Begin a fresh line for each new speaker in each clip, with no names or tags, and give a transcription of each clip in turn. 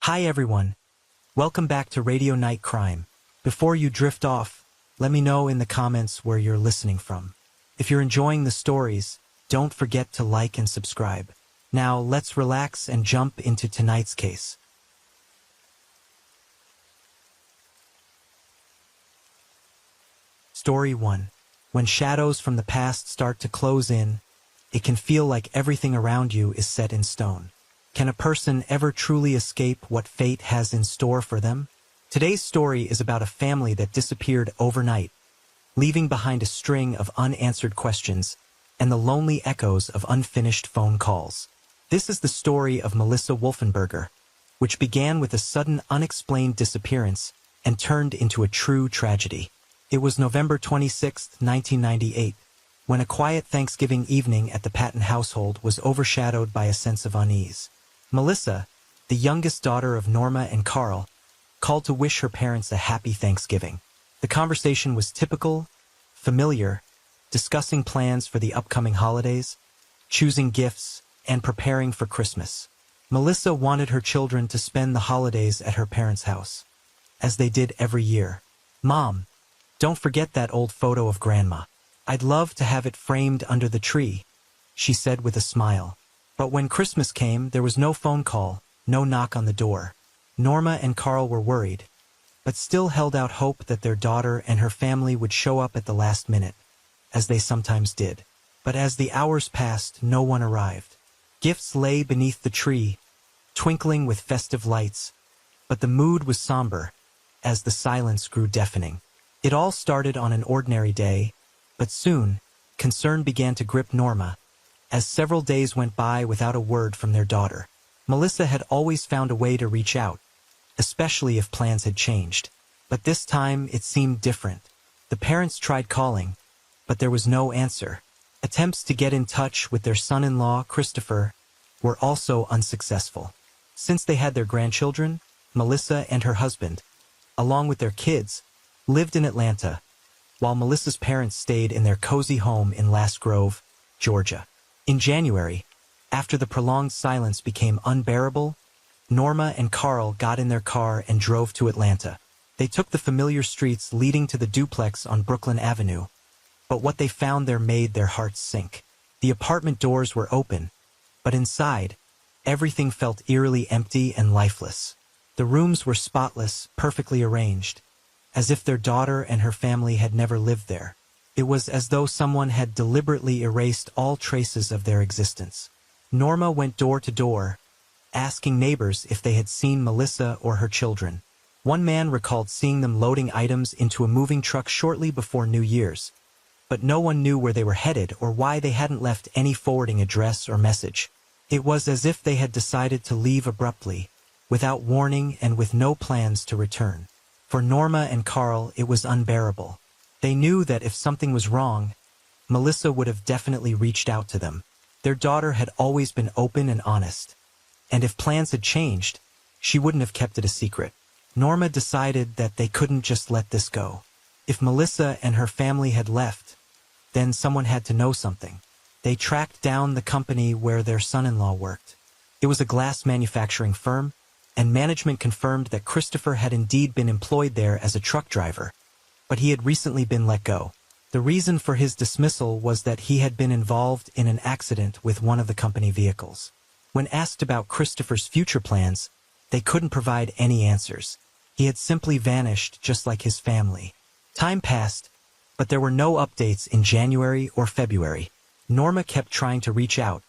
Hi everyone, welcome back to Radio Night Crime. Before you drift off, let me know in the comments where you're listening from. If you're enjoying the stories, don't forget to like and subscribe. Now let's relax and jump into tonight's case. Story 1. When shadows from the past start to close in, it can feel like everything around you is set in stone. Can a person ever truly escape what fate has in store for them? Today's story is about a family that disappeared overnight, leaving behind a string of unanswered questions and the lonely echoes of unfinished phone calls. This is the story of Melissa Wolfenberger, which began with a sudden unexplained disappearance and turned into a true tragedy. It was November 26, 1998, when a quiet Thanksgiving evening at the Patton household was overshadowed by a sense of unease. Melissa, the youngest daughter of Norma and Carl, called to wish her parents a happy Thanksgiving. The conversation was typical, familiar, discussing plans for the upcoming holidays, choosing gifts, and preparing for Christmas. Melissa wanted her children to spend the holidays at her parents' house, as they did every year. "Mom, don't forget that old photo of Grandma. I'd love to have it framed under the tree," she said with a smile. But when Christmas came, there was no phone call, no knock on the door. Norma and Carl were worried, but still held out hope that their daughter and her family would show up at the last minute, as they sometimes did. But as the hours passed, no one arrived. Gifts lay beneath the tree, twinkling with festive lights, but the mood was somber, as the silence grew deafening. It all started on an ordinary day, but soon, concern began to grip Norma, as several days went by without a word from their daughter. Melissa had always found a way to reach out, especially if plans had changed. But this time it seemed different. The parents tried calling, but there was no answer. Attempts to get in touch with their son-in-law, Christopher, were also unsuccessful. Since they had their grandchildren, Melissa and her husband, along with their kids, lived in Atlanta, while Melissa's parents stayed in their cozy home in Last Grove, Georgia. In January, after the prolonged silence became unbearable, Norma and Carl got in their car and drove to Atlanta. They took the familiar streets leading to the duplex on Brooklyn Avenue, but what they found there made their hearts sink. The apartment doors were open, but inside, everything felt eerily empty and lifeless. The rooms were spotless, perfectly arranged, as if their daughter and her family had never lived there. It was as though someone had deliberately erased all traces of their existence. Norma went door to door, asking neighbors if they had seen Melissa or her children. One man recalled seeing them loading items into a moving truck shortly before New Year's, but no one knew where they were headed or why they hadn't left any forwarding address or message. It was as if they had decided to leave abruptly, without warning and with no plans to return. For Norma and Carl, it was unbearable. They knew that if something was wrong, Melissa would have definitely reached out to them. Their daughter had always been open and honest, and if plans had changed, she wouldn't have kept it a secret. Norma decided that they couldn't just let this go. If Melissa and her family had left, then someone had to know something. They tracked down the company where their son-in-law worked. It was a glass manufacturing firm, and management confirmed that Christopher had indeed been employed there as a truck driver, but he had recently been let go. The reason for his dismissal was that he had been involved in an accident with one of the company vehicles. When asked about Christopher's future plans, they couldn't provide any answers. He had simply vanished just like his family. Time passed, but there were no updates in January or February. Norma kept trying to reach out,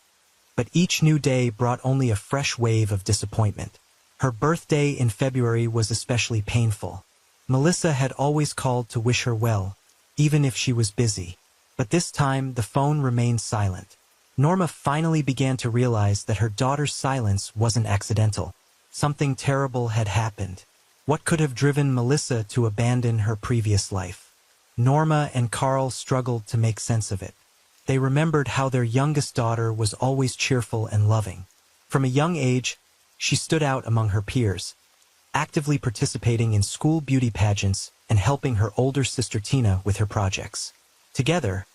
but each new day brought only a fresh wave of disappointment. Her birthday in February was especially painful. Melissa had always called to wish her well, even if she was busy. But this time, the phone remained silent. Norma finally began to realize that her daughter's silence wasn't accidental. Something terrible had happened. What could have driven Melissa to abandon her previous life? Norma and Carl struggled to make sense of it. They remembered how their youngest daughter was always cheerful and loving. From a young age, she stood out among her peers, actively participating in school beauty pageants and helping her older sister Tina with her projects. Together,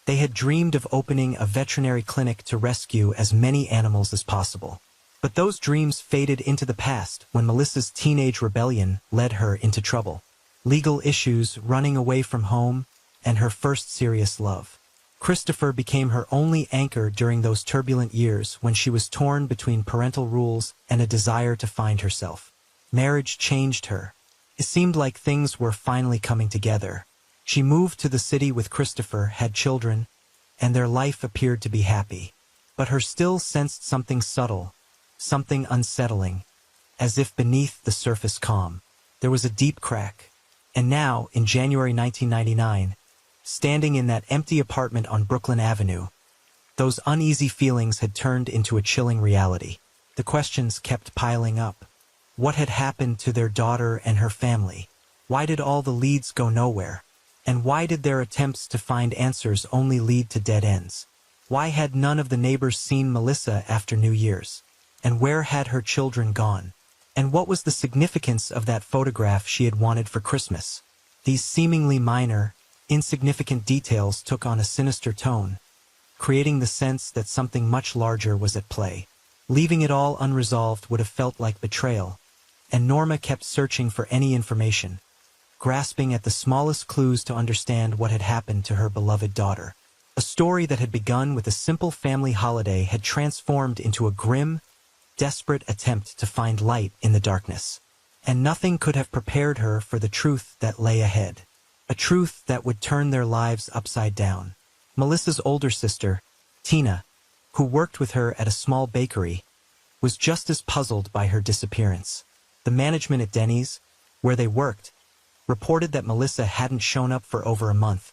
they had dreamed of opening a veterinary clinic to rescue as many animals as possible. But those dreams faded into the past when Melissa's teenage rebellion led her into trouble. Legal issues, running away from home, and her first serious love. Christopher became her only anchor during those turbulent years when she was torn between parental rules and a desire to find herself. Marriage changed her. It seemed like things were finally coming together. She moved to the city with Christopher, had children, and their life appeared to be happy. But her still sensed something subtle, something unsettling, as if beneath the surface calm. There was a deep crack. And now, in January 1999, standing in that empty apartment on Brooklyn Avenue, those uneasy feelings had turned into a chilling reality. The questions kept piling up. What had happened to their daughter and her family? Why did all the leads go nowhere? And why did their attempts to find answers only lead to dead ends? Why had none of the neighbors seen Melissa after New Year's? And where had her children gone? And what was the significance of that photograph she had wanted for Christmas? These seemingly minor, insignificant details took on a sinister tone, creating the sense that something much larger was at play. Leaving it all unresolved would have felt like betrayal, and Norma kept searching for any information, grasping at the smallest clues to understand what had happened to her beloved daughter. A story that had begun with a simple family holiday had transformed into a grim, desperate attempt to find light in the darkness. And nothing could have prepared her for the truth that lay ahead. A truth that would turn their lives upside down. Melissa's older sister, Tina, who worked with her at a small bakery, was just as puzzled by her disappearance. The management at Denny's, where they worked, reported that Melissa hadn't shown up for over a month,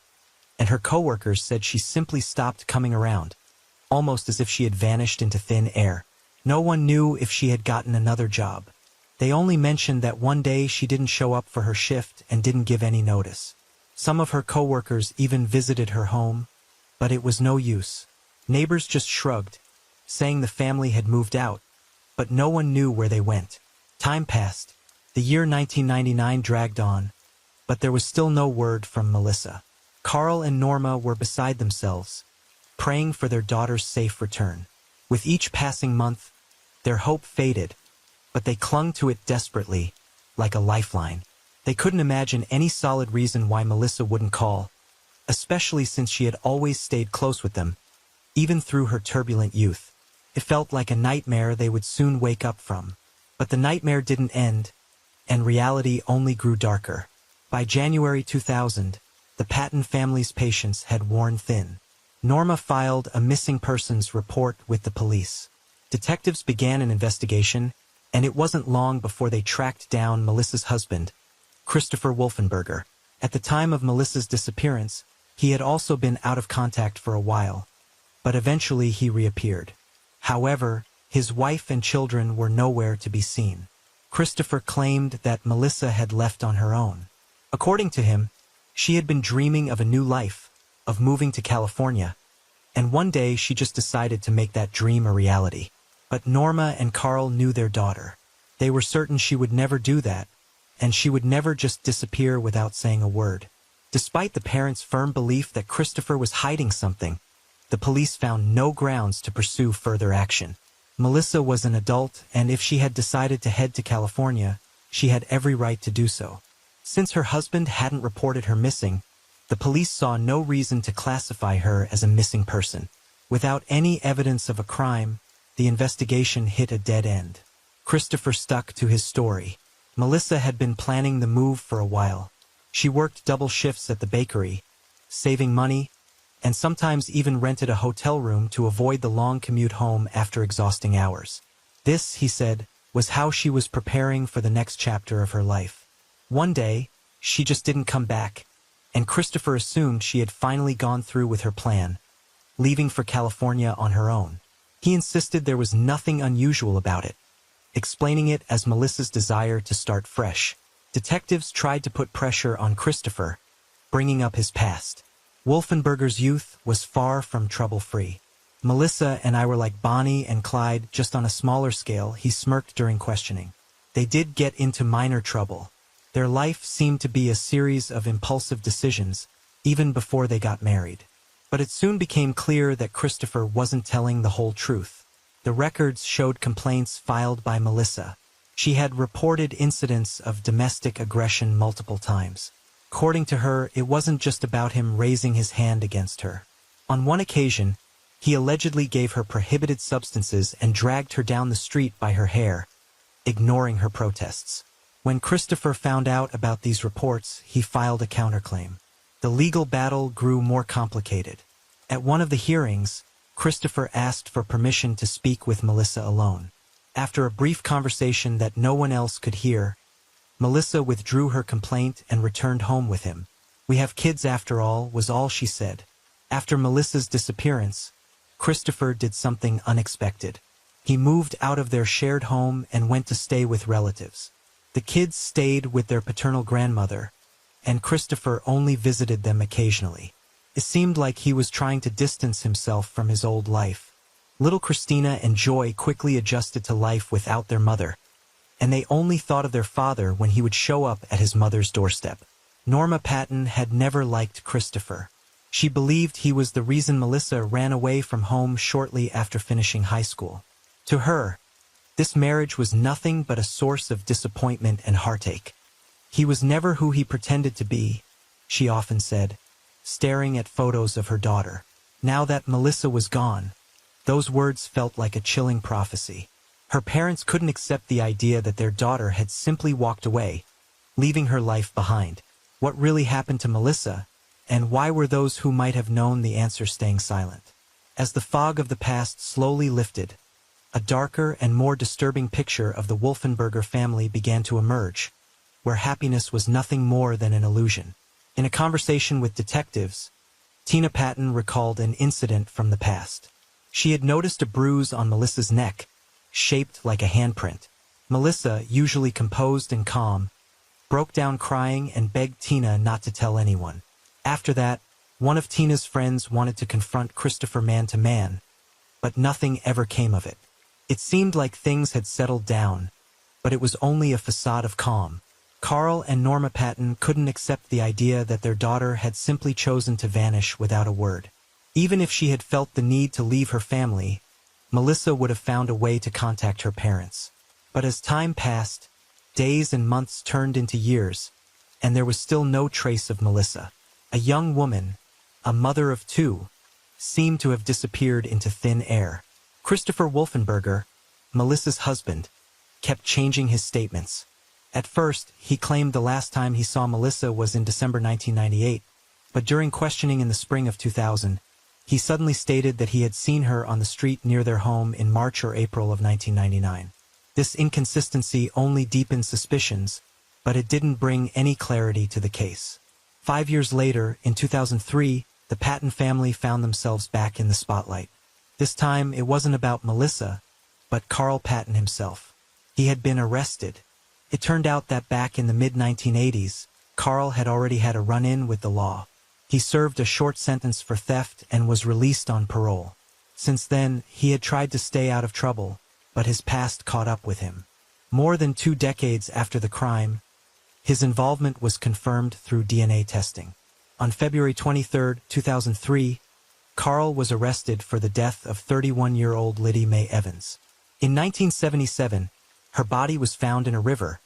and her coworkers said she simply stopped coming around, almost as if she had vanished into thin air. No one knew if she had gotten another job. They only mentioned that one day she didn't show up for her shift and didn't give any notice. Some of her coworkers even visited her home, but it was no use. Neighbors just shrugged, saying the family had moved out, but no one knew where they went. Time passed. The year 1999 dragged on, but there was still no word from Melissa. Carl and Norma were beside themselves, praying for their daughter's safe return. With each passing month, their hope faded, but they clung to it desperately, like a lifeline. They couldn't imagine any solid reason why Melissa wouldn't call, especially since she had always stayed close with them, even through her turbulent youth. It felt like a nightmare they would soon wake up from. But the nightmare didn't end, and reality only grew darker. By January 2000, the Patton family's patience had worn thin. Norma filed a missing persons report with the police. Detectives began an investigation, and it wasn't long before they tracked down Melissa's husband, Christopher Wolfenberger. At the time of Melissa's disappearance, he had also been out of contact for a while, but eventually he reappeared. However, his wife and children were nowhere to be seen. Christopher claimed that Melissa had left on her own. According to him, she had been dreaming of a new life, of moving to California, and one day she just decided to make that dream a reality. But Norma and Carl knew their daughter. They were certain she would never do that, and she would never just disappear without saying a word. Despite the parents' firm belief that Christopher was hiding something, the police found no grounds to pursue further action. Melissa was an adult, and if she had decided to head to California, she had every right to do so. Since her husband hadn't reported her missing, the police saw no reason to classify her as a missing person. Without any evidence of a crime, the investigation hit a dead end. Christopher stuck to his story. Melissa had been planning the move for a while. She worked double shifts at the bakery, saving money, and sometimes even rented a hotel room to avoid the long commute home after exhausting hours. This, he said, was how she was preparing for the next chapter of her life. One day, she just didn't come back, and Christopher assumed she had finally gone through with her plan, leaving for California on her own. He insisted there was nothing unusual about it, explaining it as Melissa's desire to start fresh. Detectives tried to put pressure on Christopher, bringing up his past. Wolfenberger's youth was far from trouble-free. Melissa and I were like Bonnie and Clyde, just on a smaller scale, he smirked during questioning. They did get into minor trouble. Their life seemed to be a series of impulsive decisions, even before they got married. But it soon became clear that Christopher wasn't telling the whole truth. The records showed complaints filed by Melissa. She had reported incidents of domestic aggression multiple times. According to her, it wasn't just about him raising his hand against her. On one occasion, he allegedly gave her prohibited substances and dragged her down the street by her hair, ignoring her protests. When Christopher found out about these reports, he filed a counterclaim. The legal battle grew more complicated. At one of the hearings, Christopher asked for permission to speak with Melissa alone. After a brief conversation that no one else could hear, Melissa withdrew her complaint and returned home with him. "We have kids after all," was all she said. After Melissa's disappearance, Christopher did something unexpected. He moved out of their shared home and went to stay with relatives. The kids stayed with their paternal grandmother, and Christopher only visited them occasionally. It seemed like he was trying to distance himself from his old life. Little Christina and Joy quickly adjusted to life without their mother, and they only thought of their father when he would show up at his mother's doorstep. Norma Patton had never liked Christopher. She believed he was the reason Melissa ran away from home shortly after finishing high school. To her, this marriage was nothing but a source of disappointment and heartache. "He was never who he pretended to be," she often said, staring at photos of her daughter. Now that Melissa was gone, those words felt like a chilling prophecy. Her parents couldn't accept the idea that their daughter had simply walked away, leaving her life behind. What really happened to Melissa, and why were those who might have known the answer staying silent? As the fog of the past slowly lifted, a darker and more disturbing picture of the Wolfenberger family began to emerge, where happiness was nothing more than an illusion. In a conversation with detectives, Tina Patton recalled an incident from the past. She had noticed a bruise on Melissa's neck, shaped like a handprint. Melissa, usually composed and calm, broke down crying and begged Tina not to tell anyone. After that, one of Tina's friends wanted to confront Christopher man to man, but nothing ever came of it. It seemed like things had settled down, but it was only a facade of calm. Carl and Norma Patton couldn't accept the idea that their daughter had simply chosen to vanish without a word. Even if she had felt the need to leave her family, Melissa would have found a way to contact her parents. But as time passed, days and months turned into years, and there was still no trace of Melissa. A young woman, a mother of two, seemed to have disappeared into thin air. Christopher Wolfenberger, Melissa's husband, kept changing his statements. At first, he claimed the last time he saw Melissa was in December 1998, but during questioning in the spring of 2000, he suddenly stated that he had seen her on the street near their home in March or April of 1999. This inconsistency only deepened suspicions, but it didn't bring any clarity to the case. 5 years later, in 2003, the Patton family found themselves back in the spotlight. This time, it wasn't about Melissa, but Carl Patton himself. He had been arrested. It turned out that back in the mid-1980s, Carl had already had a run-in with the law. He served a short sentence for theft and was released on parole. Since then, he had tried to stay out of trouble, but his past caught up with him. More than 2 decades after the crime, his involvement was confirmed through DNA testing. On February 23, 2003, Carl was arrested for the death of 31-year-old Liddy Mae Evans. In 1977, her body was found in a river,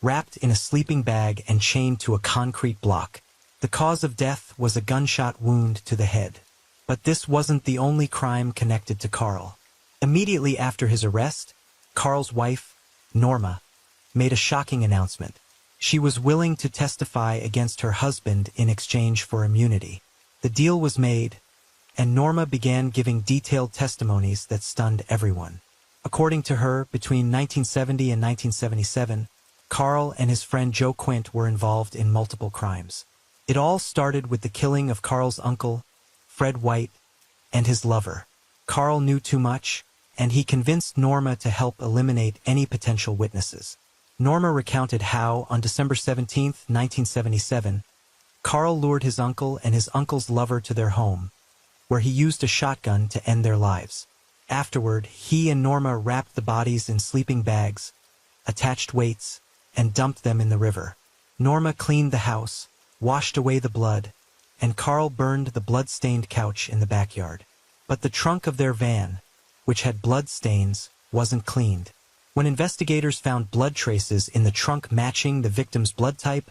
wrapped in a sleeping bag and chained to a concrete block. The cause of death was a gunshot wound to the head. But this wasn't the only crime connected to Carl. Immediately after his arrest, Carl's wife, Norma, made a shocking announcement. She was willing to testify against her husband in exchange for immunity. The deal was made, and Norma began giving detailed testimonies that stunned everyone. According to her, between 1970 and 1977, Carl and his friend Joe Quint were involved in multiple crimes. It all started with the killing of Carl's uncle, Fred White, and his lover. Carl knew too much, and he convinced Norma to help eliminate any potential witnesses. Norma recounted how, on December 17, 1977, Carl lured his uncle and his uncle's lover to their home, where he used a shotgun to end their lives. Afterward, he and Norma wrapped the bodies in sleeping bags, attached weights, and dumped them in the river. Norma cleaned the house, washed away the blood, and Carl burned the blood-stained couch in the backyard. But the trunk of their van, which had blood stains, wasn't cleaned. When investigators found blood traces in the trunk matching the victim's blood type,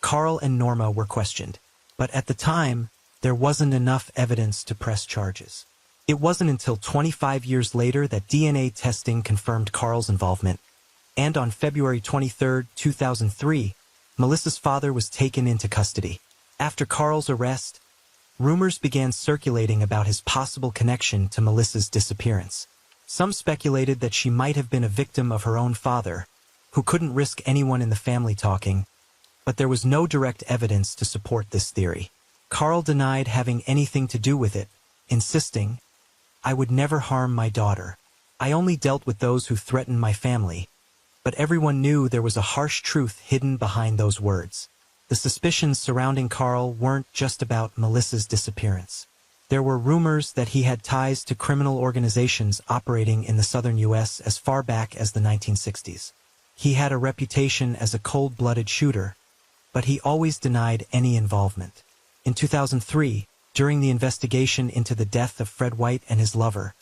Carl and Norma were questioned. But at the time, there wasn't enough evidence to press charges. It wasn't until 25 years later that DNA testing confirmed Carl's involvement, and on February 23, 2003, Melissa's father was taken into custody. After Carl's arrest, rumors began circulating about his possible connection to Melissa's disappearance. Some speculated that she might have been a victim of her own father, who couldn't risk anyone in the family talking, but there was no direct evidence to support this theory. Carl denied having anything to do with it, insisting, "I would never harm my daughter. I only dealt with those who threatened my family." But everyone knew there was a harsh truth hidden behind those words. The suspicions surrounding Carl weren't just about Melissa's disappearance. There were rumors that he had ties to criminal organizations operating in the southern U.S. as far back as the 1960s. He had a reputation as a cold-blooded shooter, but he always denied any involvement. In 2003, during the investigation into the death of Fred White and his lover,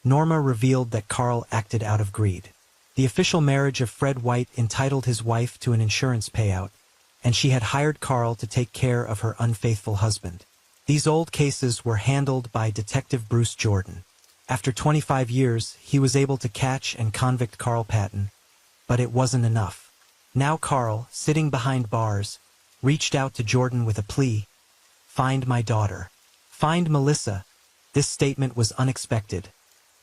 Norma revealed that Carl acted out of greed. The official marriage of Fred White entitled his wife to an insurance payout, and she had hired Carl to take care of her unfaithful husband. These old cases were handled by Detective Bruce Jordan. After 25 years, he was able to catch and convict Carl Patton, but it wasn't enough. Now Carl, sitting behind bars, reached out to Jordan with a plea: "Find my daughter. Find Melissa." This statement was unexpected,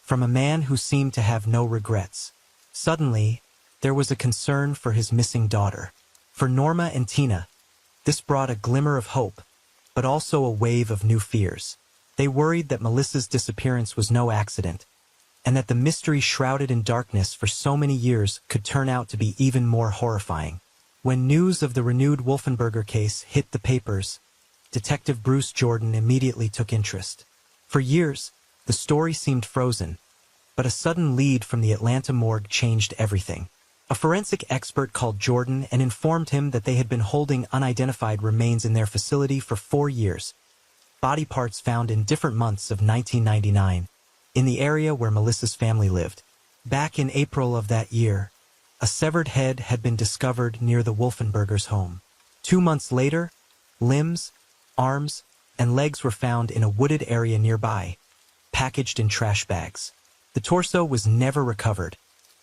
from a man who seemed to have no regrets. Suddenly, there was a concern for his missing daughter. For Norma and Tina, this brought a glimmer of hope, but also a wave of new fears. They worried that Melissa's disappearance was no accident, and that the mystery shrouded in darkness for so many years could turn out to be even more horrifying. When news of the renewed Wolfenberger case hit the papers, Detective Bruce Jordan immediately took interest. For years, the story seemed frozen, but a sudden lead from the Atlanta morgue changed everything. A forensic expert called Jordan and informed him that they had been holding unidentified remains in their facility for 4 years, body parts found in different months of 1999, in the area where Melissa's family lived. Back in April of that year, a severed head had been discovered near the Wolfenbergers' home. 2 months later, limbs, arms, and legs were found in a wooded area nearby, packaged in trash bags. The torso was never recovered,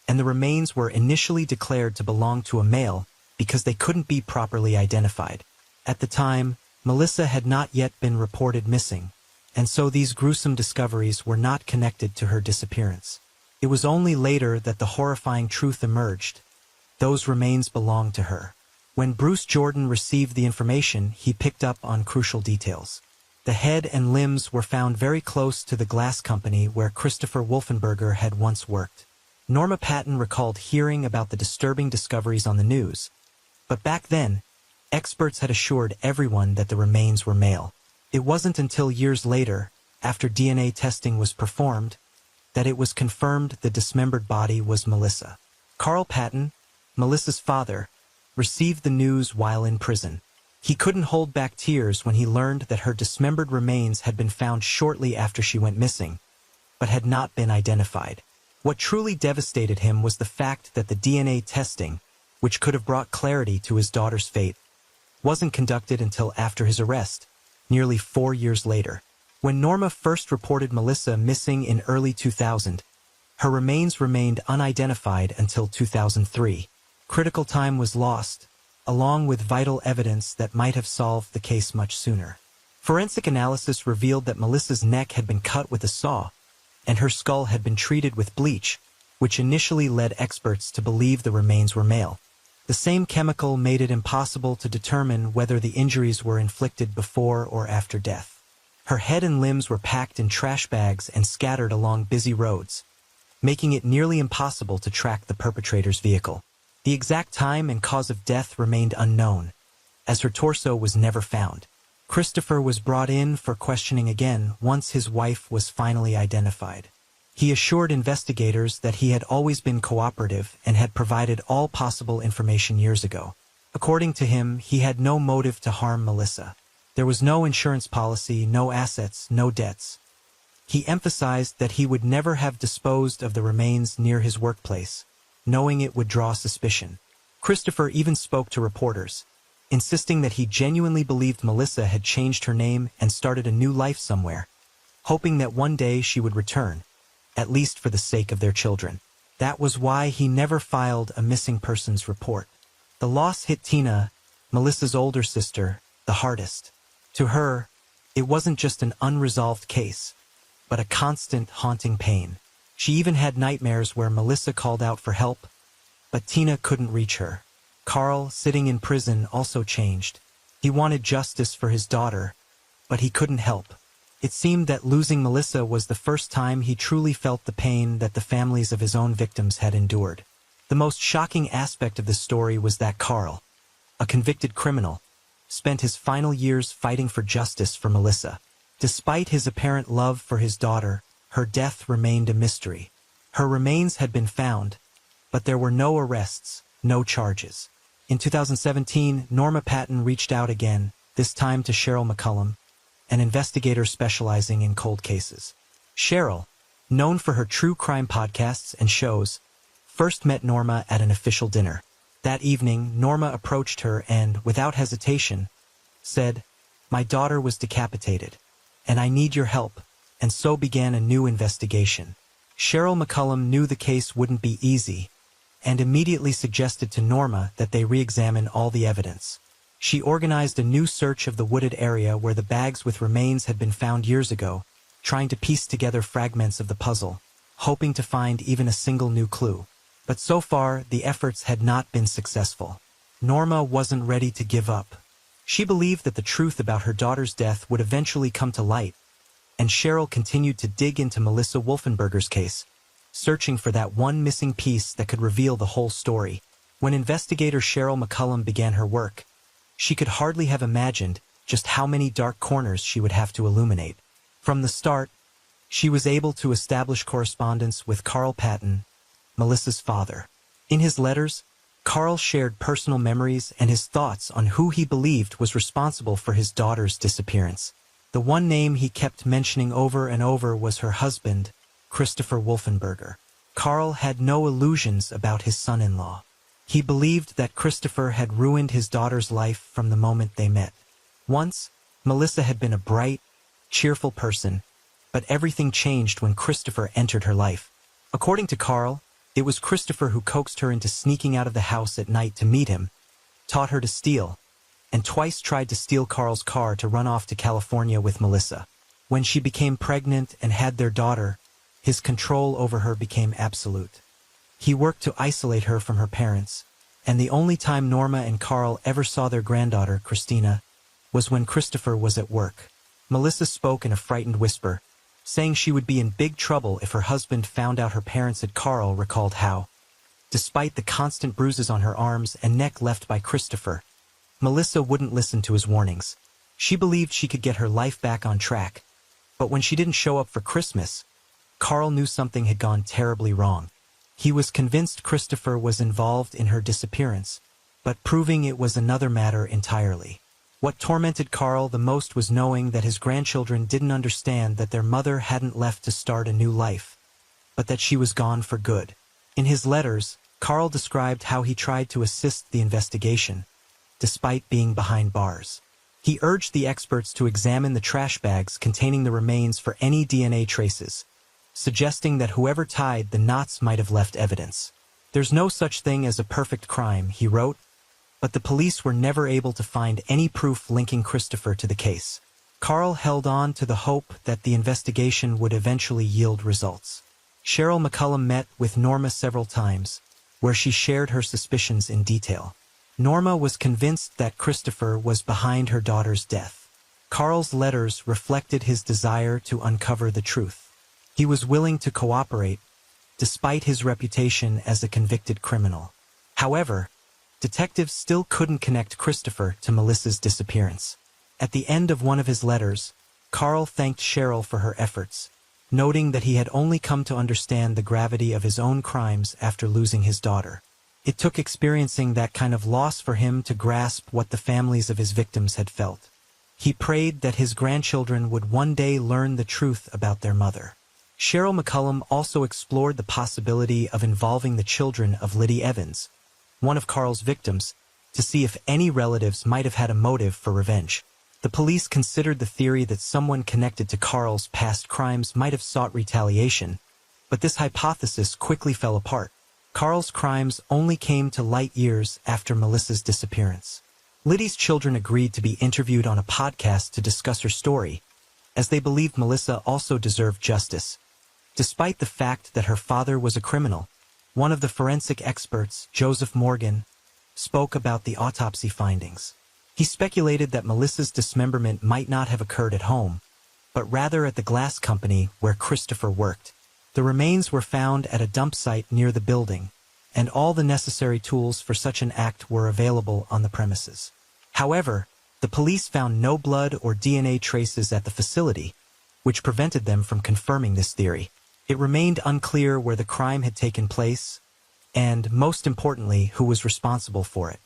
and the remains were initially declared to belong to a male because they couldn't be properly identified. At the time, Melissa had not yet been reported missing, and so these gruesome discoveries were not connected to her disappearance. It was only later that the horrifying truth emerged: those remains belonged to her. When Bruce Jordan received the information, he picked up on crucial details. The head and limbs were found very close to the glass company where Christopher Wolfenberger had once worked. Norma Patton recalled hearing about the disturbing discoveries on the news, but back then, experts had assured everyone that the remains were male. It wasn't until years later, after DNA testing was performed, that it was confirmed the dismembered body was Melissa. Carl Patton, Melissa's father, received the news while in prison. He couldn't hold back tears when he learned that her dismembered remains had been found shortly after she went missing, but had not been identified. What truly devastated him was the fact that the DNA testing, which could have brought clarity to his daughter's fate, wasn't conducted until after his arrest, nearly 4 years later. When Norma first reported Melissa missing in early 2000, her remains remained unidentified until 2003. Critical time was lost, along with vital evidence that might have solved the case much sooner. Forensic analysis revealed that Melissa's neck had been cut with a saw, and her skull had been treated with bleach, which initially led experts to believe the remains were male. The same chemical made it impossible to determine whether the injuries were inflicted before or after death. Her head and limbs were packed in trash bags and scattered along busy roads, making it nearly impossible to track the perpetrator's vehicle. The exact time and cause of death remained unknown, as her torso was never found. Christopher was brought in for questioning again once his wife was finally identified. He assured investigators that he had always been cooperative and had provided all possible information years ago. According to him, he had no motive to harm Melissa. There was no insurance policy, no assets, no debts. He emphasized that he would never have disposed of the remains near his workplace, knowing it would draw suspicion. Christopher even spoke to reporters, insisting that he genuinely believed Melissa had changed her name and started a new life somewhere, hoping that one day she would return, at least for the sake of their children. That was why he never filed a missing persons report. The loss hit Tina, Melissa's older sister, the hardest. To her, it wasn't just an unresolved case, but a constant haunting pain. She even had nightmares where Melissa called out for help, but Tina couldn't reach her. Carl, sitting in prison, also changed. He wanted justice for his daughter, but he couldn't help. It seemed that losing Melissa was the first time he truly felt the pain that the families of his own victims had endured. The most shocking aspect of the story was that Carl, a convicted criminal, spent his final years fighting for justice for Melissa. Despite his apparent love for his daughter, her death remained a mystery. Her remains had been found, but there were no arrests, no charges. In 2017, Norma Patton reached out again, this time to Cheryl McCollum, an investigator specializing in cold cases. Cheryl, known for her true crime podcasts and shows, first met Norma at an official dinner. That evening, Norma approached her and, without hesitation, said, "My daughter was decapitated, and I need your help," and so began a new investigation. Cheryl McCollum knew the case wouldn't be easy, and immediately suggested to Norma that they re-examine all the evidence. She organized a new search of the wooded area where the bags with remains had been found years ago, trying to piece together fragments of the puzzle, hoping to find even a single new clue. But so far, the efforts had not been successful. Norma wasn't ready to give up. She believed that the truth about her daughter's death would eventually come to light, and Cheryl continued to dig into Melissa Wolfenberger's case, searching for that one missing piece that could reveal the whole story. When investigator Cheryl McCollum began her work, she could hardly have imagined just how many dark corners she would have to illuminate. From the start, she was able to establish correspondence with Carl Patton, Melissa's father. In his letters, Carl shared personal memories and his thoughts on who he believed was responsible for his daughter's disappearance. The one name he kept mentioning over and over was her husband, Christopher Wolfenberger. Carl had no illusions about his son-in-law. He believed that Christopher had ruined his daughter's life from the moment they met. Once, Melissa had been a bright, cheerful person, but everything changed when Christopher entered her life. According to Carl, it was Christopher who coaxed her into sneaking out of the house at night to meet him, taught her to steal, and twice tried to steal Carl's car to run off to California with Melissa. When she became pregnant and had their daughter, his control over her became absolute. He worked to isolate her from her parents, and the only time Norma and Carl ever saw their granddaughter, Christina, was when Christopher was at work. Melissa spoke in a frightened whisper, saying she would be in big trouble if her husband found out her parents had. Carl recalled how, despite the constant bruises on her arms and neck left by Christopher, Melissa wouldn't listen to his warnings. She believed she could get her life back on track, but when she didn't show up for Christmas, Carl knew something had gone terribly wrong. He was convinced Christopher was involved in her disappearance, but proving it was another matter entirely. What tormented Carl the most was knowing that his grandchildren didn't understand that their mother hadn't left to start a new life, but that she was gone for good. In his letters, Carl described how he tried to assist the investigation, despite being behind bars. He urged the experts to examine the trash bags containing the remains for any DNA traces, suggesting that whoever tied the knots might have left evidence. "There's no such thing as a perfect crime," he wrote, but the police were never able to find any proof linking Christopher to the case. Carl held on to the hope that the investigation would eventually yield results. Cheryl McCollum met with Norma several times, where she shared her suspicions in detail. Norma was convinced that Christopher was behind her daughter's death. Carl's letters reflected his desire to uncover the truth. He was willing to cooperate, despite his reputation as a convicted criminal. However, detectives still couldn't connect Christopher to Melissa's disappearance. At the end of one of his letters, Carl thanked Cheryl for her efforts, noting that he had only come to understand the gravity of his own crimes after losing his daughter. It took experiencing that kind of loss for him to grasp what the families of his victims had felt. He prayed that his grandchildren would one day learn the truth about their mother. Cheryl McCollum also explored the possibility of involving the children of Liddy Evans, one of Carl's victims, to see if any relatives might have had a motive for revenge. The police considered the theory that someone connected to Carl's past crimes might have sought retaliation, but this hypothesis quickly fell apart. Carl's crimes only came to light years after Melissa's disappearance. Liddy's children agreed to be interviewed on a podcast to discuss her story, as they believed Melissa also deserved justice. Despite the fact that her father was a criminal, one of the forensic experts, Joseph Morgan, spoke about the autopsy findings. He speculated that Melissa's dismemberment might not have occurred at home, but rather at the glass company where Christopher worked. The remains were found at a dump site near the building, and all the necessary tools for such an act were available on the premises. However, the police found no blood or DNA traces at the facility, which prevented them from confirming this theory. It remained unclear where the crime had taken place, and, most importantly, who was responsible for it.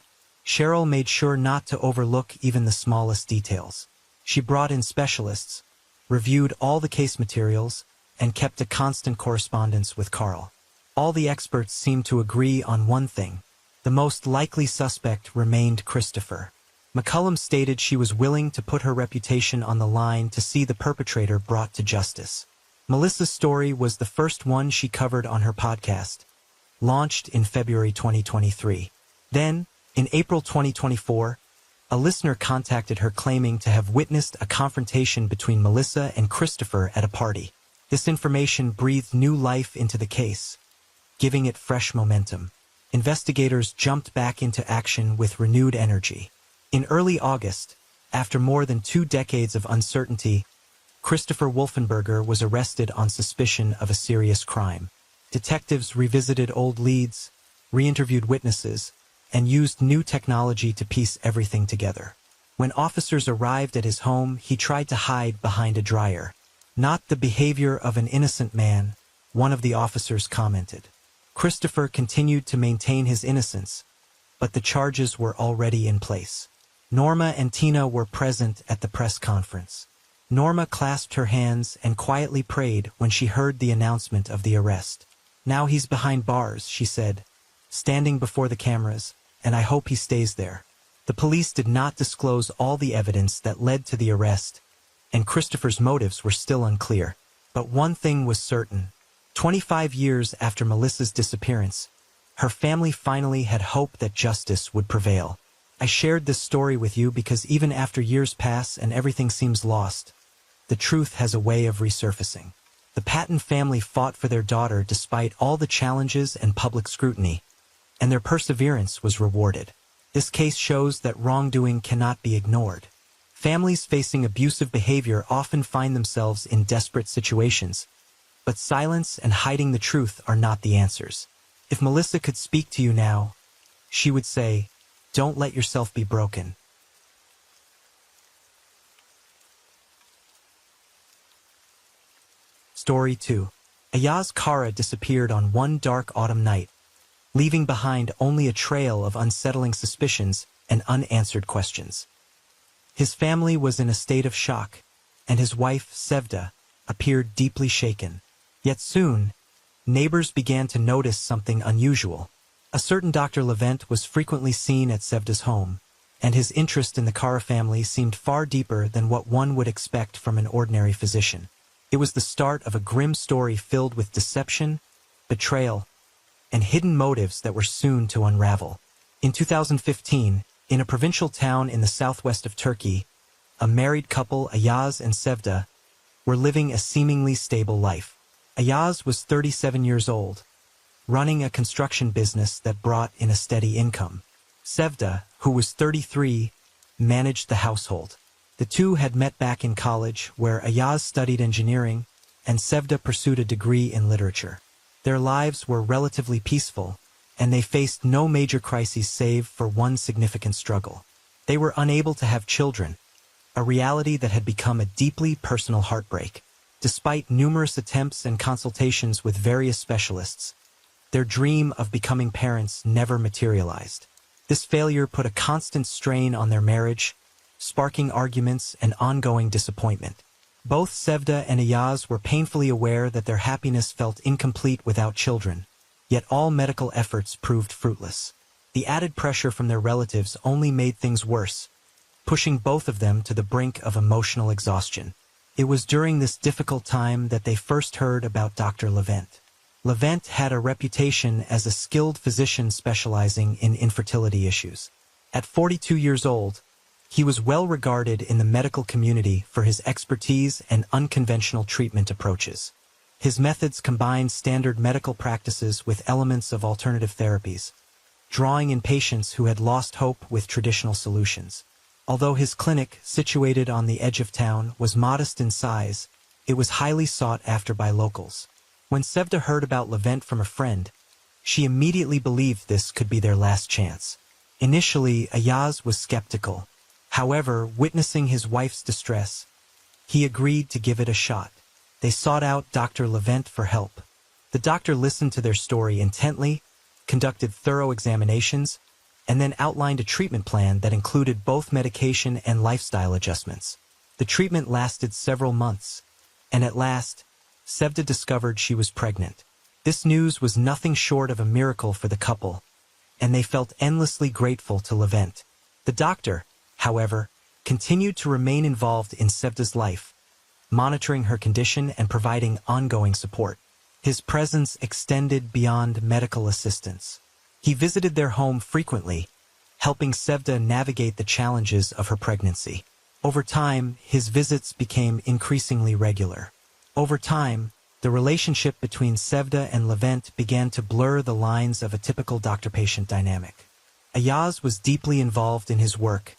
Cheryl made sure not to overlook even the smallest details. She brought in specialists, reviewed all the case materials, and kept a constant correspondence with Carl. All the experts seemed to agree on one thing: the most likely suspect remained Christopher. McCollum stated she was willing to put her reputation on the line to see the perpetrator brought to justice. Melissa's story was the first one she covered on her podcast, launched in February 2023. Then, in April 2024, a listener contacted her claiming to have witnessed a confrontation between Melissa and Christopher at a party. This information breathed new life into the case, giving it fresh momentum. Investigators jumped back into action with renewed energy. In early August, after more than 2 decades of uncertainty, Christopher Wolfenberger was arrested on suspicion of a serious crime. Detectives revisited old leads, re-interviewed witnesses, and used new technology to piece everything together. When officers arrived at his home, he tried to hide behind a dryer. "Not the behavior of an innocent man," one of the officers commented. Christopher continued to maintain his innocence, but the charges were already in place. Norma and Tina were present at the press conference. Norma clasped her hands and quietly prayed when she heard the announcement of the arrest. "Now he's behind bars," she said, standing before the cameras, "and I hope he stays there." The police did not disclose all the evidence that led to the arrest, and Christopher's motives were still unclear. But one thing was certain: 25 years after Melissa's disappearance, her family finally had hope that justice would prevail. I shared this story with you because even after years pass and everything seems lost, the truth has a way of resurfacing. The Patton family fought for their daughter despite all the challenges and public scrutiny, and their perseverance was rewarded. This case shows that wrongdoing cannot be ignored. Families facing abusive behavior often find themselves in desperate situations, but silence and hiding the truth are not the answers. If Melissa could speak to you now, she would say, "Don't let yourself be broken." Story 2. Ayaz Kara disappeared on one dark autumn night, leaving behind only a trail of unsettling suspicions and unanswered questions. His family was in a state of shock, and his wife, Sevda, appeared deeply shaken. Yet soon, neighbors began to notice something unusual. A certain Dr. Levent was frequently seen at Sevda's home, and his interest in the Kara family seemed far deeper than what one would expect from an ordinary physician. It was the start of a grim story filled with deception, betrayal, and hidden motives that were soon to unravel. In 2015, in a provincial town in the southwest of Turkey, a married couple, Ayaz and Sevda, were living a seemingly stable life. Ayaz was 37 years old, running a construction business that brought in a steady income. Sevda, who was 33, managed the household. The two had met back in college, where Ayaz studied engineering and Sevda pursued a degree in literature. Their lives were relatively peaceful, and they faced no major crises save for one significant struggle. They were unable to have children, a reality that had become a deeply personal heartbreak. Despite numerous attempts and consultations with various specialists, their dream of becoming parents never materialized. This failure put a constant strain on their marriage, sparking arguments and ongoing disappointment. Both Sevda and Ayaz were painfully aware that their happiness felt incomplete without children, yet all medical efforts proved fruitless. The added pressure from their relatives only made things worse, pushing both of them to the brink of emotional exhaustion. It was during this difficult time that they first heard about Dr. Levent. Levent had a reputation as a skilled physician specializing in infertility issues. At 42 years old, he was well regarded in the medical community for his expertise and unconventional treatment approaches. His methods combined standard medical practices with elements of alternative therapies, drawing in patients who had lost hope with traditional solutions. Although his clinic, situated on the edge of town, was modest in size, it was highly sought after by locals. When Sevda heard about Levent from a friend, she immediately believed this could be their last chance. Initially, Ayaz was skeptical. However, witnessing his wife's distress, he agreed to give it a shot. They sought out Dr. Levent for help. The doctor listened to their story intently, conducted thorough examinations, and then outlined a treatment plan that included both medication and lifestyle adjustments. The treatment lasted several months, and at last, Sevda discovered she was pregnant. This news was nothing short of a miracle for the couple, and they felt endlessly grateful to Levent. The doctor, however, continued to remain involved in Sevda's life, monitoring her condition and providing ongoing support. His presence extended beyond medical assistance. He visited their home frequently, helping Sevda navigate the challenges of her pregnancy. Over time, his visits became increasingly regular. Over time, the relationship between Sevda and Levent began to blur the lines of a typical doctor-patient dynamic. Ayaz was deeply involved in his work,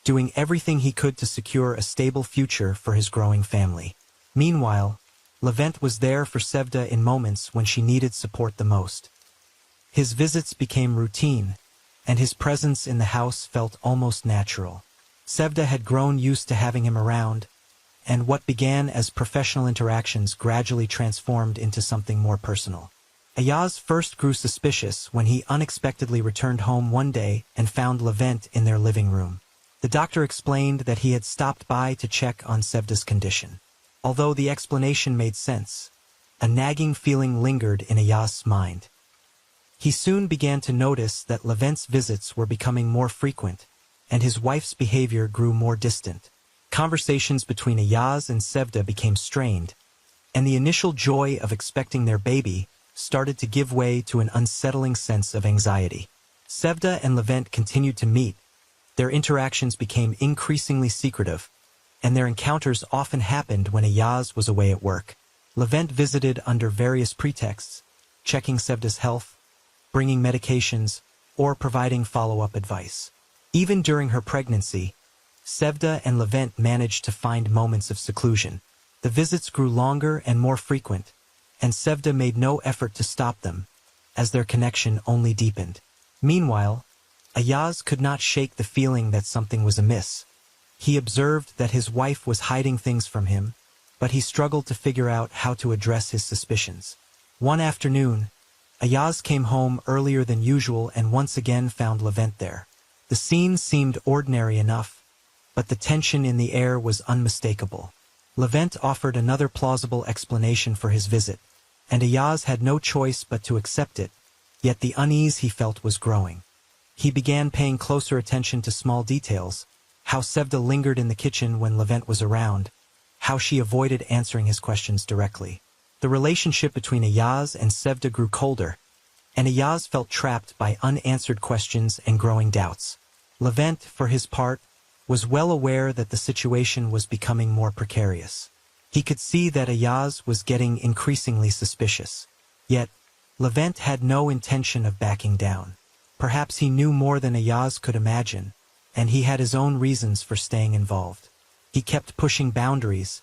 doing everything he could to secure a stable future for his growing family. Meanwhile, Levent was there for Sevda in moments when she needed support the most. His visits became routine, and his presence in the house felt almost natural. Sevda had grown used to having him around, and what began as professional interactions gradually transformed into something more personal. Ayaz first grew suspicious when he unexpectedly returned home one day and found Levent in their living room. The doctor explained that he had stopped by to check on Sevda's condition. Although the explanation made sense, a nagging feeling lingered in Ayaz's mind. He soon began to notice that Levent's visits were becoming more frequent, and his wife's behavior grew more distant. Conversations between Ayaz and Sevda became strained, and the initial joy of expecting their baby started to give way to an unsettling sense of anxiety. Sevda and Levent continued to meet. Their interactions became increasingly secretive, and their encounters often happened when Ayaz was away at work. Levent visited under various pretexts, checking Sevda's health, bringing medications, or providing follow-up advice. Even during her pregnancy, Sevda and Levent managed to find moments of seclusion. The visits grew longer and more frequent, and Sevda made no effort to stop them, as their connection only deepened. Meanwhile, Ayaz could not shake the feeling that something was amiss. He observed that his wife was hiding things from him, but he struggled to figure out how to address his suspicions. One afternoon, Ayaz came home earlier than usual and once again found Levent there. The scene seemed ordinary enough, but the tension in the air was unmistakable. Levent offered another plausible explanation for his visit, and Ayaz had no choice but to accept it, yet the unease he felt was growing. He began paying closer attention to small details, how Sevda lingered in the kitchen when Levent was around, how she avoided answering his questions directly. The relationship between Ayaz and Sevda grew colder, and Ayaz felt trapped by unanswered questions and growing doubts. Levent, for his part, was well aware that the situation was becoming more precarious. He could see that Ayaz was getting increasingly suspicious. Yet, Levent had no intention of backing down. Perhaps he knew more than Ayaz could imagine, and he had his own reasons for staying involved. He kept pushing boundaries,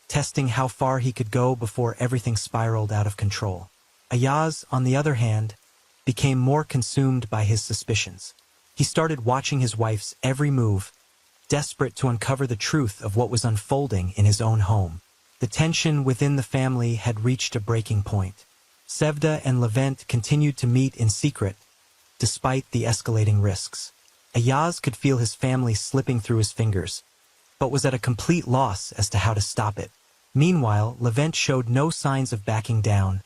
testing how far he could go before everything spiraled out of control. Ayaz, on the other hand, became more consumed by his suspicions. He started watching his wife's every move, desperate to uncover the truth of what was unfolding in his own home. The tension within the family had reached a breaking point. Sevda and Levent continued to meet in secret, despite the escalating risks. Ayaz could feel his family slipping through his fingers, but was at a complete loss as to how to stop it. Meanwhile, Levent showed no signs of backing down,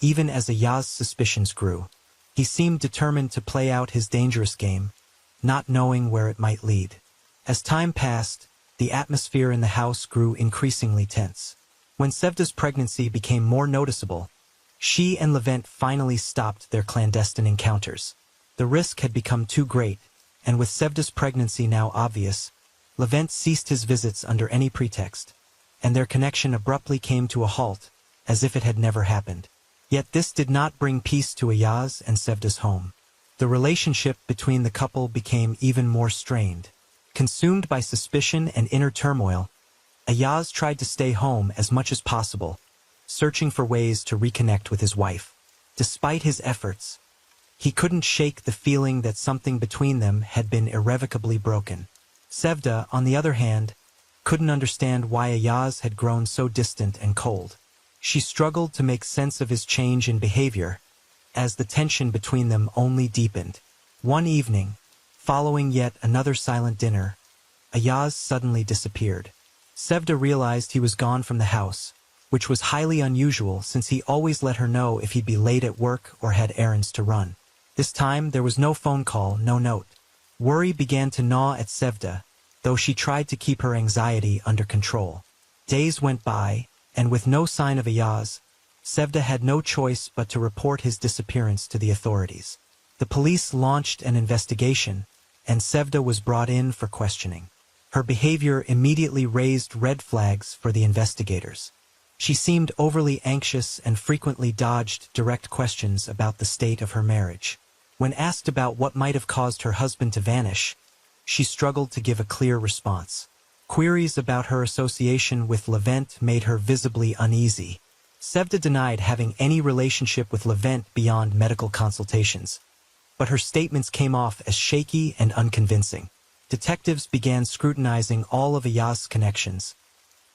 even as Ayaz's suspicions grew. He seemed determined to play out his dangerous game, not knowing where it might lead. As time passed, the atmosphere in the house grew increasingly tense. When Sevda's pregnancy became more noticeable, she and Levent finally stopped their clandestine encounters. The risk had become too great, and with Sevda's pregnancy now obvious, Levent ceased his visits under any pretext, and their connection abruptly came to a halt, as if it had never happened. Yet this did not bring peace to Ayaz and Sevda's home. The relationship between the couple became even more strained. Consumed by suspicion and inner turmoil, Ayaz tried to stay home as much as possible, searching for ways to reconnect with his wife. Despite his efforts, he couldn't shake the feeling that something between them had been irrevocably broken. Sevda, on the other hand, couldn't understand why Ayaz had grown so distant and cold. She struggled to make sense of his change in behavior, as the tension between them only deepened. One evening, following yet another silent dinner, Ayaz suddenly disappeared. Sevda realized he was gone from the house, which was highly unusual since he always let her know if he'd be late at work or had errands to run. This time, there was no phone call, no note. Worry began to gnaw at Sevda, though she tried to keep her anxiety under control. Days went by, and with no sign of Ayaz, Sevda had no choice but to report his disappearance to the authorities. The police launched an investigation, and Sevda was brought in for questioning. Her behavior immediately raised red flags for the investigators. She seemed overly anxious and frequently dodged direct questions about the state of her marriage. When asked about what might have caused her husband to vanish, she struggled to give a clear response. Queries about her association with Levent made her visibly uneasy. Sevda denied having any relationship with Levent beyond medical consultations, but her statements came off as shaky and unconvincing. Detectives began scrutinizing all of Ayaz's connections,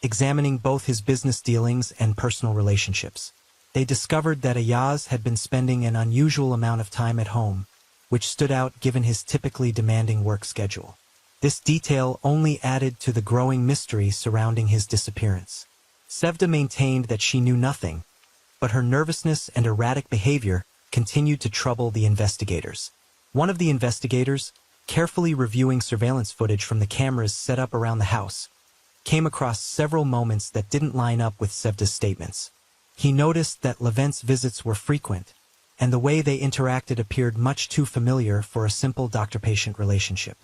examining both his business dealings and personal relationships. They discovered that Ayaz had been spending an unusual amount of time at home, which stood out given his typically demanding work schedule. This detail only added to the growing mystery surrounding his disappearance. Sevda maintained that she knew nothing, but her nervousness and erratic behavior continued to trouble the investigators. One of the investigators, carefully reviewing surveillance footage from the cameras set up around the house, came across several moments that didn't line up with Sevda's statements. He noticed that Levent's visits were frequent, and the way they interacted appeared much too familiar for a simple doctor-patient relationship.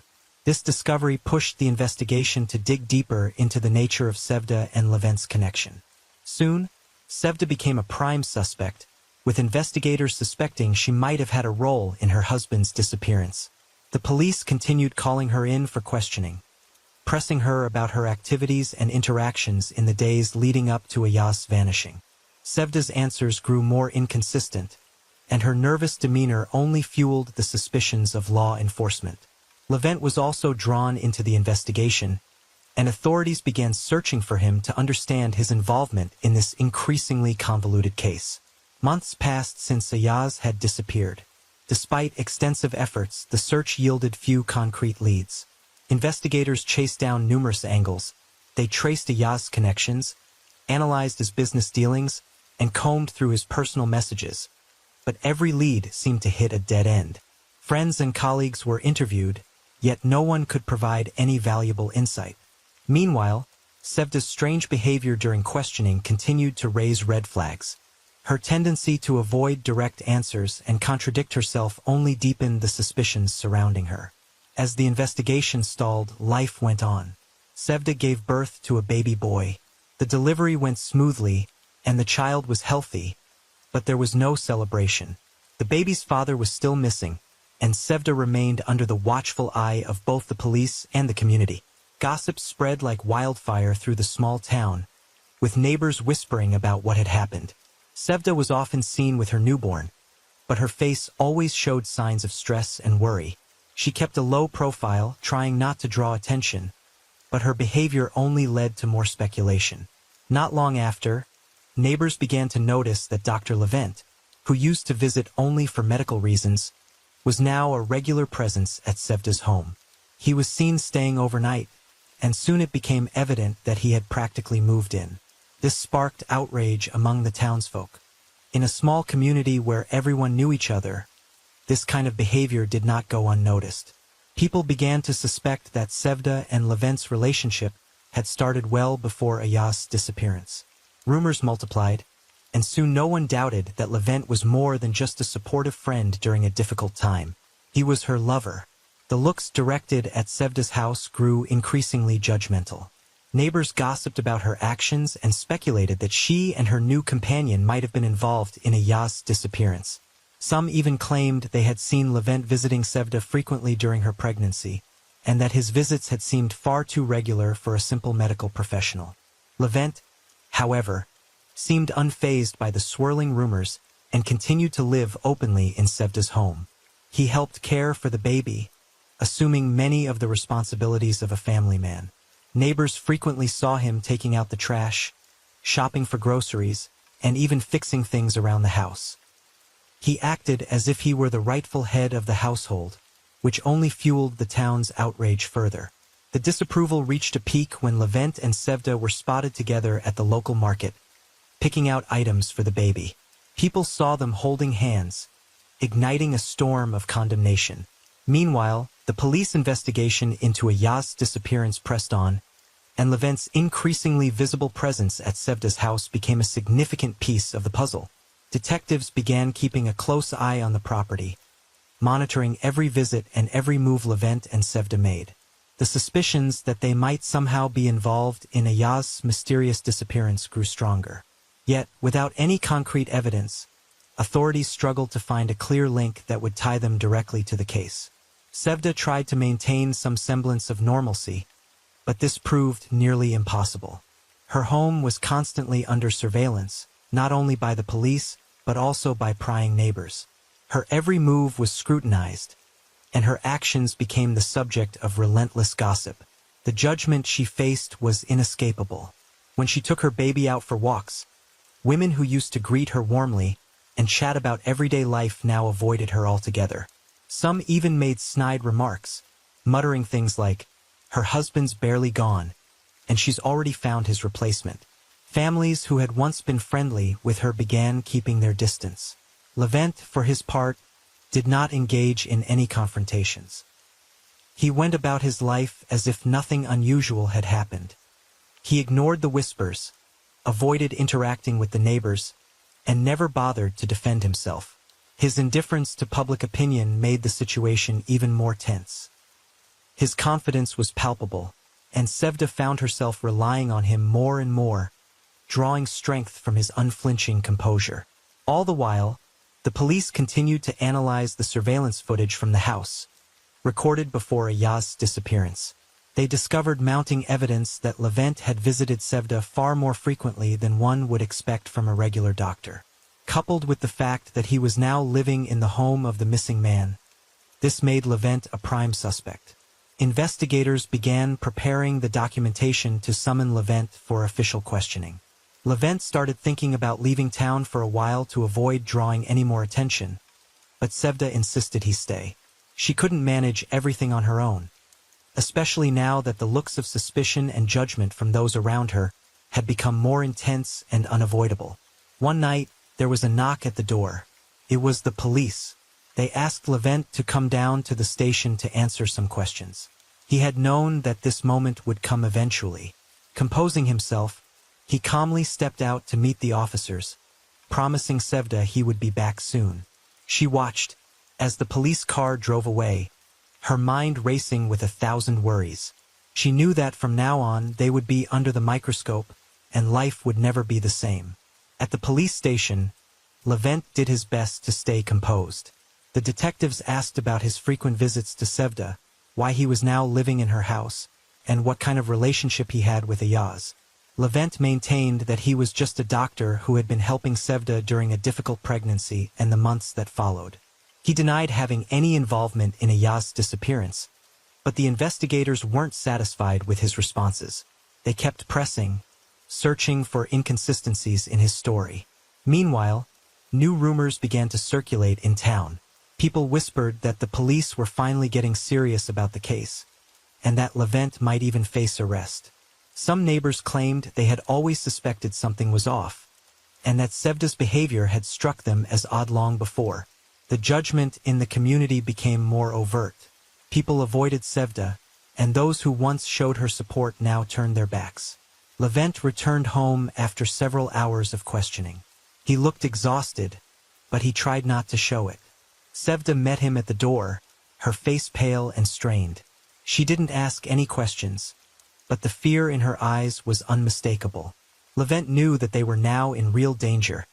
This discovery pushed the investigation to dig deeper into the nature of Sevda and Levent's connection. Soon, Sevda became a prime suspect, with investigators suspecting she might have had a role in her husband's disappearance. The police continued calling her in for questioning, pressing her about her activities and interactions in the days leading up to Ayaz's vanishing. Sevda's answers grew more inconsistent, and her nervous demeanor only fueled the suspicions of law enforcement. Levent was also drawn into the investigation, and authorities began searching for him to understand his involvement in this increasingly convoluted case. Months passed since Ayaz had disappeared. Despite extensive efforts, the search yielded few concrete leads. Investigators chased down numerous angles. They traced Ayaz's connections, analyzed his business dealings, and combed through his personal messages. But every lead seemed to hit a dead end. Friends and colleagues were interviewed, yet no one could provide any valuable insight. Meanwhile, Sevda's strange behavior during questioning continued to raise red flags. Her tendency to avoid direct answers and contradict herself only deepened the suspicions surrounding her. As the investigation stalled, life went on. Sevda gave birth to a baby boy. The delivery went smoothly, and the child was healthy, but there was no celebration. The baby's father was still missing, and Sevda remained under the watchful eye of both the police and the community. Gossip spread like wildfire through the small town, with neighbors whispering about what had happened. Sevda was often seen with her newborn, but her face always showed signs of stress and worry. She kept a low profile, trying not to draw attention, but her behavior only led to more speculation. Not long after, neighbors began to notice that Dr. Levent, who used to visit only for medical reasons, was now a regular presence at Sevda's home. He was seen staying overnight, and soon it became evident that he had practically moved in. This sparked outrage among the townsfolk. In a small community where everyone knew each other, this kind of behavior did not go unnoticed. People began to suspect that Sevda and Levent's relationship had started well before Ayaz's disappearance. Rumors multiplied, and soon no one doubted that Levent was more than just a supportive friend during a difficult time. He was her lover. The looks directed at Sevda's house grew increasingly judgmental. Neighbors gossiped about her actions and speculated that she and her new companion might have been involved in Ayaz's disappearance. Some even claimed they had seen Levent visiting Sevda frequently during her pregnancy, and that his visits had seemed far too regular for a simple medical professional. Levent, however, seemed unfazed by the swirling rumors and continued to live openly in Sevda's home. He helped care for the baby, assuming many of the responsibilities of a family man. Neighbors frequently saw him taking out the trash, shopping for groceries, and even fixing things around the house. He acted as if he were the rightful head of the household, which only fueled the town's outrage further. The disapproval reached a peak when Levent and Sevda were spotted together at the local market, picking out items for the baby. People saw them holding hands, igniting a storm of condemnation. Meanwhile, the police investigation into Ayaz's disappearance pressed on, and Levent's increasingly visible presence at Sevda's house became a significant piece of the puzzle. Detectives began keeping a close eye on the property, monitoring every visit and every move Levent and Sevda made. The suspicions that they might somehow be involved in Ayaz's mysterious disappearance grew stronger. Yet, without any concrete evidence, authorities struggled to find a clear link that would tie them directly to the case. Sevda tried to maintain some semblance of normalcy, but this proved nearly impossible. Her home was constantly under surveillance, not only by the police, but also by prying neighbors. Her every move was scrutinized, and her actions became the subject of relentless gossip. The judgment she faced was inescapable. When she took her baby out for walks, women who used to greet her warmly and chat about everyday life now avoided her altogether. Some even made snide remarks, muttering things like, "Her husband's barely gone, and she's already found his replacement." Families who had once been friendly with her began keeping their distance. Levent, for his part, did not engage in any confrontations. He went about his life as if nothing unusual had happened. He ignored the whispers, avoided interacting with the neighbors, and never bothered to defend himself. His indifference to public opinion made the situation even more tense. His confidence was palpable, and Sevda found herself relying on him more and more, drawing strength from his unflinching composure. All the while, the police continued to analyze the surveillance footage from the house, recorded before Ayaz's disappearance. They discovered mounting evidence that Levent had visited Sevda far more frequently than one would expect from a regular doctor. Coupled with the fact that he was now living in the home of the missing man, this made Levent a prime suspect. Investigators began preparing the documentation to summon Levent for official questioning. Levent started thinking about leaving town for a while to avoid drawing any more attention, but Sevda insisted he stay. She couldn't manage everything on her own, especially now that the looks of suspicion and judgment from those around her had become more intense and unavoidable. One night, there was a knock at the door. It was the police. They asked Levent to come down to the station to answer some questions. He had known that this moment would come eventually. Composing himself, he calmly stepped out to meet the officers, promising Sevda he would be back soon. She watched as the police car drove away, her mind racing with 1,000 worries. She knew that from now on they would be under the microscope, and life would never be the same. At the police station, Levent did his best to stay composed. The detectives asked about his frequent visits to Sevda, why he was now living in her house, and what kind of relationship he had with Ayaz. Levent maintained that he was just a doctor who had been helping Sevda during a difficult pregnancy and the months that followed. He denied having any involvement in Ayaz's disappearance, but the investigators weren't satisfied with his responses. They kept pressing, searching for inconsistencies in his story. Meanwhile, new rumors began to circulate in town. People whispered that the police were finally getting serious about the case, and that Levent might even face arrest. Some neighbors claimed they had always suspected something was off, and that Sevda's behavior had struck them as odd long before. The judgment in the community became more overt. People avoided Sevda, and those who once showed her support now turned their backs. Levent returned home after several hours of questioning. He looked exhausted, but he tried not to show it. Sevda met him at the door, her face pale and strained. She didn't ask any questions, but the fear in her eyes was unmistakable. Levent knew that they were now in real danger,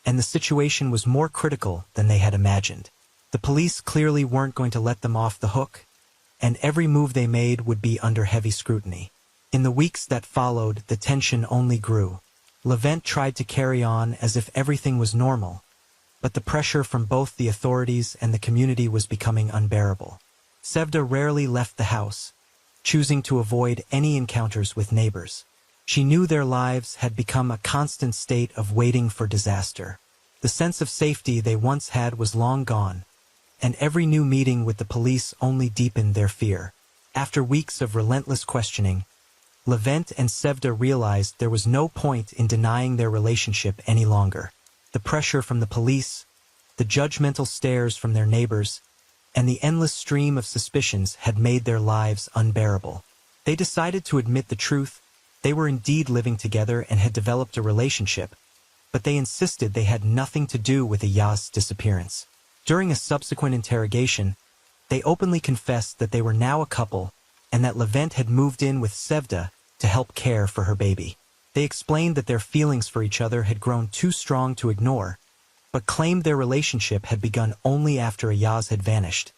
and the situation was more critical than they had imagined. The police clearly weren't going to let them off the hook, and every move they made would be under heavy scrutiny. In the weeks that followed, the tension only grew. Levent tried to carry on as if everything was normal, but the pressure from both the authorities and the community was becoming unbearable. Sevda rarely left the house, choosing to avoid any encounters with neighbors. She knew their lives had become a constant state of waiting for disaster. The sense of safety they once had was long gone, and every new meeting with the police only deepened their fear. After weeks of relentless questioning, Levent and Sevda realized there was no point in denying their relationship any longer. The pressure from the police, the judgmental stares from their neighbors, and the endless stream of suspicions had made their lives unbearable. They decided to admit the truth. They were indeed living together and had developed a relationship, but they insisted they had nothing to do with Ayaz's disappearance. During a subsequent interrogation, they openly confessed that they were now a couple and that Levent had moved in with Sevda to help care for her baby. They explained that their feelings for each other had grown too strong to ignore, but claimed their relationship had begun only after Ayaz had vanished,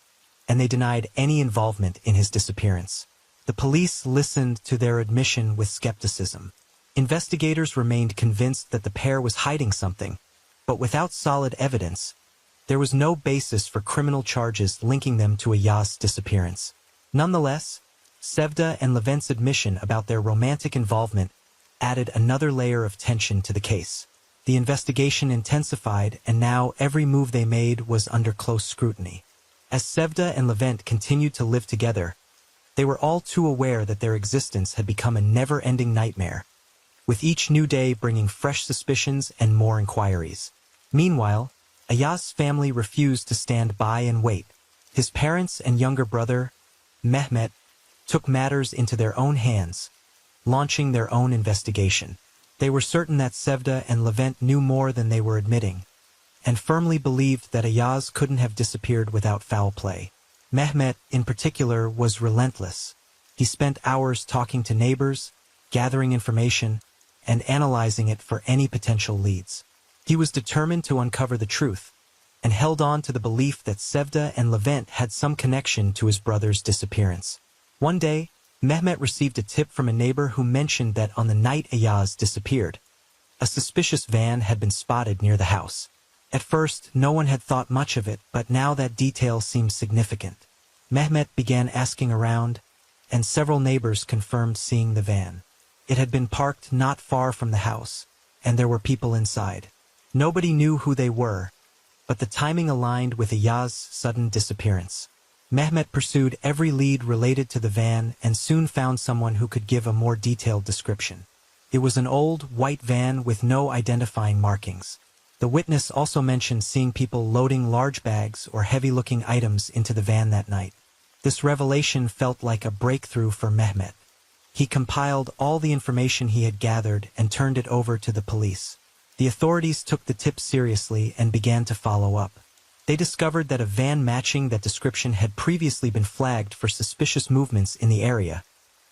and they denied any involvement in his disappearance. The police listened to their admission with skepticism. Investigators remained convinced that the pair was hiding something, but without solid evidence, there was no basis for criminal charges linking them to Ayaz's disappearance. Nonetheless, Sevda and Levent's admission about their romantic involvement added another layer of tension to the case. The investigation intensified, and now every move they made was under close scrutiny. As Sevda and Levent continued to live together, they were all too aware that their existence had become a never-ending nightmare, with each new day bringing fresh suspicions and more inquiries. Meanwhile, Ayaz's family refused to stand by and wait. His parents and younger brother, Mehmet, took matters into their own hands, launching their own investigation. They were certain that Sevda and Levent knew more than they were admitting, and firmly believed that Ayaz couldn't have disappeared without foul play. Mehmet, in particular, was relentless. He spent hours talking to neighbors, gathering information, and analyzing it for any potential leads. He was determined to uncover the truth, and held on to the belief that Sevda and Levent had some connection to his brother's disappearance. One day, Mehmet received a tip from a neighbor who mentioned that on the night Ayaz disappeared, a suspicious van had been spotted near the house. At first, no one had thought much of it, but now that detail seemed significant. Mehmet began asking around, and several neighbors confirmed seeing the van. It had been parked not far from the house, and there were people inside. Nobody knew who they were, but the timing aligned with Ayaz's sudden disappearance. Mehmet pursued every lead related to the van and soon found someone who could give a more detailed description. It was an old, white van with no identifying markings. The witness also mentioned seeing people loading large bags or heavy-looking items into the van that night. This revelation felt like a breakthrough for Mehmet. He compiled all the information he had gathered and turned it over to the police. The authorities took the tip seriously and began to follow up. They discovered that a van matching that description had previously been flagged for suspicious movements in the area,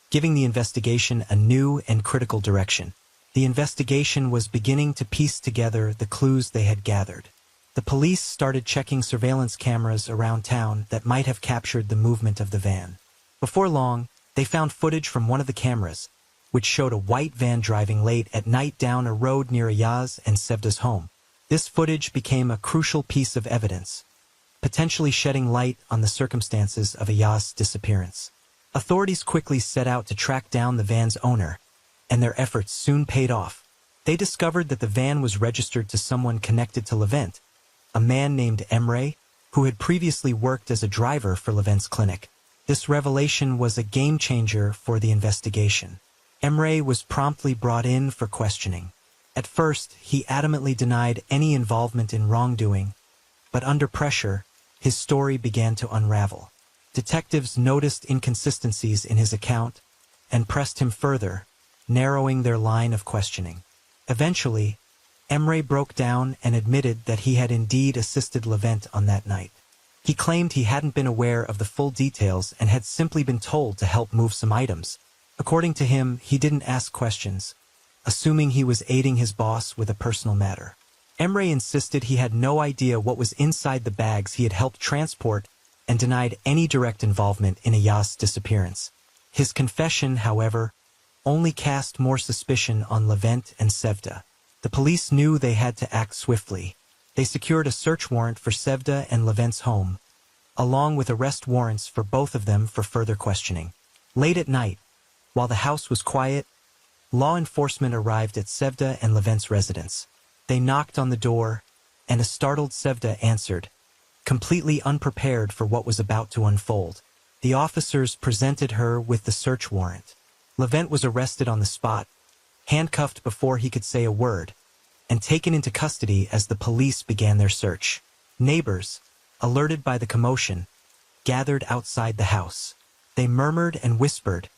giving the investigation a new and critical direction. The investigation was beginning to piece together the clues they had gathered. The police started checking surveillance cameras around town that might have captured the movement of the van. Before long, they found footage from one of the cameras, which showed a white van driving late at night down a road near Ayaz and Sevda's home. This footage became a crucial piece of evidence, potentially shedding light on the circumstances of Ayaz's disappearance. Authorities quickly set out to track down the van's owner, and their efforts soon paid off. They discovered that the van was registered to someone connected to Levent, a man named Emre, who had previously worked as a driver for Levent's clinic. This revelation was a game-changer for the investigation. Emre was promptly brought in for questioning. At first, he adamantly denied any involvement in wrongdoing, but under pressure, his story began to unravel. Detectives noticed inconsistencies in his account and pressed him further, narrowing their line of questioning. Eventually, Emre broke down and admitted that he had indeed assisted Levent on that night. He claimed he hadn't been aware of the full details and had simply been told to help move some items. According to him, he didn't ask questions, assuming he was aiding his boss with a personal matter. Emre insisted he had no idea what was inside the bags he had helped transport and denied any direct involvement in Ayaz's disappearance. His confession, however, only cast more suspicion on Levent and Sevda. The police knew they had to act swiftly. They secured a search warrant for Sevda and Levent's home, along with arrest warrants for both of them for further questioning. Late at night, while the house was quiet, law enforcement arrived at Sevda and Levent's residence. They knocked on the door, and a startled Sevda answered, completely unprepared for what was about to unfold. The officers presented her with the search warrant. Levent was arrested on the spot, handcuffed before he could say a word, and taken into custody as the police began their search. Neighbors, alerted by the commotion, gathered outside the house. They murmured and whispered,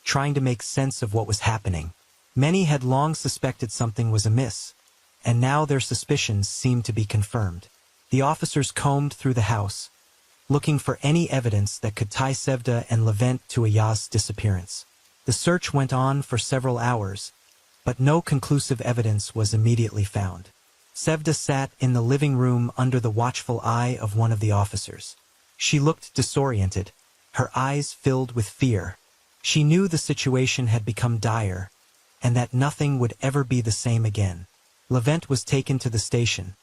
trying to make sense of what was happening. Many had long suspected something was amiss, and now their suspicions seemed to be confirmed. The officers combed through the house, looking for any evidence that could tie Sevda and Levent to Ayaz's disappearance. The search went on for several hours, but no conclusive evidence was immediately found. Sevda sat in the living room under the watchful eye of one of the officers. She looked disoriented, her eyes filled with fear. She knew the situation had become dire, and that nothing would ever be the same again. Levent was taken to the station,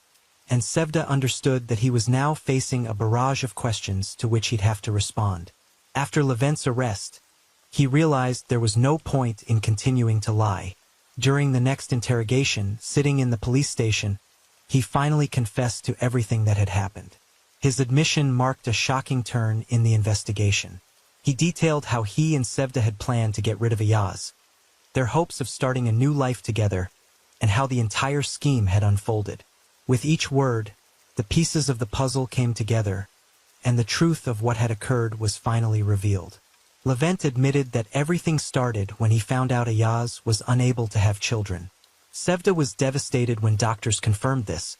and Sevda understood that he was now facing a barrage of questions to which he'd have to respond. After Levent's arrest, he realized there was no point in continuing to lie. During the next interrogation, sitting in the police station, he finally confessed to everything that had happened. His admission marked a shocking turn in the investigation. He detailed how he and Sevda had planned to get rid of Ayaz, their hopes of starting a new life together, and how the entire scheme had unfolded. With each word, the pieces of the puzzle came together, and the truth of what had occurred was finally revealed. Levent admitted that everything started when he found out Ayaz was unable to have children. Sevda was devastated when doctors confirmed this,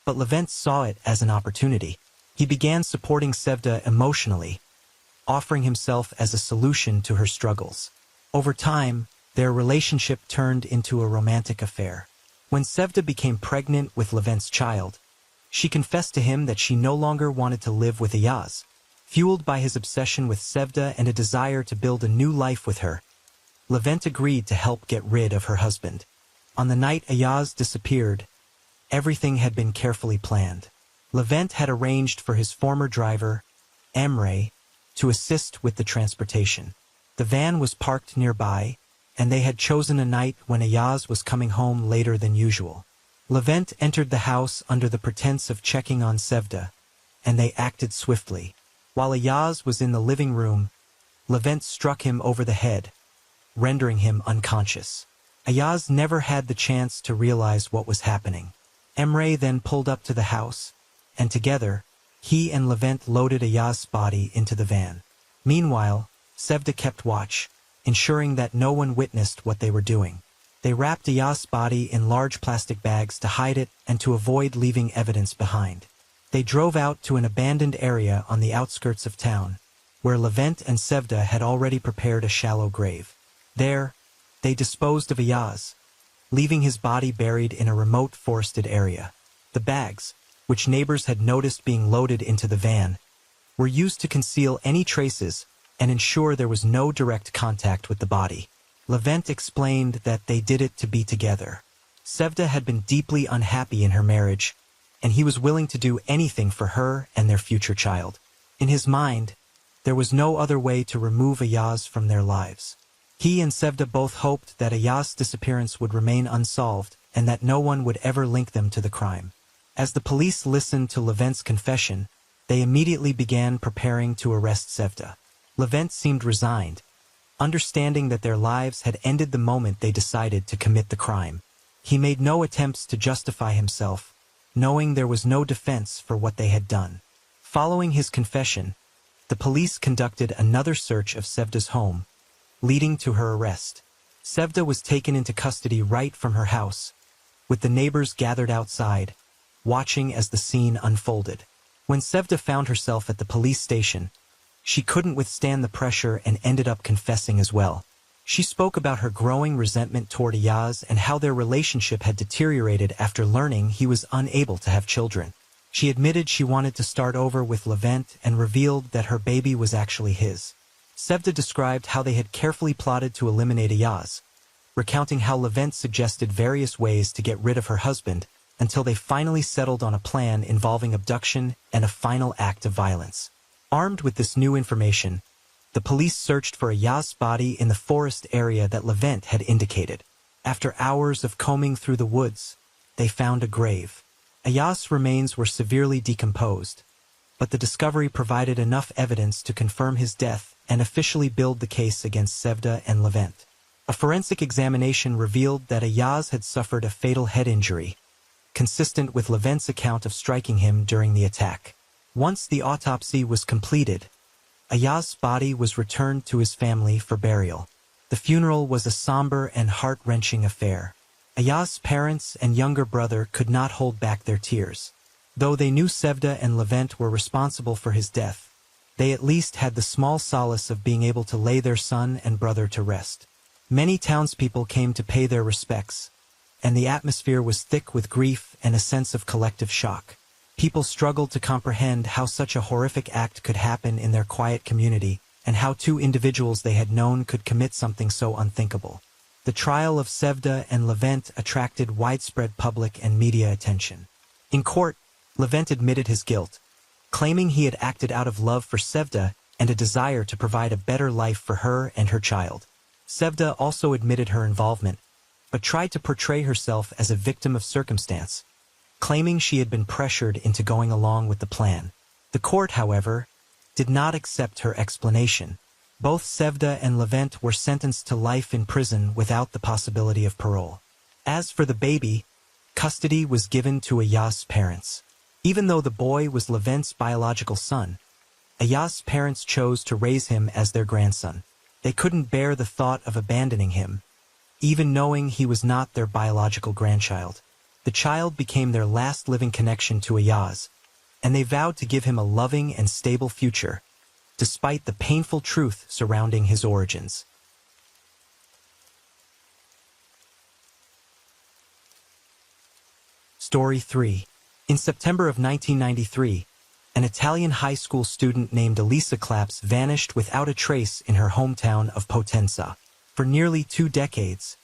but Levent saw it as an opportunity. He began supporting Sevda emotionally, offering himself as a solution to her struggles. Over time, their relationship turned into a romantic affair. When Sevda became pregnant with Levent's child, she confessed to him that she no longer wanted to live with Ayaz. Fueled by his obsession with Sevda and a desire to build a new life with her, Levent agreed to help get rid of her husband. On the night Ayaz disappeared, everything had been carefully planned. Levent had arranged for his former driver, Emre, to assist with the transportation. The van was parked nearby, and they had chosen a night when Ayaz was coming home later than usual. Levent entered the house under the pretense of checking on Sevda, and they acted swiftly. While Ayaz was in the living room, Levent struck him over the head, rendering him unconscious. Ayaz never had the chance to realize what was happening. Emre then pulled up to the house, and together, he and Levent loaded Ayaz's body into the van. Meanwhile, Sevda kept watch, ensuring that no one witnessed what they were doing. They wrapped Ayaz's body in large plastic bags to hide it and to avoid leaving evidence behind. They drove out to an abandoned area on the outskirts of town, where Levent and Sevda had already prepared a shallow grave. There, they disposed of Ayaz, leaving his body buried in a remote forested area. The bags, which neighbors had noticed being loaded into the van, were used to conceal any traces and ensure there was no direct contact with the body. Levent explained that they did it to be together. Sevda had been deeply unhappy in her marriage, and he was willing to do anything for her and their future child. In his mind, there was no other way to remove Ayaz from their lives. He and Sevda both hoped that Ayaz's disappearance would remain unsolved and that no one would ever link them to the crime. As the police listened to Levent's confession, They immediately began preparing to arrest Sevda. Levent seemed resigned, understanding that their lives had ended the moment they decided to commit the crime. He made no attempts to justify himself, knowing there was no defense for what they had done. Following his confession, the police conducted another search of Sevda's home, leading to her arrest. Sevda was taken into custody right from her house, with the neighbors gathered outside, watching as the scene unfolded. When Sevda found herself at the police station, she couldn't withstand the pressure and ended up confessing as well. She spoke about her growing resentment toward Ayaz and how their relationship had deteriorated after learning he was unable to have children. She admitted she wanted to start over with Levent and revealed that her baby was actually his. Sevda described how they had carefully plotted to eliminate Ayaz, recounting how Levent suggested various ways to get rid of her husband until they finally settled on a plan involving abduction and a final act of violence. Armed with this new information, the police searched for Ayaz's body in the forest area that Levent had indicated. After hours of combing through the woods, they found a grave. Ayaz's remains were severely decomposed, but the discovery provided enough evidence to confirm his death and officially build the case against Sevda and Levent. A forensic examination revealed that Ayaz had suffered a fatal head injury, consistent with Levent's account of striking him during the attack. Once the autopsy was completed, Ayaz's body was returned to his family for burial. The funeral was a somber and heart-wrenching affair. Ayaz's parents and younger brother could not hold back their tears. Though they knew Sevda and Levent were responsible for his death, they at least had the small solace of being able to lay their son and brother to rest. Many townspeople came to pay their respects, and the atmosphere was thick with grief and a sense of collective shock. People struggled to comprehend how such a horrific act could happen in their quiet community, and how two individuals they had known could commit something so unthinkable. The trial of Sevda and Levent attracted widespread public and media attention. In court, Levent admitted his guilt, claiming he had acted out of love for Sevda and a desire to provide a better life for her and her child. Sevda also admitted her involvement, but tried to portray herself as a victim of circumstance, claiming she had been pressured into going along with the plan. The court, however, did not accept her explanation. Both Sevda and Levent were sentenced to life in prison without the possibility of parole. As for the baby, custody was given to Ayaz's parents. Even though the boy was Levent's biological son, Ayaz's parents chose to raise him as their grandson. They couldn't bear the thought of abandoning him, even knowing he was not their biological grandchild. The child became their last living connection to Ayaz, and they vowed to give him a loving and stable future, despite the painful truth surrounding his origins. Story 3. In September of 1993, an Italian high school student named Elisa Claps vanished without a trace in her hometown of Potenza. For nearly 2 decades,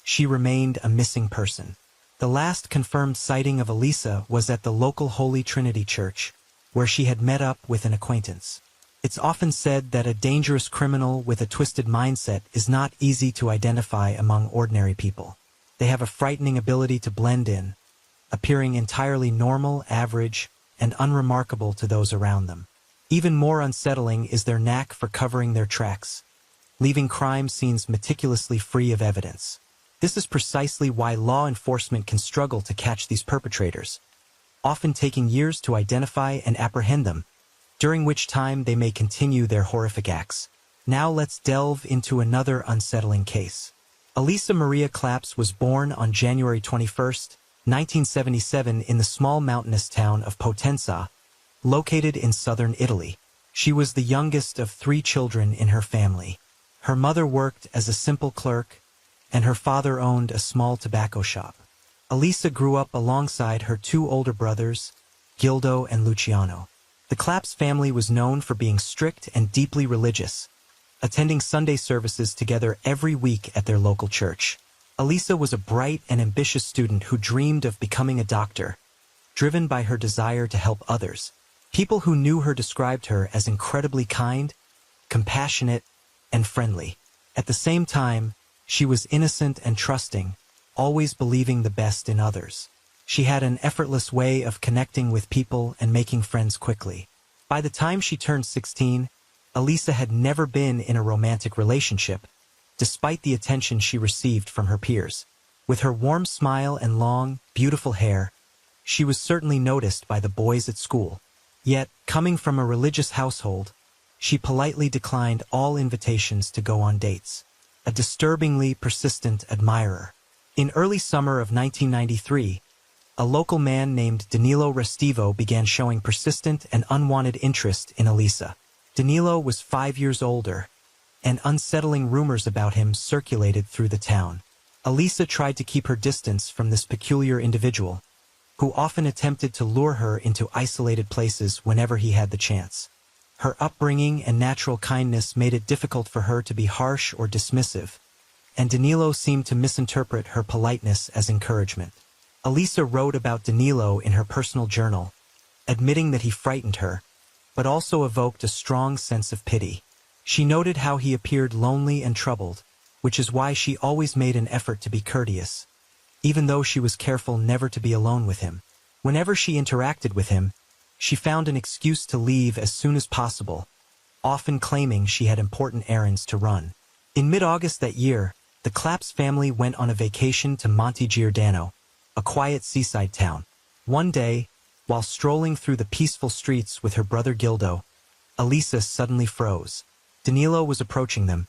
she remained a missing person. The last confirmed sighting of Elisa was at the local Holy Trinity Church, where she had met up with an acquaintance. It's often said that a dangerous criminal with a twisted mindset is not easy to identify among ordinary people. They have a frightening ability to blend in, appearing entirely normal, average, and unremarkable to those around them. Even more unsettling is their knack for covering their tracks, leaving crime scenes meticulously free of evidence. This is precisely why law enforcement can struggle to catch these perpetrators, often taking years to identify and apprehend them, during which time they may continue their horrific acts. Now let's delve into another unsettling case. Elisa Maria Claps was born on January 21, 1977 in the small mountainous town of Potenza, located in southern Italy. She was the youngest of 3 children in her family. Her mother worked as a simple clerk, and her father owned a small tobacco shop. Elisa grew up alongside her 2 older brothers, Gildo and Luciano. The Claps family was known for being strict and deeply religious, attending Sunday services together every week at their local church. Elisa was a bright and ambitious student who dreamed of becoming a doctor, driven by her desire to help others. People who knew her described her as incredibly kind, compassionate, and friendly. At the same time, she was innocent and trusting, always believing the best in others. She had an effortless way of connecting with people and making friends quickly. By the time she turned 16, Elisa had never been in a romantic relationship, despite the attention she received from her peers. With her warm smile and long, beautiful hair, she was certainly noticed by the boys at school. Yet, coming from a religious household, she politely declined all invitations to go on dates. A disturbingly persistent admirer. In early summer of 1993, a local man named Danilo Restivo began showing persistent and unwanted interest in Elisa. Danilo was 5 years older, and unsettling rumors about him circulated through the town. Elisa tried to keep her distance from this peculiar individual, who often attempted to lure her into isolated places whenever he had the chance. Her upbringing and natural kindness made it difficult for her to be harsh or dismissive, and Danilo seemed to misinterpret her politeness as encouragement. Elisa wrote about Danilo in her personal journal, admitting that he frightened her, but also evoked a strong sense of pity. She noted how he appeared lonely and troubled, which is why she always made an effort to be courteous, even though she was careful never to be alone with him. Whenever she interacted with him, she found an excuse to leave as soon as possible, often claiming she had important errands to run. In mid-August that year, the Claps family went on a vacation to Monte Giordano, a quiet seaside town. One day, while strolling through the peaceful streets with her brother Gildo, Elisa suddenly froze. Danilo was approaching them,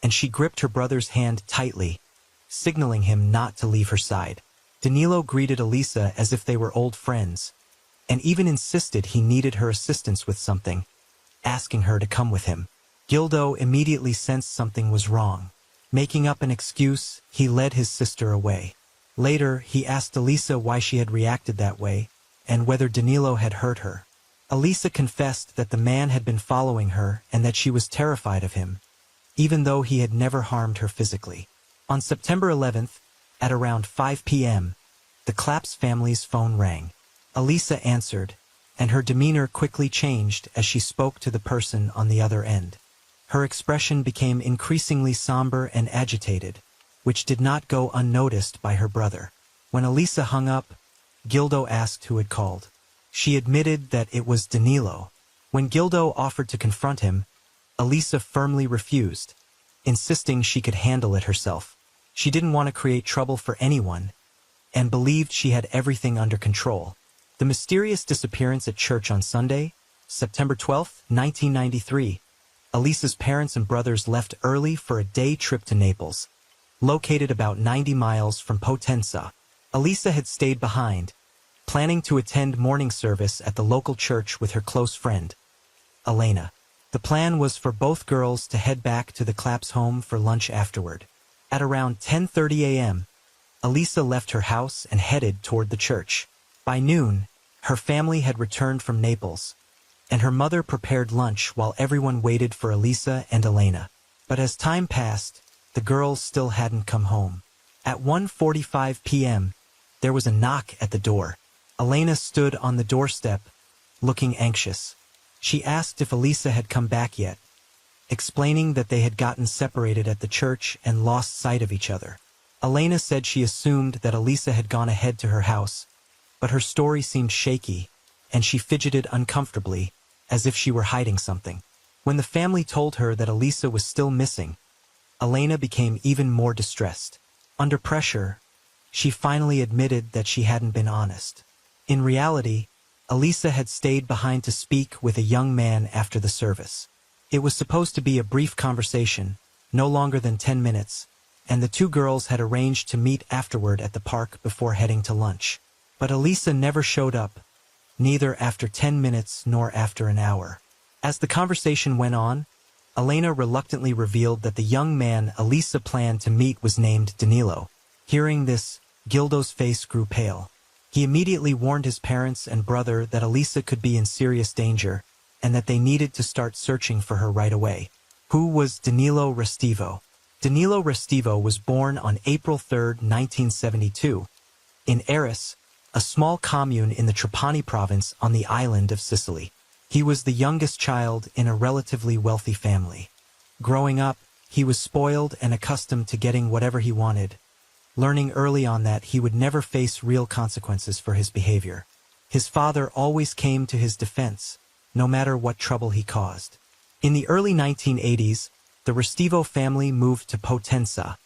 and she gripped her brother's hand tightly, signaling him not to leave her side. Danilo greeted Elisa as if they were old friends, and even insisted he needed her assistance with something, asking her to come with him. Gildo immediately sensed something was wrong. Making up an excuse, he led his sister away. Later, he asked Elisa why she had reacted that way, and whether Danilo had hurt her. Elisa confessed that the man had been following her and that she was terrified of him, even though he had never harmed her physically. On September 11th, at around 5 p.m., the Claps family's phone rang. Elisa answered, and her demeanor quickly changed as she spoke to the person on the other end. Her expression became increasingly somber and agitated, which did not go unnoticed by her brother. When Elisa hung up, Gildo asked who had called. She admitted that it was Danilo. When Gildo offered to confront him, Elisa firmly refused, insisting she could handle it herself. She didn't want to create trouble for anyone, and believed she had everything under control. The mysterious disappearance at church on Sunday, September 12, 1993, Elisa's parents and brothers left early for a day trip to Naples, located about 90 miles from Potenza. Elisa had stayed behind, planning to attend morning service at the local church with her close friend, Elena. The plan was for both girls to head back to the Claps home for lunch afterward. At around 10:30 a.m., Elisa left her house and headed toward the church. By noon, her family had returned from Naples, and her mother prepared lunch while everyone waited for Elisa and Elena. But as time passed, the girls still hadn't come home. At 1:45 p.m., there was a knock at the door. Elena stood on the doorstep, looking anxious. She asked if Elisa had come back yet, explaining that they had gotten separated at the church and lost sight of each other. Elena said she assumed that Elisa had gone ahead to her house, but her story seemed shaky, and she fidgeted uncomfortably, as if she were hiding something. When the family told her that Elisa was still missing, Elena became even more distressed. Under pressure, she finally admitted that she hadn't been honest. In reality, Elisa had stayed behind to speak with a young man after the service. It was supposed to be a brief conversation, no longer than 10 minutes, and the two girls had arranged to meet afterward at the park before heading to lunch. But Elisa never showed up, neither after 10 minutes nor after an hour. As the conversation went on, Elena reluctantly revealed that the young man Elisa planned to meet was named Danilo. Hearing this, Gildo's face grew pale. He immediately warned his parents and brother that Elisa could be in serious danger, and that they needed to start searching for her right away. Who was Danilo Restivo? Danilo Restivo was born on April 3, 1972, in Eris, a small commune in the Trapani province on the island of Sicily. He was the youngest child in a relatively wealthy family. Growing up, he was spoiled and accustomed to getting whatever he wanted, learning early on that he would never face real consequences for his behavior. His father always came to his defense, no matter what trouble he caused. In the early 1980s, the Restivo family moved to Potenza,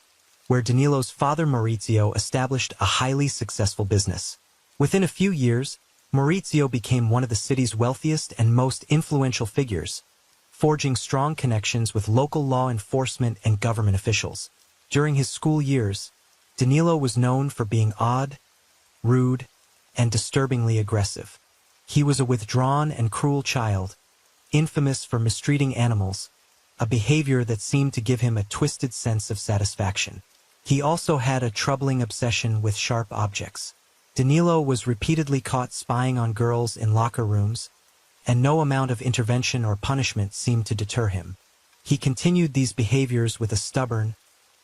where Danilo's father Maurizio established a highly successful business. Within a few years, Maurizio became one of the city's wealthiest and most influential figures, forging strong connections with local law enforcement and government officials. During his school years, Danilo was known for being odd, rude, and disturbingly aggressive. He was a withdrawn and cruel child, infamous for mistreating animals, a behavior that seemed to give him a twisted sense of satisfaction. He also had a troubling obsession with sharp objects. Danilo was repeatedly caught spying on girls in locker rooms, and no amount of intervention or punishment seemed to deter him. He continued these behaviors with a stubborn,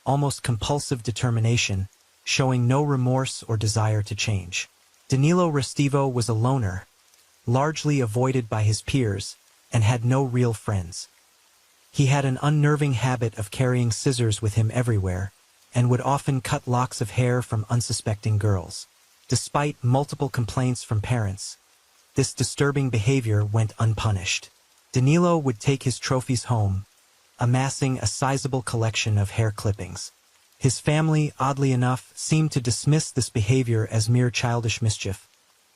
almost compulsive determination, showing no remorse or desire to change. Danilo Restivo was a loner, largely avoided by his peers, and had no real friends. He had an unnerving habit of carrying scissors with him everywhere, and would often cut locks of hair from unsuspecting girls. Despite multiple complaints from parents, this disturbing behavior went unpunished. Danilo would take his trophies home, amassing a sizable collection of hair clippings. His family, oddly enough, seemed to dismiss this behavior as mere childish mischief,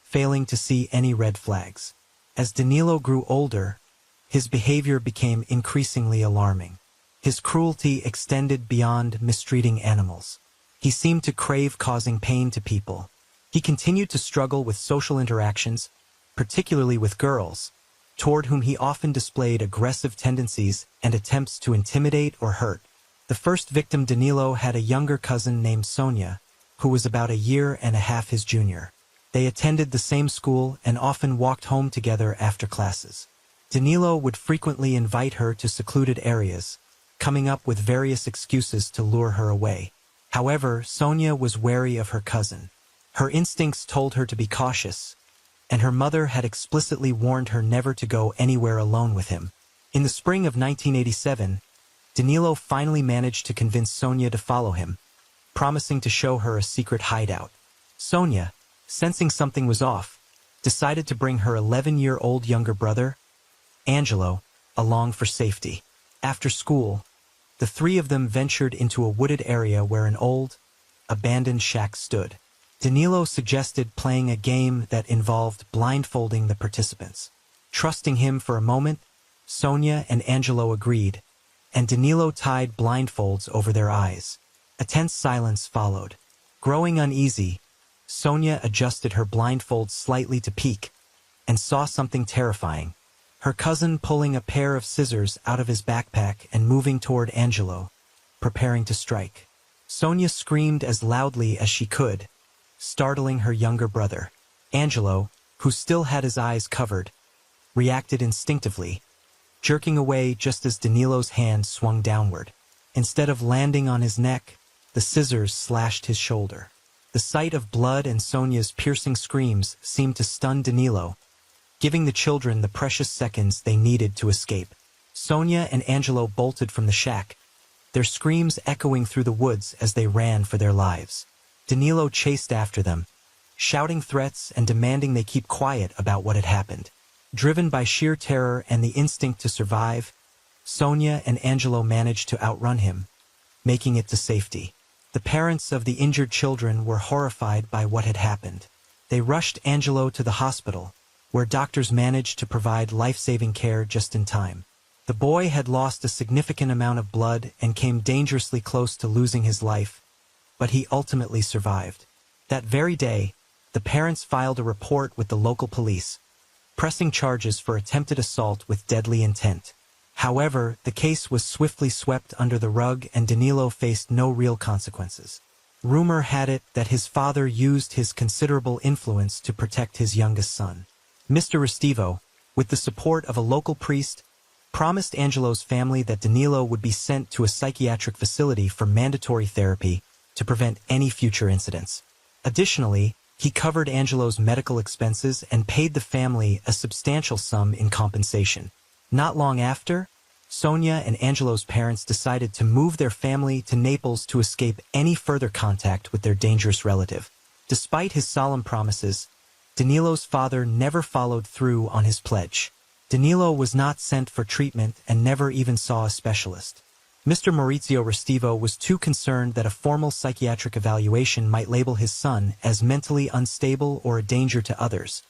failing to see any red flags. As Danilo grew older, his behavior became increasingly alarming. His cruelty extended beyond mistreating animals. He seemed to crave causing pain to people. He continued to struggle with social interactions, particularly with girls, toward whom he often displayed aggressive tendencies and attempts to intimidate or hurt. The first victim, Danilo, had a younger cousin named Sonia, who was about a year and a half his junior. They attended the same school and often walked home together after classes. Danilo would frequently invite her to secluded areas, coming up with various excuses to lure her away. However, Sonia was wary of her cousin. Her instincts told her to be cautious, and her mother had explicitly warned her never to go anywhere alone with him. In the spring of 1987, Danilo finally managed to convince Sonia to follow him, promising to show her a secret hideout. Sonia, sensing something was off, decided to bring her 11-year-old younger brother, Angelo, along for safety. After school, the three of them ventured into a wooded area where an old, abandoned shack stood. Danilo suggested playing a game that involved blindfolding the participants. Trusting him for a moment, Sonia and Angelo agreed, and Danilo tied blindfolds over their eyes. A tense silence followed. Growing uneasy, Sonia adjusted her blindfold slightly to peek, and saw something terrifying. Her cousin pulling a pair of scissors out of his backpack and moving toward Angelo, preparing to strike. Sonia screamed as loudly as she could, startling her younger brother. Angelo, who still had his eyes covered, reacted instinctively, jerking away just as Danilo's hand swung downward. Instead of landing on his neck, the scissors slashed his shoulder. The sight of blood and Sonia's piercing screams seemed to stun Danilo, giving the children the precious seconds they needed to escape. Sonia and Angelo bolted from the shack, their screams echoing through the woods as they ran for their lives. Danilo chased after them, shouting threats and demanding they keep quiet about what had happened. Driven by sheer terror and the instinct to survive, Sonia and Angelo managed to outrun him, making it to safety. The parents of the injured children were horrified by what had happened. They rushed Angelo to the hospital, where doctors managed to provide life-saving care just in time. The boy had lost a significant amount of blood and came dangerously close to losing his life, but he ultimately survived. That very day, the parents filed a report with the local police, pressing charges for attempted assault with deadly intent. However, the case was swiftly swept under the rug and Danilo faced no real consequences. Rumor had it that his father used his considerable influence to protect his youngest son. Mr. Restivo, with the support of a local priest, promised Angelo's family that Danilo would be sent to a psychiatric facility for mandatory therapy to prevent any future incidents. Additionally, he covered Angelo's medical expenses and paid the family a substantial sum in compensation. Not long after, Sonia and Angelo's parents decided to move their family to Naples to escape any further contact with their dangerous relative. Despite his solemn promises, Danilo's father never followed through on his pledge. Danilo was not sent for treatment and never even saw a specialist. Mr. Maurizio Restivo was too concerned that a formal psychiatric evaluation might label his son as mentally unstable or a danger to others,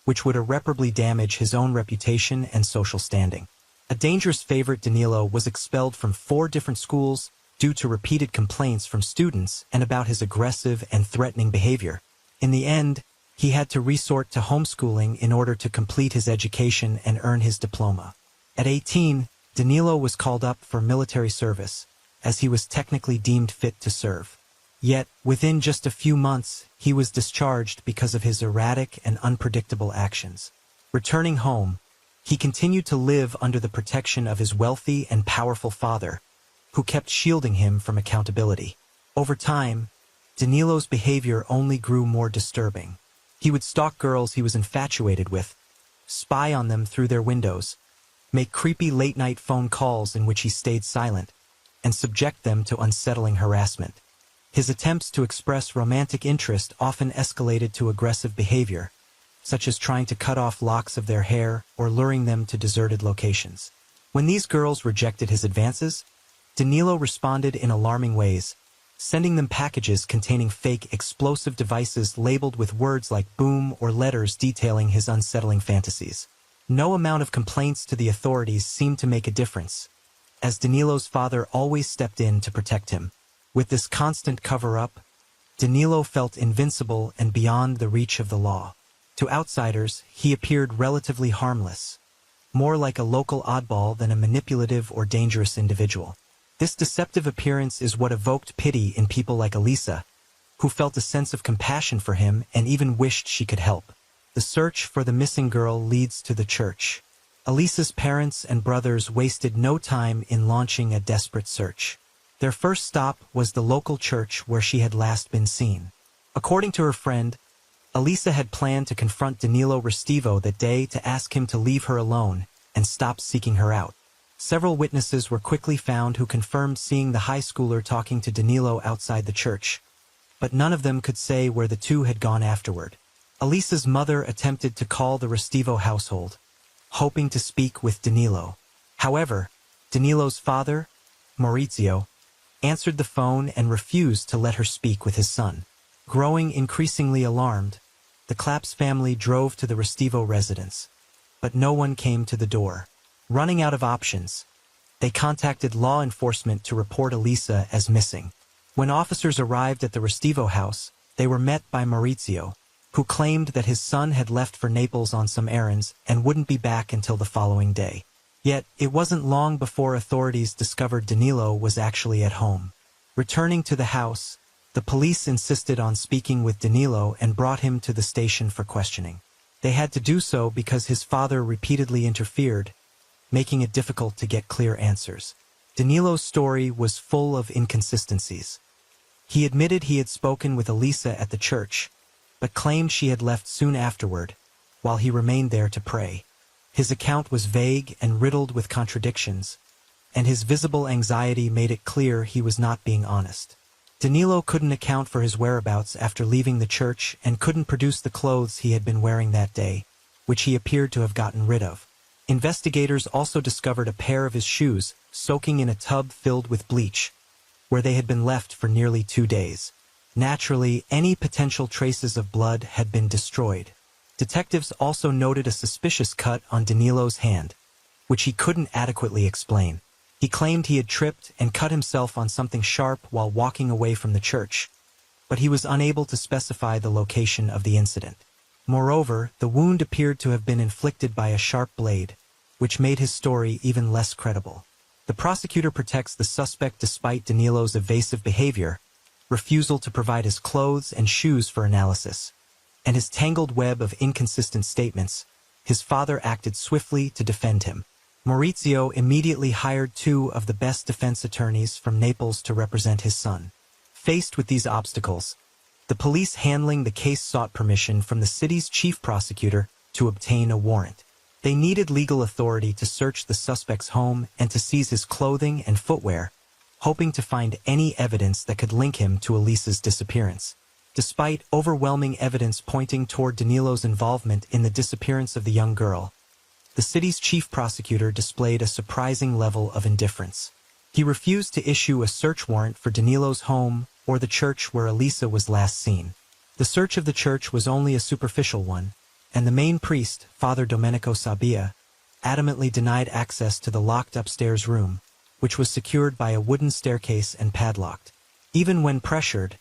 which would irreparably damage his own reputation and social standing. A dangerous favorite, Danilo was expelled from 4 different schools due to repeated complaints from students and about his aggressive and threatening behavior. In the end, he had to resort to homeschooling in order to complete his education and earn his diploma. At 18, Danilo was called up for military service, as he was technically deemed fit to serve. Yet, within just a few months, he was discharged because of his erratic and unpredictable actions. Returning home, he continued to live under the protection of his wealthy and powerful father, who kept shielding him from accountability. Over time, Danilo's behavior only grew more disturbing. He would stalk girls he was infatuated with, spy on them through their windows, make creepy late-night phone calls in which he stayed silent, and subject them to unsettling harassment. His attempts to express romantic interest often escalated to aggressive behavior, such as trying to cut off locks of their hair or luring them to deserted locations. When these girls rejected his advances, Danilo responded in alarming ways, sending them packages containing fake explosive devices labeled with words like boom or letters detailing his unsettling fantasies. No amount of complaints to the authorities seemed to make a difference, as Danilo's father always stepped in to protect him. With this constant cover-up, Danilo felt invincible and beyond the reach of the law. To outsiders, he appeared relatively harmless, more like a local oddball than a manipulative or dangerous individual. This deceptive appearance is what evoked pity in people like Elisa, who felt a sense of compassion for him and even wished she could help. The search for the missing girl leads to the church. Elisa's parents and brothers wasted no time in launching a desperate search. Their first stop was the local church where she had last been seen. According to her friend, Elisa had planned to confront Danilo Restivo that day to ask him to leave her alone and stop seeking her out. Several witnesses were quickly found who confirmed seeing the high schooler talking to Danilo outside the church, but none of them could say where the two had gone afterward. Elisa's mother attempted to call the Restivo household, hoping to speak with Danilo. However, Danilo's father, Maurizio, answered the phone and refused to let her speak with his son. Growing increasingly alarmed, the Claps family drove to the Restivo residence, but no one came to the door. Running out of options, they contacted law enforcement to report Elisa as missing. When officers arrived at the Restivo house, they were met by Maurizio, who claimed that his son had left for Naples on some errands and wouldn't be back until the following day. Yet, it wasn't long before authorities discovered Danilo was actually at home. Returning to the house, the police insisted on speaking with Danilo and brought him to the station for questioning. They had to do so because his father repeatedly interfered, making it difficult to get clear answers. Danilo's story was full of inconsistencies. He admitted he had spoken with Elisa at the church, but claimed she had left soon afterward, while he remained there to pray. His account was vague and riddled with contradictions, and his visible anxiety made it clear he was not being honest. Danilo couldn't account for his whereabouts after leaving the church and couldn't produce the clothes he had been wearing that day, which he appeared to have gotten rid of. Investigators also discovered a pair of his shoes soaking in a tub filled with bleach, where they had been left for nearly 2 days. Naturally, any potential traces of blood had been destroyed. Detectives also noted a suspicious cut on Danilo's hand, which he couldn't adequately explain. He claimed he had tripped and cut himself on something sharp while walking away from the church, but he was unable to specify the location of the incident. Moreover, the wound appeared to have been inflicted by a sharp blade, which made his story even less credible. The prosecutor protects the suspect despite Danilo's evasive behavior, refusal to provide his clothes and shoes for analysis, and his tangled web of inconsistent statements. His father acted swiftly to defend him. Maurizio immediately hired 2 of the best defense attorneys from Naples to represent his son. Faced with these obstacles, the police handling the case sought permission from the city's chief prosecutor to obtain a warrant. They needed legal authority to search the suspect's home and to seize his clothing and footwear, hoping to find any evidence that could link him to Elisa's disappearance. Despite overwhelming evidence pointing toward Danilo's involvement in the disappearance of the young girl, the the city's chief prosecutor displayed a surprising level of indifference. He refused to issue a search warrant for Danilo's home or the church where Elisa was last seen. The search of the church was only a superficial one, and the main priest, Father Domenico Sabbia, adamantly denied access to the locked upstairs room, which was secured by a wooden staircase and padlocked. Even when pressured,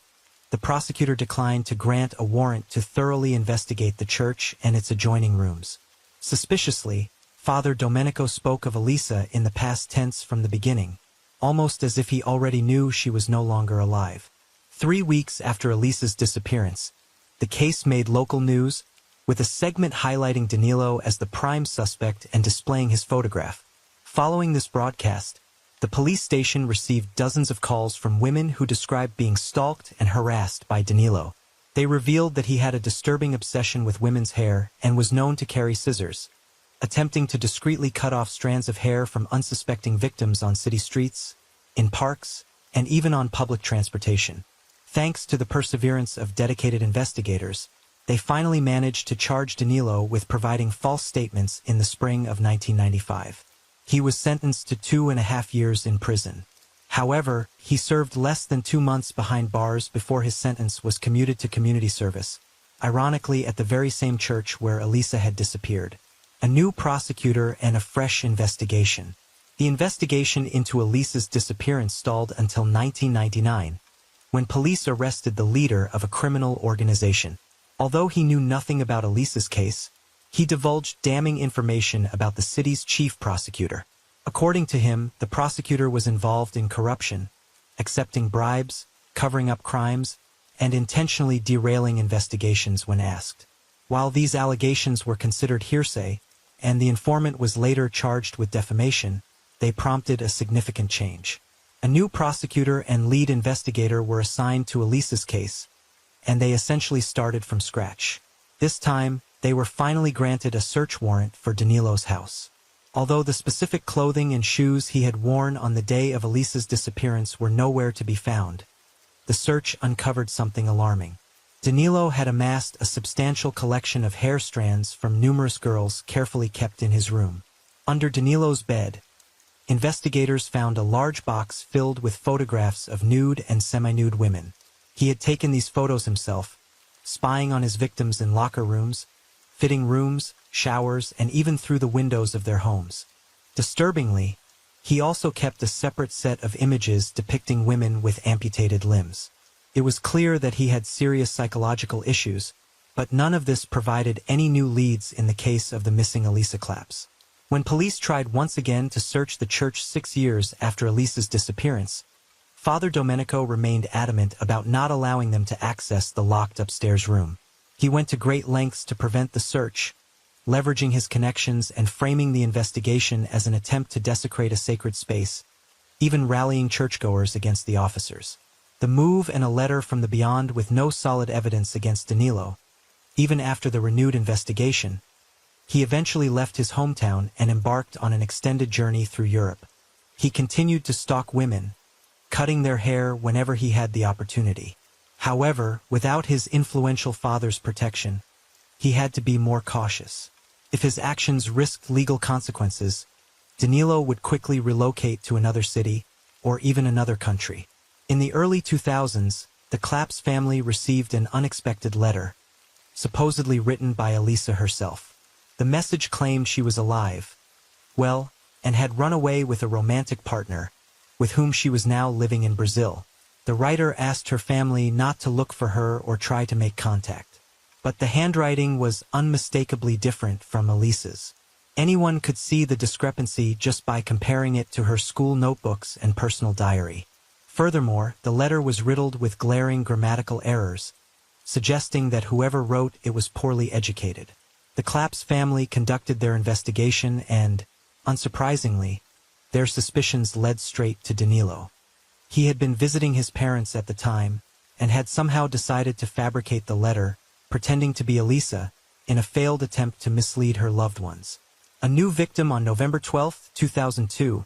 the prosecutor declined to grant a warrant to thoroughly investigate the church and its adjoining rooms. Suspiciously, Father Domenico spoke of Elisa in the past tense from the beginning, almost as if he already knew she was no longer alive. 3 weeks after Elisa's disappearance, the case made local news, with a segment highlighting Danilo as the prime suspect and displaying his photograph. Following this broadcast, the police station received dozens of calls from women who described being stalked and harassed by Danilo. They revealed that he had a disturbing obsession with women's hair and was known to carry scissors, attempting to discreetly cut off strands of hair from unsuspecting victims on city streets, in parks, and even on public transportation. Thanks to the perseverance of dedicated investigators, they finally managed to charge Danilo with providing false statements in the spring of 1995. He was sentenced to 2.5 years in prison. However, he served less than 2 months behind bars before his sentence was commuted to community service, ironically at the very same church where Elisa had disappeared. A new prosecutor and a fresh investigation. The investigation into Elisa's disappearance stalled until 1999, when police arrested the leader of a criminal organization. Although he knew nothing about Elisa's case, he divulged damning information about the city's chief prosecutor. According to him, the prosecutor was involved in corruption, accepting bribes, covering up crimes, and intentionally derailing investigations when asked. While these allegations were considered hearsay, and the informant was later charged with defamation, they prompted a significant change. A new prosecutor and lead investigator were assigned to Elisa's case, and they essentially started from scratch. This time, they were finally granted a search warrant for Danilo's house. Although the specific clothing and shoes he had worn on the day of Elisa's disappearance were nowhere to be found, the search uncovered something alarming. Danilo had amassed a substantial collection of hair strands from numerous girls carefully kept in his room. Under Danilo's bed, investigators found a large box filled with photographs of nude and semi-nude women. He had taken these photos himself, spying on his victims in locker rooms, fitting rooms, showers, and even through the windows of their homes. Disturbingly, he also kept a separate set of images depicting women with amputated limbs. It was clear that he had serious psychological issues, but none of this provided any new leads in the case of the missing Elisa Claps. When police tried once again to search the church 6 years after Elisa's disappearance, Father Domenico remained adamant about not allowing them to access the locked upstairs room. He went to great lengths to prevent the search, leveraging his connections and framing the investigation as an attempt to desecrate a sacred space, even rallying churchgoers against the officers. The move and a letter from the beyond with no solid evidence against Danilo. Even after the renewed investigation, he eventually left his hometown and embarked on an extended journey through Europe. He continued to stalk women, cutting their hair whenever he had the opportunity. However, without his influential father's protection, he had to be more cautious. If his actions risked legal consequences, Danilo would quickly relocate to another city or even another country. In the early 2000s, the Claps family received an unexpected letter, supposedly written by Elisa herself. The message claimed she was alive, well, and had run away with a romantic partner, with whom she was now living in Brazil. The writer asked her family not to look for her or try to make contact. But the handwriting was unmistakably different from Elisa's. Anyone could see the discrepancy just by comparing it to her school notebooks and personal diary. Furthermore, the letter was riddled with glaring grammatical errors, suggesting that whoever wrote it was poorly educated. The Claps family conducted their investigation and, unsurprisingly, their suspicions led straight to Danilo. He had been visiting his parents at the time and had somehow decided to fabricate the letter, pretending to be Elisa, in a failed attempt to mislead her loved ones. A new victim on November 12, 2002,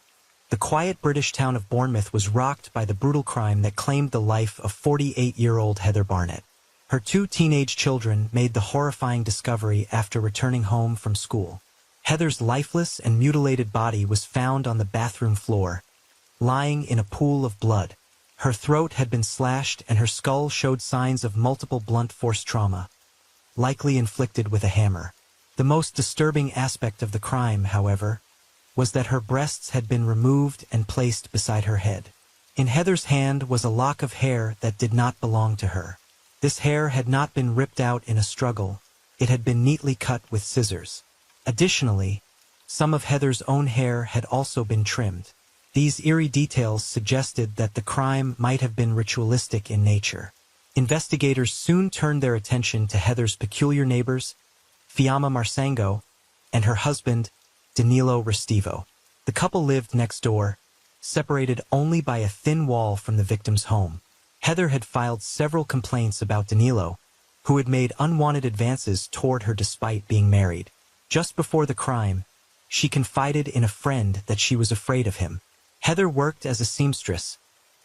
the quiet British town of Bournemouth was rocked by the brutal crime that claimed the life of 48-year-old Heather Barnett. Her 2 teenage children made the horrifying discovery after returning home from school. Heather's lifeless and mutilated body was found on the bathroom floor, lying in a pool of blood. Her throat had been slashed and her skull showed signs of multiple blunt force trauma, likely inflicted with a hammer. The most disturbing aspect of the crime, however, was that her breasts had been removed and placed beside her head. In Heather's hand was a lock of hair that did not belong to her. This hair had not been ripped out in a struggle, it had been neatly cut with scissors. Additionally, some of Heather's own hair had also been trimmed. These eerie details suggested that the crime might have been ritualistic in nature. Investigators soon turned their attention to Heather's peculiar neighbors, Fiamma Marsango, and her husband, Danilo Restivo. The couple lived next door, separated only by a thin wall from the victim's home. Heather had filed several complaints about Danilo, who had made unwanted advances toward her despite being married. Just before the crime, she confided in a friend that she was afraid of him. Heather worked as a seamstress,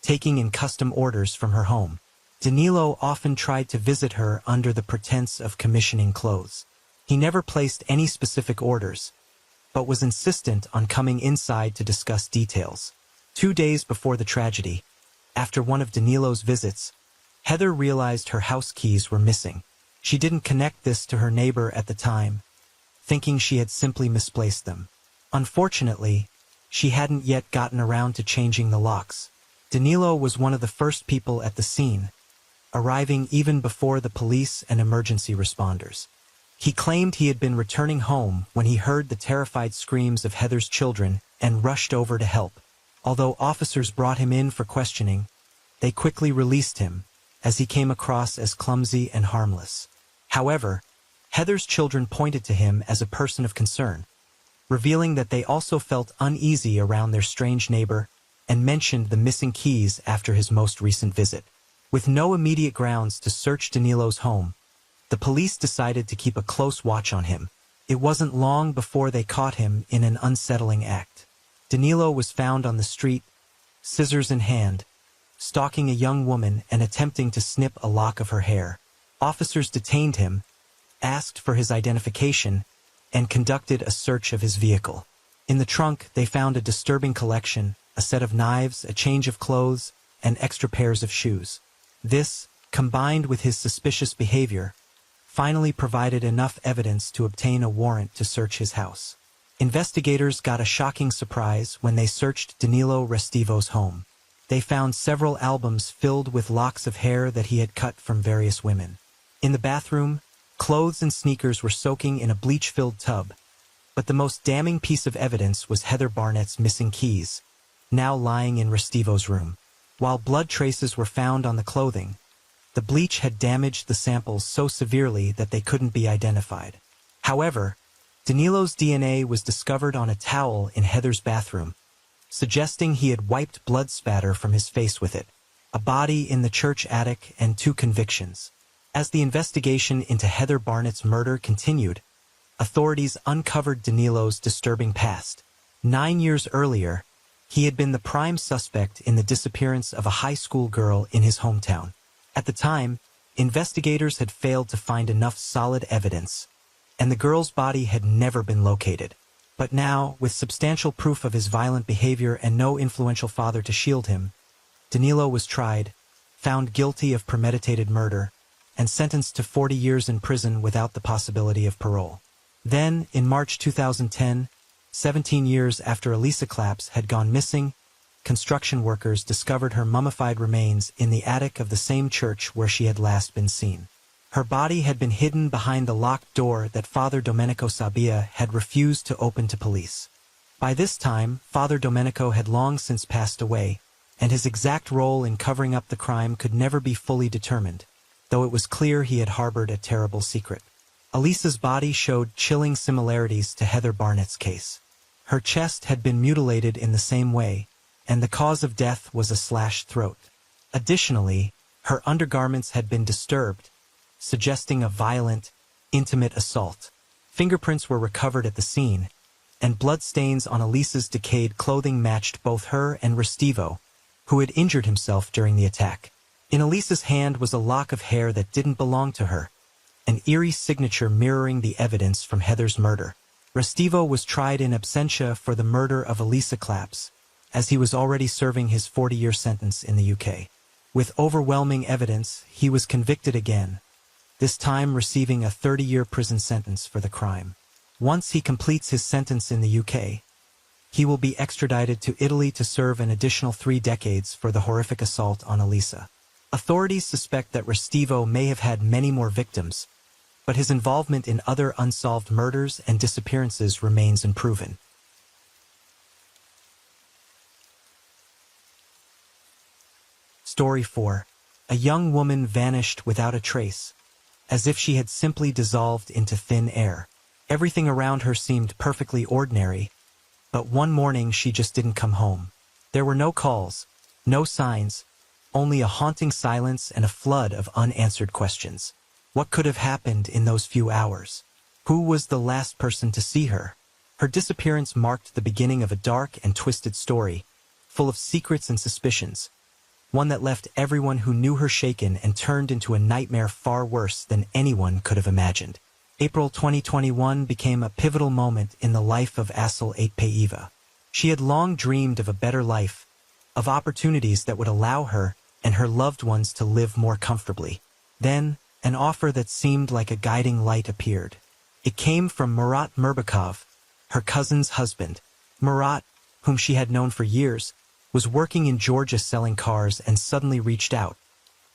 taking in custom orders from her home. Danilo often tried to visit her under the pretense of commissioning clothes. He never placed any specific orders, but was insistent on coming inside to discuss details. 2 days before the tragedy, after one of Danilo's visits, Heather realized her house keys were missing. She didn't connect this to her neighbor at the time, thinking she had simply misplaced them. Unfortunately, she hadn't yet gotten around to changing the locks. Danilo was one of the first people at the scene, arriving even before the police and emergency responders. He claimed he had been returning home when he heard the terrified screams of Heather's children and rushed over to help. Although officers brought him in for questioning, they quickly released him, as he came across as clumsy and harmless. However, Heather's children pointed to him as a person of concern, revealing that they also felt uneasy around their strange neighbor and mentioned the missing keys after his most recent visit. With no immediate grounds to search Danilo's home, the police decided to keep a close watch on him. It wasn't long before they caught him in an unsettling act. Danilo was found on the street, scissors in hand, stalking a young woman and attempting to snip a lock of her hair. Officers detained him, asked for his identification, and conducted a search of his vehicle. In the trunk, they found a disturbing collection, a set of knives, a change of clothes, and extra pairs of shoes. This, combined with his suspicious behavior, finally provided enough evidence to obtain a warrant to search his house. Investigators got a shocking surprise when they searched Danilo Restivo's home. They found several albums filled with locks of hair that he had cut from various women. In the bathroom, clothes and sneakers were soaking in a bleach-filled tub, but the most damning piece of evidence was Heather Barnett's missing keys, now lying in Restivo's room. While blood traces were found on the clothing, the bleach had damaged the samples so severely that they couldn't be identified. However, Danilo's DNA was discovered on a towel in Heather's bathroom, suggesting he had wiped blood spatter from his face with it. A body in the church attic and 2 convictions. As the investigation into Heather Barnett's murder continued, authorities uncovered Danilo's disturbing past. 9 years earlier, he had been the prime suspect in the disappearance of a high school girl in his hometown. At the time, investigators had failed to find enough solid evidence, and the girl's body had never been located. But now, with substantial proof of his violent behavior and no influential father to shield him, Danilo was tried, found guilty of premeditated murder, and sentenced to 40 years in prison without the possibility of parole. Then, in March 2010, 17 years after Elisa Claps had gone missing, construction workers discovered her mummified remains in the attic of the same church where she had last been seen. Her body had been hidden behind the locked door that Father Domenico Sabia had refused to open to police. By this time, Father Domenico had long since passed away, and his exact role in covering up the crime could never be fully determined, though it was clear he had harbored a terrible secret. Elisa's body showed chilling similarities to Heather Barnett's case. Her chest had been mutilated in the same way, and the cause of death was a slashed throat. Additionally, her undergarments had been disturbed, suggesting a violent, intimate assault. Fingerprints were recovered at the scene, and bloodstains on Elisa's decayed clothing matched both her and Restivo, who had injured himself during the attack. In Elisa's hand was a lock of hair that didn't belong to her, an eerie signature mirroring the evidence from Heather's murder. Restivo was tried in absentia for the murder of Elisa Claps, as he was already serving his 40-year sentence in the UK. With overwhelming evidence, he was convicted again, this time receiving a 30-year prison sentence for the crime. Once he completes his sentence in the UK, he will be extradited to Italy to serve an additional 3 decades for the horrific assault on Elisa. Authorities suspect that Restivo may have had many more victims, but his involvement in other unsolved murders and disappearances remains unproven. Story 4. A young woman vanished without a trace, as if she had simply dissolved into thin air. Everything around her seemed perfectly ordinary, but one morning she just didn't come home. There were no calls, no signs, only a haunting silence and a flood of unanswered questions. What could have happened in those few hours? Who was the last person to see her? Her disappearance marked the beginning of a dark and twisted story, full of secrets and suspicions, one that left everyone who knew her shaken and turned into a nightmare far worse than anyone could have imagined. April 2021 became a pivotal moment in the life of Asel Atpeiva. She had long dreamed of a better life, of opportunities that would allow her and her loved ones to live more comfortably. Then, an offer that seemed like a guiding light appeared. It came from Murat Mirbakov, her cousin's husband. Murat, whom she had known for years, was working in Georgia selling cars and suddenly reached out,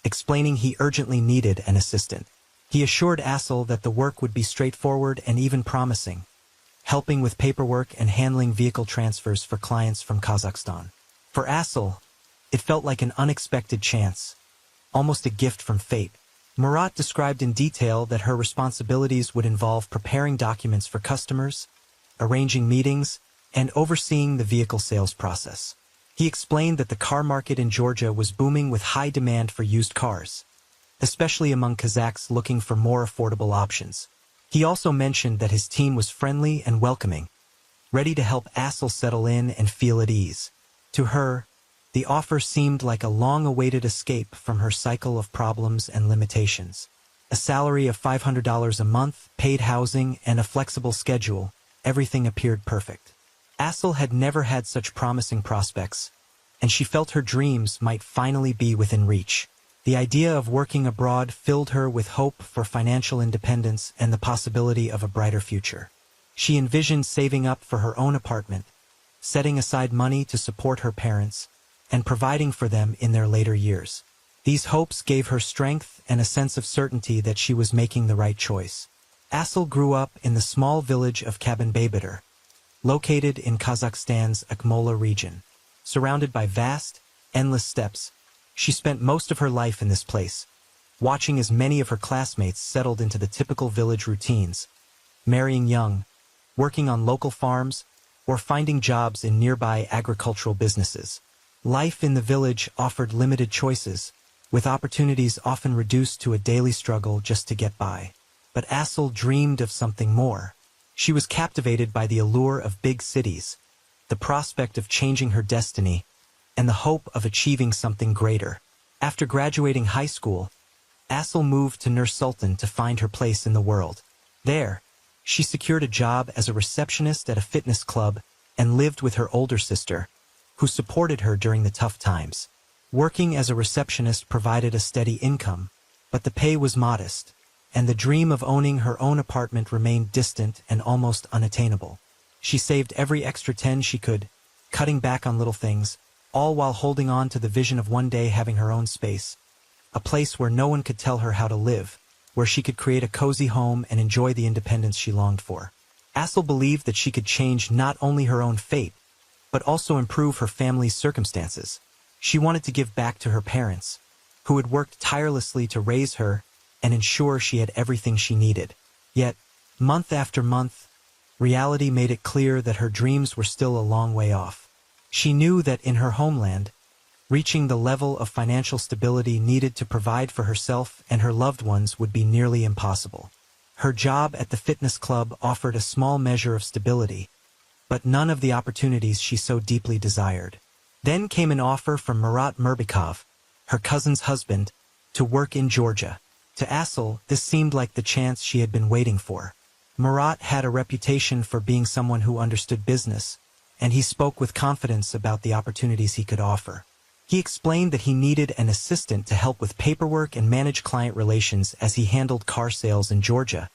explaining he urgently needed an assistant. He assured Asel that the work would be straightforward and even promising, helping with paperwork and handling vehicle transfers for clients from Kazakhstan. For Asel, it felt like an unexpected chance, almost a gift from fate. Murat described in detail that her responsibilities would involve preparing documents for customers, arranging meetings, and overseeing the vehicle sales process. He explained that the car market in Georgia was booming with high demand for used cars, especially among Kazakhs looking for more affordable options. He also mentioned that his team was friendly and welcoming, ready to help Asel settle in and feel at ease. To her, the offer seemed like a long-awaited escape from her cycle of problems and limitations. A salary of $500 a month, paid housing, and a flexible schedule, everything appeared perfect. Asel had never had such promising prospects, and she felt her dreams might finally be within reach. The idea of working abroad filled her with hope for financial independence and the possibility of a brighter future. She envisioned saving up for her own apartment, setting aside money to support her parents, and providing for them in their later years. These hopes gave her strength and a sense of certainty that she was making the right choice. Asel grew up in the small village of Kabinbaybatar, located in Kazakhstan's Akmola region. Surrounded by vast, endless steppes, she spent most of her life in this place, watching as many of her classmates settled into the typical village routines, marrying young, working on local farms, or finding jobs in nearby agricultural businesses. Life in the village offered limited choices, with opportunities often reduced to a daily struggle just to get by. But Asel dreamed of something more. She was captivated by the allure of big cities, the prospect of changing her destiny, and the hope of achieving something greater. After graduating high school, Asel moved to Nur Sultan to find her place in the world. There, she secured a job as a receptionist at a fitness club and lived with her older sister, who supported her during the tough times. Working as a receptionist provided a steady income, but the pay was modest, and the dream of owning her own apartment remained distant and almost unattainable. She saved every extra 10 she could, cutting back on little things, all while holding on to the vision of one day having her own space, a place where no one could tell her how to live, where she could create a cozy home and enjoy the independence she longed for. Asel believed that she could change not only her own fate, but also improve her family's circumstances. She wanted to give back to her parents, who had worked tirelessly to raise her and ensure she had everything she needed. Yet, month after month, reality made it clear that her dreams were still a long way off. She knew that in her homeland, reaching the level of financial stability needed to provide for herself and her loved ones would be nearly impossible. Her job at the fitness club offered a small measure of stability, but none of the opportunities she so deeply desired. Then came an offer from Murat Mirbakov, her cousin's husband, to work in Georgia. To Asel, this seemed like the chance she had been waiting for. Murat had a reputation for being someone who understood business, and he spoke with confidence about the opportunities he could offer. He explained that he needed an assistant to help with paperwork and manage client relations as he handled car sales in Georgia,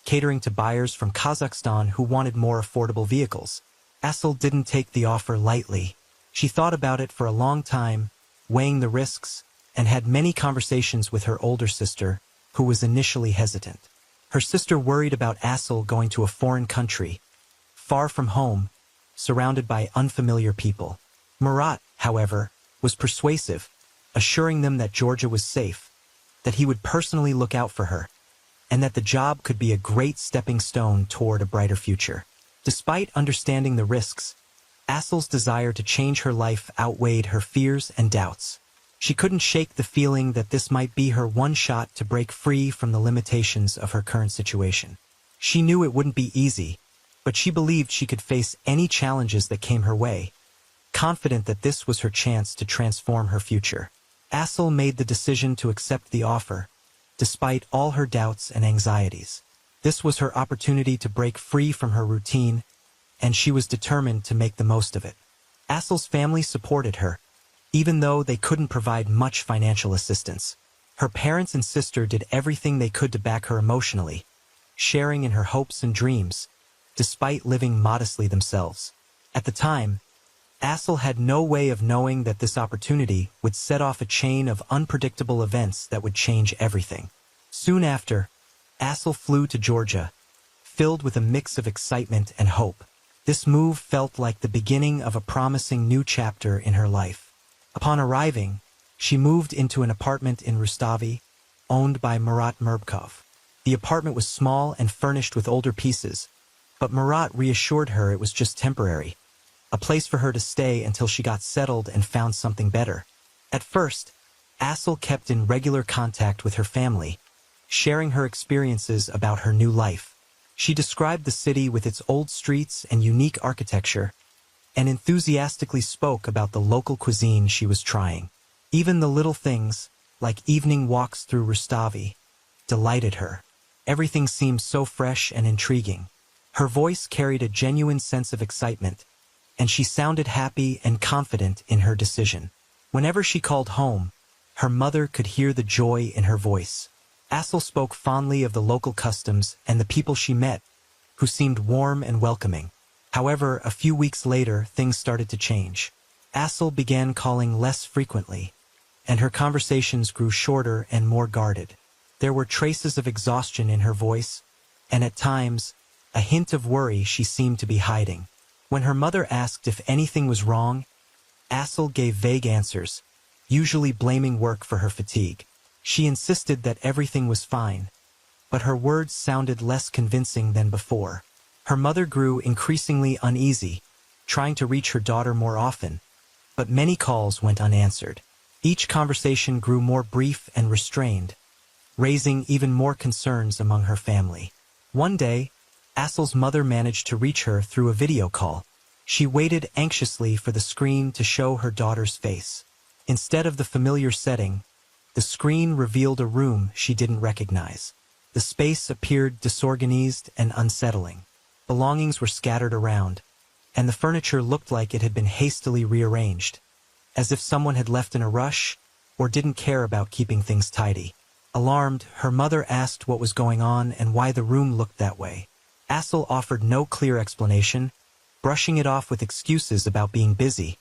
catering to buyers from Kazakhstan who wanted more affordable vehicles. Asıl didn't take the offer lightly. She thought about it for a long time, weighing the risks, and had many conversations with her older sister, who was initially hesitant. Her sister worried about Asıl going to a foreign country, far from home, surrounded by unfamiliar people. Murat, however, was persuasive, assuring them that Georgia was safe, that he would personally look out for her, and that the job could be a great stepping stone toward a brighter future. Despite understanding the risks, Asıl's desire to change her life outweighed her fears and doubts. She couldn't shake the feeling that this might be her one shot to break free from the limitations of her current situation. She knew it wouldn't be easy, but she believed she could face any challenges that came her way, confident that this was her chance to transform her future. Asıl made the decision to accept the offer, despite all her doubts and anxieties. This was her opportunity to break free from her routine, and she was determined to make the most of it. Asıl's family supported her, even though they couldn't provide much financial assistance. Her parents and sister did everything they could to back her emotionally, sharing in her hopes and dreams, despite living modestly themselves. At the time, Asıl had no way of knowing that this opportunity would set off a chain of unpredictable events that would change everything. Soon after, Asıl flew to Georgia, filled with a mix of excitement and hope. This move felt like the beginning of a promising new chapter in her life. Upon arriving, she moved into an apartment in Rustavi, owned by Murat Merbkov. The apartment was small and furnished with older pieces, but Murat reassured her it was just temporary, a place for her to stay until she got settled and found something better. At first, Asıl kept in regular contact with her family, sharing her experiences about her new life. She described the city with its old streets and unique architecture, and enthusiastically spoke about the local cuisine she was trying. Even the little things, like evening walks through Rustavi, delighted her. Everything seemed so fresh and intriguing. Her voice carried a genuine sense of excitement, and she sounded happy and confident in her decision. Whenever she called home, her mother could hear the joy in her voice. Asıl spoke fondly of the local customs and the people she met, who seemed warm and welcoming. However, a few weeks later, things started to change. Asıl began calling less frequently, and her conversations grew shorter and more guarded. There were traces of exhaustion in her voice, and at times, a hint of worry she seemed to be hiding. When her mother asked if anything was wrong, Asıl gave vague answers, usually blaming work for her fatigue. She insisted that everything was fine, but her words sounded less convincing than before. Her mother grew increasingly uneasy, trying to reach her daughter more often, but many calls went unanswered. Each conversation grew more brief and restrained, raising even more concerns among her family. One day, Asıl's mother managed to reach her through a video call. She waited anxiously for the screen to show her daughter's face. Instead of the familiar setting, the screen revealed a room she didn't recognize. The space appeared disorganized and unsettling. Belongings were scattered around, and the furniture looked like it had been hastily rearranged, as if someone had left in a rush or didn't care about keeping things tidy. Alarmed, her mother asked what was going on and why the room looked that way. Asıl offered no clear explanation, brushing it off with excuses about being busy,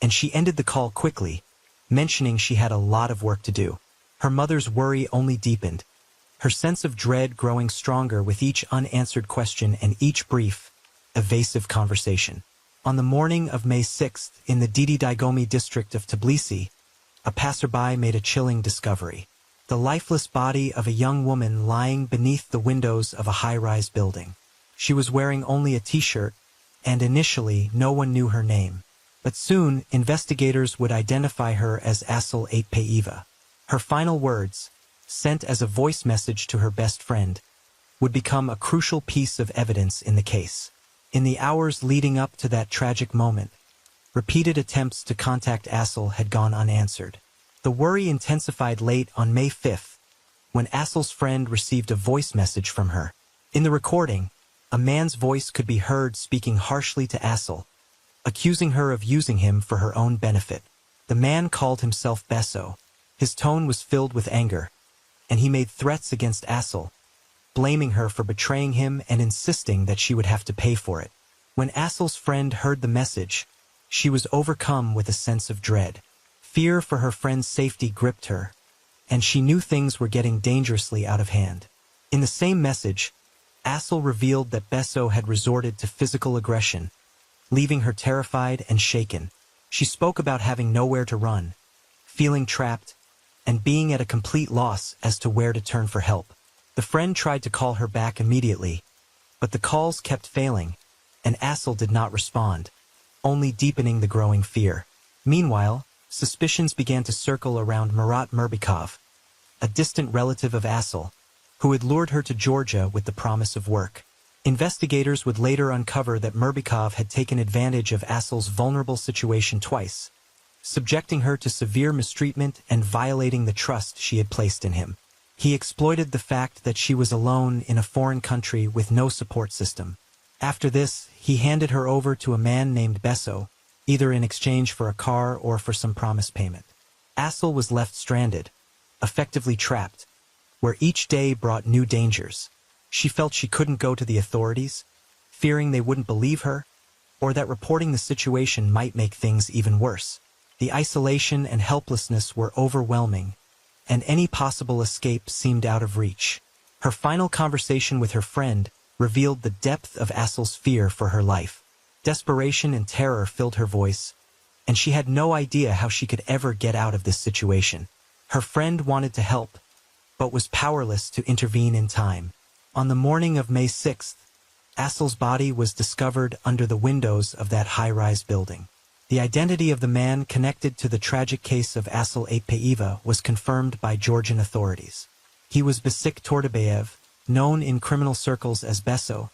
and she ended the call quickly, mentioning she had a lot of work to do. Her mother's worry only deepened, her sense of dread growing stronger with each unanswered question and each brief, evasive conversation. On the morning of May 6th, in the Didi Daigomi district of Tbilisi, a passerby made a chilling discovery: the lifeless body of a young woman lying beneath the windows of a high-rise building. She was wearing only a t-shirt, and initially no one knew her name. But soon, investigators would identify her as Asıl Atpayeva. Her final words, sent as a voice message to her best friend, would become a crucial piece of evidence in the case. In the hours leading up to that tragic moment, repeated attempts to contact Asıl had gone unanswered. The worry intensified late on May 5th, when Asıl's friend received a voice message from her. In the recording, a man's voice could be heard speaking harshly to Assel, accusing her of using him for her own benefit. The man called himself Besso. His tone was filled with anger, and he made threats against Assel, blaming her for betraying him and insisting that she would have to pay for it. When Assel's friend heard the message, she was overcome with a sense of dread. Fear for her friend's safety gripped her, and she knew things were getting dangerously out of hand. In the same message, Assel revealed that Besso had resorted to physical aggression, leaving her terrified and shaken. She spoke about having nowhere to run, feeling trapped, and being at a complete loss as to where to turn for help. The friend tried to call her back immediately, but the calls kept failing, and Assel did not respond, only deepening the growing fear. Meanwhile, suspicions began to circle around Murat Mirbekov, a distant relative of Assel, who had lured her to Georgia with the promise of work. Investigators would later uncover that Mirbekov had taken advantage of Assel's vulnerable situation twice, subjecting her to severe mistreatment and violating the trust she had placed in him. He exploited the fact that she was alone in a foreign country with no support system. After this, he handed her over to a man named Besso, either in exchange for a car or for some promised payment. Assel was left stranded, effectively trapped, where each day brought new dangers. She felt she couldn't go to the authorities, fearing they wouldn't believe her, or that reporting the situation might make things even worse. The isolation and helplessness were overwhelming, and any possible escape seemed out of reach. Her final conversation with her friend revealed the depth of Assel's fear for her life. Desperation and terror filled her voice, and she had no idea how she could ever get out of this situation. Her friend wanted to help, but was powerless to intervene in time. On the morning of May 6th, Assel's body was discovered under the windows of that high-rise building. The identity of the man connected to the tragic case of Assel Apeiva was confirmed by Georgian authorities. He was Besik Tordabayev, known in criminal circles as Besso,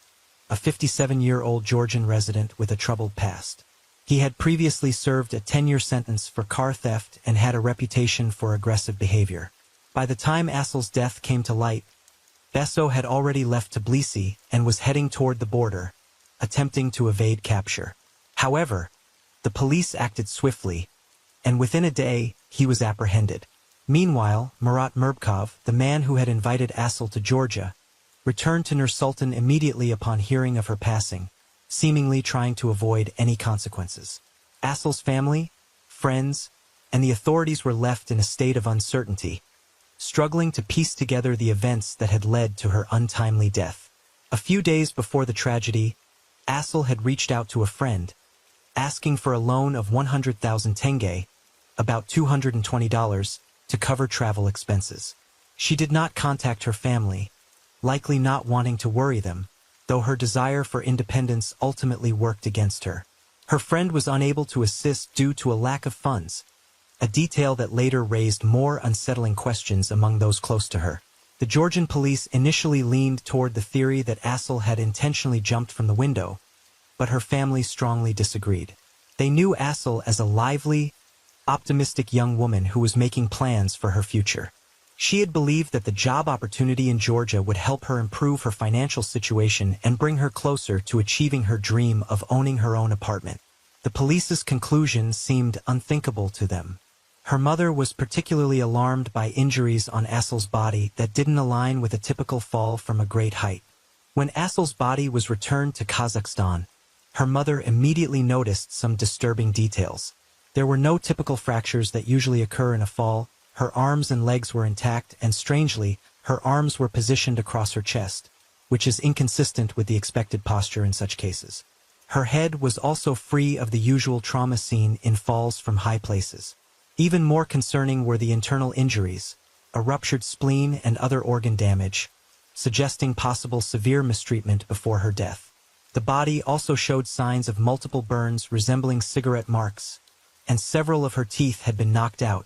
a 57-year-old Georgian resident with a troubled past. He had previously served a 10-year sentence for car theft and had a reputation for aggressive behavior. By the time Assel's death came to light, Besso had already left Tbilisi and was heading toward the border, attempting to evade capture. However, the police acted swiftly, and within a day, he was apprehended. Meanwhile, Murat Mirbekov, the man who had invited Assel to Georgia, returned to Nur-Sultan immediately upon hearing of her passing, seemingly trying to avoid any consequences. Assel's family, friends, and the authorities were left in a state of uncertainty, struggling to piece together the events that had led to her untimely death. A few days before the tragedy, Assel had reached out to a friend, asking for a loan of 100,000 tenge, about $220, to cover travel expenses. She did not contact her family, likely not wanting to worry them, though her desire for independence ultimately worked against her. Her friend was unable to assist due to a lack of funds, a detail that later raised more unsettling questions among those close to her. The Georgian police initially leaned toward the theory that Assel had intentionally jumped from the window, but her family strongly disagreed. They knew Assel as a lively, optimistic young woman who was making plans for her future. She had believed that the job opportunity in Georgia would help her improve her financial situation and bring her closer to achieving her dream of owning her own apartment. The police's conclusion seemed unthinkable to them. Her mother was particularly alarmed by injuries on Assel's body that didn't align with a typical fall from a great height. When Assel's body was returned to Kazakhstan, her mother immediately noticed some disturbing details. There were no typical fractures that usually occur in a fall. Her arms and legs were intact, and strangely, her arms were positioned across her chest, which is inconsistent with the expected posture in such cases. Her head was also free of the usual trauma seen in falls from high places. Even more concerning were the internal injuries, a ruptured spleen and other organ damage, suggesting possible severe mistreatment before her death. The body also showed signs of multiple burns resembling cigarette marks, and several of her teeth had been knocked out,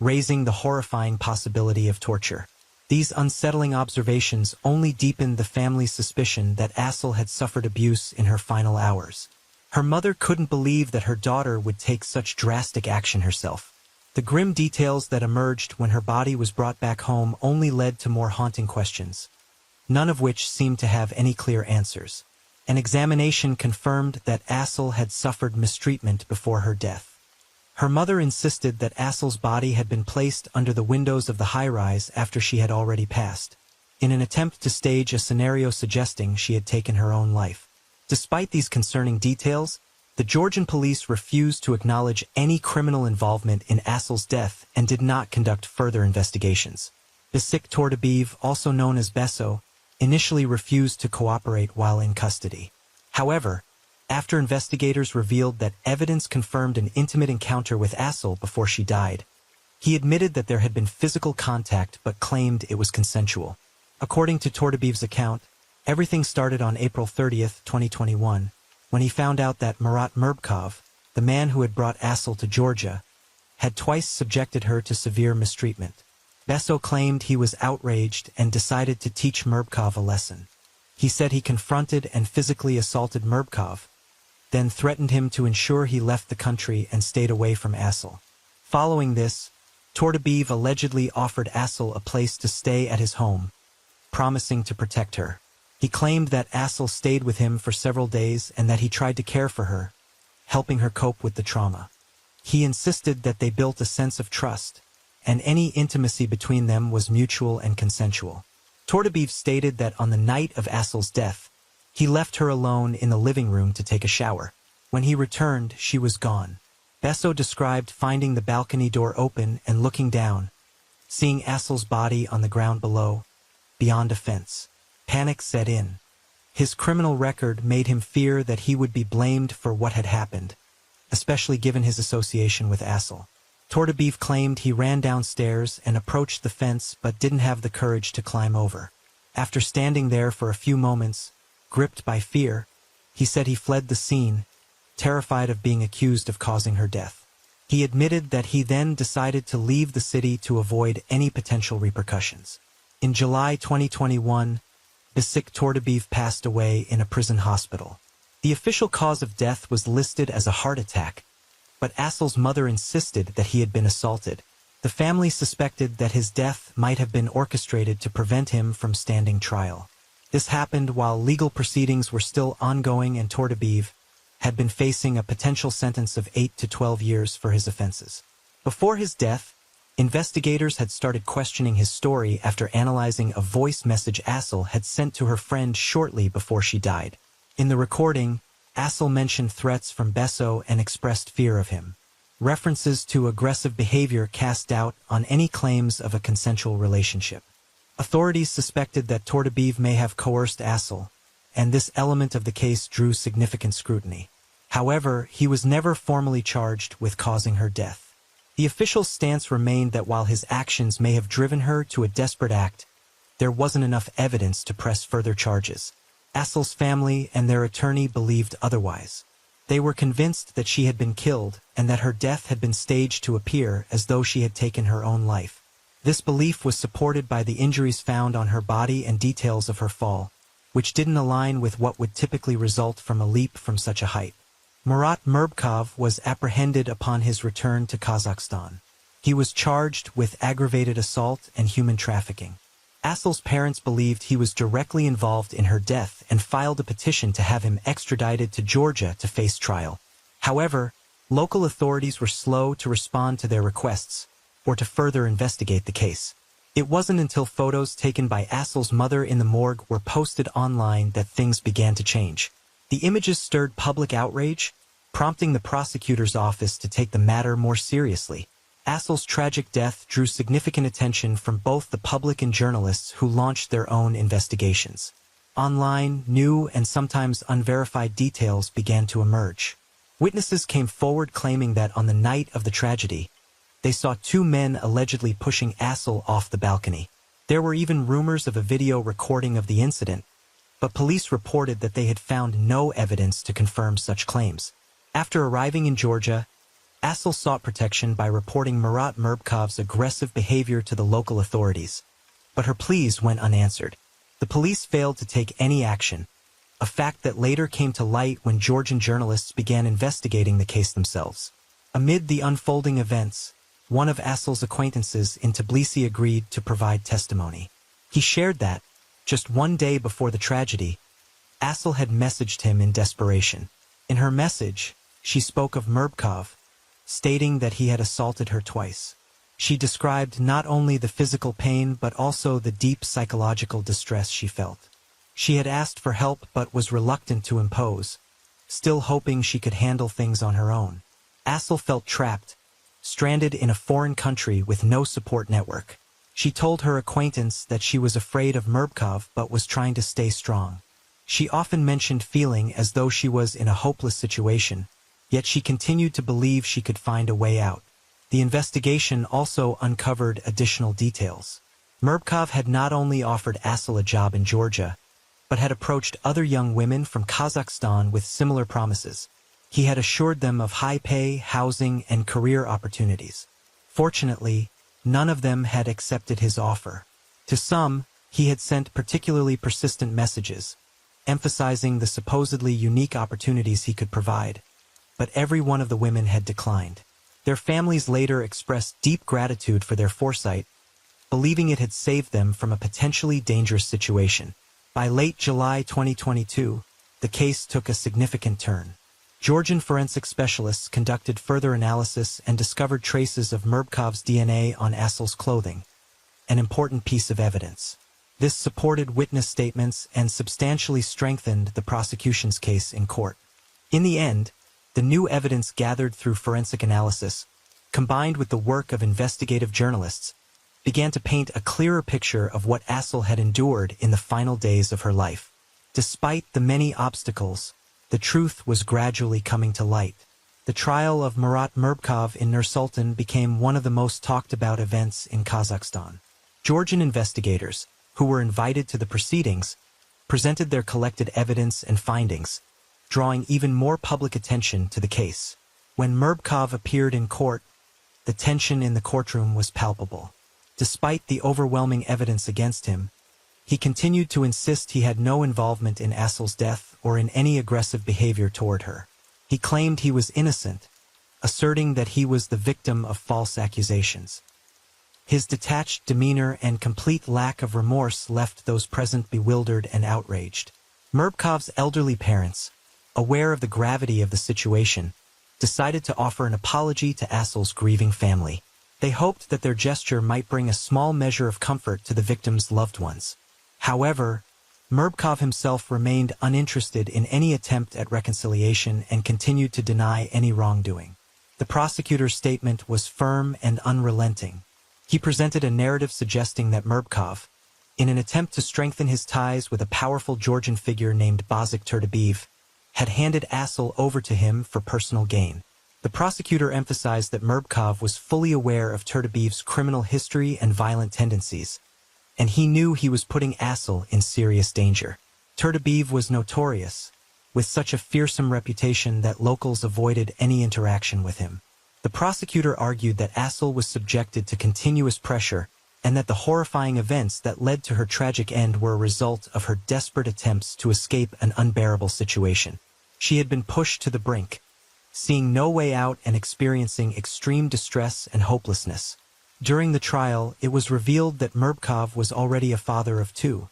raising the horrifying possibility of torture. These unsettling observations only deepened the family's suspicion that Assel had suffered abuse in her final hours. Her mother couldn't believe that her daughter would take such drastic action herself. The grim details that emerged when her body was brought back home only led to more haunting questions. none of which seemed to have any clear answers. An examination confirmed that Assel had suffered mistreatment before her death. Her mother insisted that Assel's body had been placed under the windows of the high-rise after she had already passed, in an attempt to stage a scenario suggesting she had taken her own life. Despite these concerning details, the Georgian police refused to acknowledge any criminal involvement in Assel's death and did not conduct further investigations. Besik Tordabiv, also known as Beso, initially refused to cooperate while in custody. However, after investigators revealed that evidence confirmed an intimate encounter with Assel before she died, he admitted that there had been physical contact but claimed it was consensual. According to Tordabiv's account, everything started on April 30, 2021, when he found out that Murat Murbkov, the man who had brought Assel to Georgia, had twice subjected her to severe mistreatment. Beso claimed he was outraged and decided to teach Murbkov a lesson. He said he confronted and physically assaulted Murbkov, then threatened him to ensure he left the country and stayed away from Assel. Following this, Tordabiv allegedly offered Assel a place to stay at his home, promising to protect her. He claimed that Assel stayed with him for several days and that he tried to care for her, helping her cope with the trauma. He insisted that they built a sense of trust, and any intimacy between them was mutual and consensual. Tordabiv stated that on the night of Assel's death, he left her alone in the living room to take a shower. When he returned, she was gone. Beso described finding the balcony door open and looking down, seeing Assel's body on the ground below, beyond a fence. Panic set in. His criminal record made him fear that he would be blamed for what had happened, especially given his association with Assel. Tordabiv claimed he ran downstairs and approached the fence but didn't have the courage to climb over. After standing there for a few moments, gripped by fear, he said he fled the scene, terrified of being accused of causing her death. He admitted that he then decided to leave the city to avoid any potential repercussions. In July 2021, Besik Tordabiv passed away in a prison hospital. The official cause of death was listed as a heart attack, but Assel's mother insisted that he had been assaulted. The family suspected that his death might have been orchestrated to prevent him from standing trial. This happened while legal proceedings were still ongoing and Tordabiv had been facing a potential sentence of 8 to 12 years for his offenses. Before his death, investigators had started questioning his story after analyzing a voice message Assel had sent to her friend shortly before she died. In the recording, Assel mentioned threats from Beso and expressed fear of him. References to aggressive behavior cast doubt on any claims of a consensual relationship. Authorities suspected that Tordabiv may have coerced Assel, and this element of the case drew significant scrutiny. However, he was never formally charged with causing her death. The official stance remained that while his actions may have driven her to a desperate act, there wasn't enough evidence to press further charges. Assel's family and their attorney believed otherwise. They were convinced that she had been killed and that her death had been staged to appear as though she had taken her own life. This belief was supported by the injuries found on her body and details of her fall, which didn't align with what would typically result from a leap from such a height. Murat Murbkov was apprehended upon his return to Kazakhstan. He was charged with aggravated assault and human trafficking. Assel's parents believed he was directly involved in her death and filed a petition to have him extradited to Georgia to face trial. However, local authorities were slow to respond to their requests or to further investigate the case. It wasn't until photos taken by Assel's mother in the morgue were posted online that things began to change. The images stirred public outrage, prompting the prosecutor's office to take the matter more seriously. Assel's tragic death drew significant attention from both the public and journalists who launched their own investigations. Online, new and sometimes unverified details began to emerge. Witnesses came forward claiming that on the night of the tragedy, they saw two men allegedly pushing Assel off the balcony. There were even rumors of a video recording of the incident, but police reported that they had found no evidence to confirm such claims. After arriving in Georgia, Assel sought protection by reporting Murat Murbkov's aggressive behavior to the local authorities, but her pleas went unanswered. The police failed to take any action, a fact that later came to light when Georgian journalists began investigating the case themselves. Amid the unfolding events, one of Assel's acquaintances in Tbilisi agreed to provide testimony. He shared that, Just one day before the tragedy, Assel had messaged him in desperation. In her message, she spoke of Murbkov, stating that he had assaulted her twice. She described not only the physical pain but also the deep psychological distress she felt. She had asked for help but was reluctant to impose, still hoping she could handle things on her own. Assel felt trapped, stranded in a foreign country with no support network. She told her acquaintance that she was afraid of Murbkov but was trying to stay strong. She often mentioned feeling as though she was in a hopeless situation, yet she continued to believe she could find a way out. The investigation also uncovered additional details. Murbkov had not only offered Assel a job in Georgia, but had approached other young women from Kazakhstan with similar promises. He had assured them of high pay, housing, and career opportunities. Fortunately, none of them had accepted his offer. To some, he had sent particularly persistent messages, emphasizing the supposedly unique opportunities he could provide, but every one of the women had declined. Their families later expressed deep gratitude for their foresight, believing it had saved them from a potentially dangerous situation. By late July 2022, the case took a significant turn. Georgian forensic specialists conducted further analysis and discovered traces of Murbkov's DNA on Assel's clothing, an important piece of evidence. This supported witness statements and substantially strengthened the prosecution's case in court. In the end, the new evidence gathered through forensic analysis, combined with the work of investigative journalists, began to paint a clearer picture of what Assel had endured in the final days of her life. Despite the many obstacles, the truth was gradually coming to light. The trial of Murat Murbkov in Nur-Sultan became one of the most talked about events in Kazakhstan. Georgian investigators, who were invited to the proceedings, presented their collected evidence and findings, drawing even more public attention to the case. When Murbkov appeared in court, the tension in the courtroom was palpable. Despite the overwhelming evidence against him, he continued to insist he had no involvement in Assel's death or in any aggressive behavior toward her. He claimed he was innocent, asserting that he was the victim of false accusations. His detached demeanor and complete lack of remorse left those present bewildered and outraged. Murbkov's elderly parents, aware of the gravity of the situation, decided to offer an apology to Assel's grieving family. They hoped that their gesture might bring a small measure of comfort to the victim's loved ones. However, Murbkov himself remained uninterested in any attempt at reconciliation and continued to deny any wrongdoing. The prosecutor's statement was firm and unrelenting. He presented a narrative suggesting that Murbkov, in an attempt to strengthen his ties with a powerful Georgian figure named Bazik Turtabev, had handed Assel over to him for personal gain. The prosecutor emphasized that Murbkov was fully aware of Turtabev's criminal history and violent tendencies, and he knew he was putting Assel in serious danger. Turtabev was notorious, with such a fearsome reputation that locals avoided any interaction with him. The prosecutor argued that Assel was subjected to continuous pressure and that the horrifying events that led to her tragic end were a result of her desperate attempts to escape an unbearable situation. She had been pushed to the brink, seeing no way out and experiencing extreme distress and hopelessness. During the trial, it was revealed that Murbkov was already a father of two,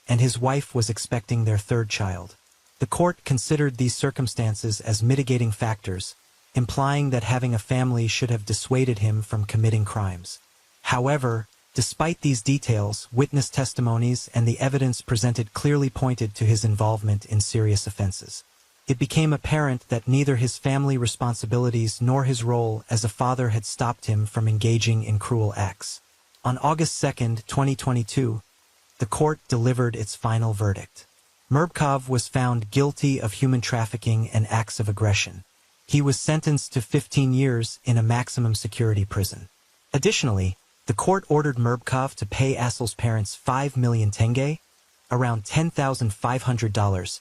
and his wife was expecting their third child. The court considered these circumstances as mitigating factors, implying that having a family should have dissuaded him from committing crimes. However, despite these details, witness testimonies and the evidence presented clearly pointed to his involvement in serious offenses. It became apparent that neither his family responsibilities nor his role as a father had stopped him from engaging in cruel acts. On August 2, 2022, the court delivered its final verdict. Murbkov was found guilty of human trafficking and acts of aggression. He was sentenced to 15 years in a maximum security prison. Additionally, the court ordered Murbkov to pay Assel's parents 5 million tenge, around $10,500,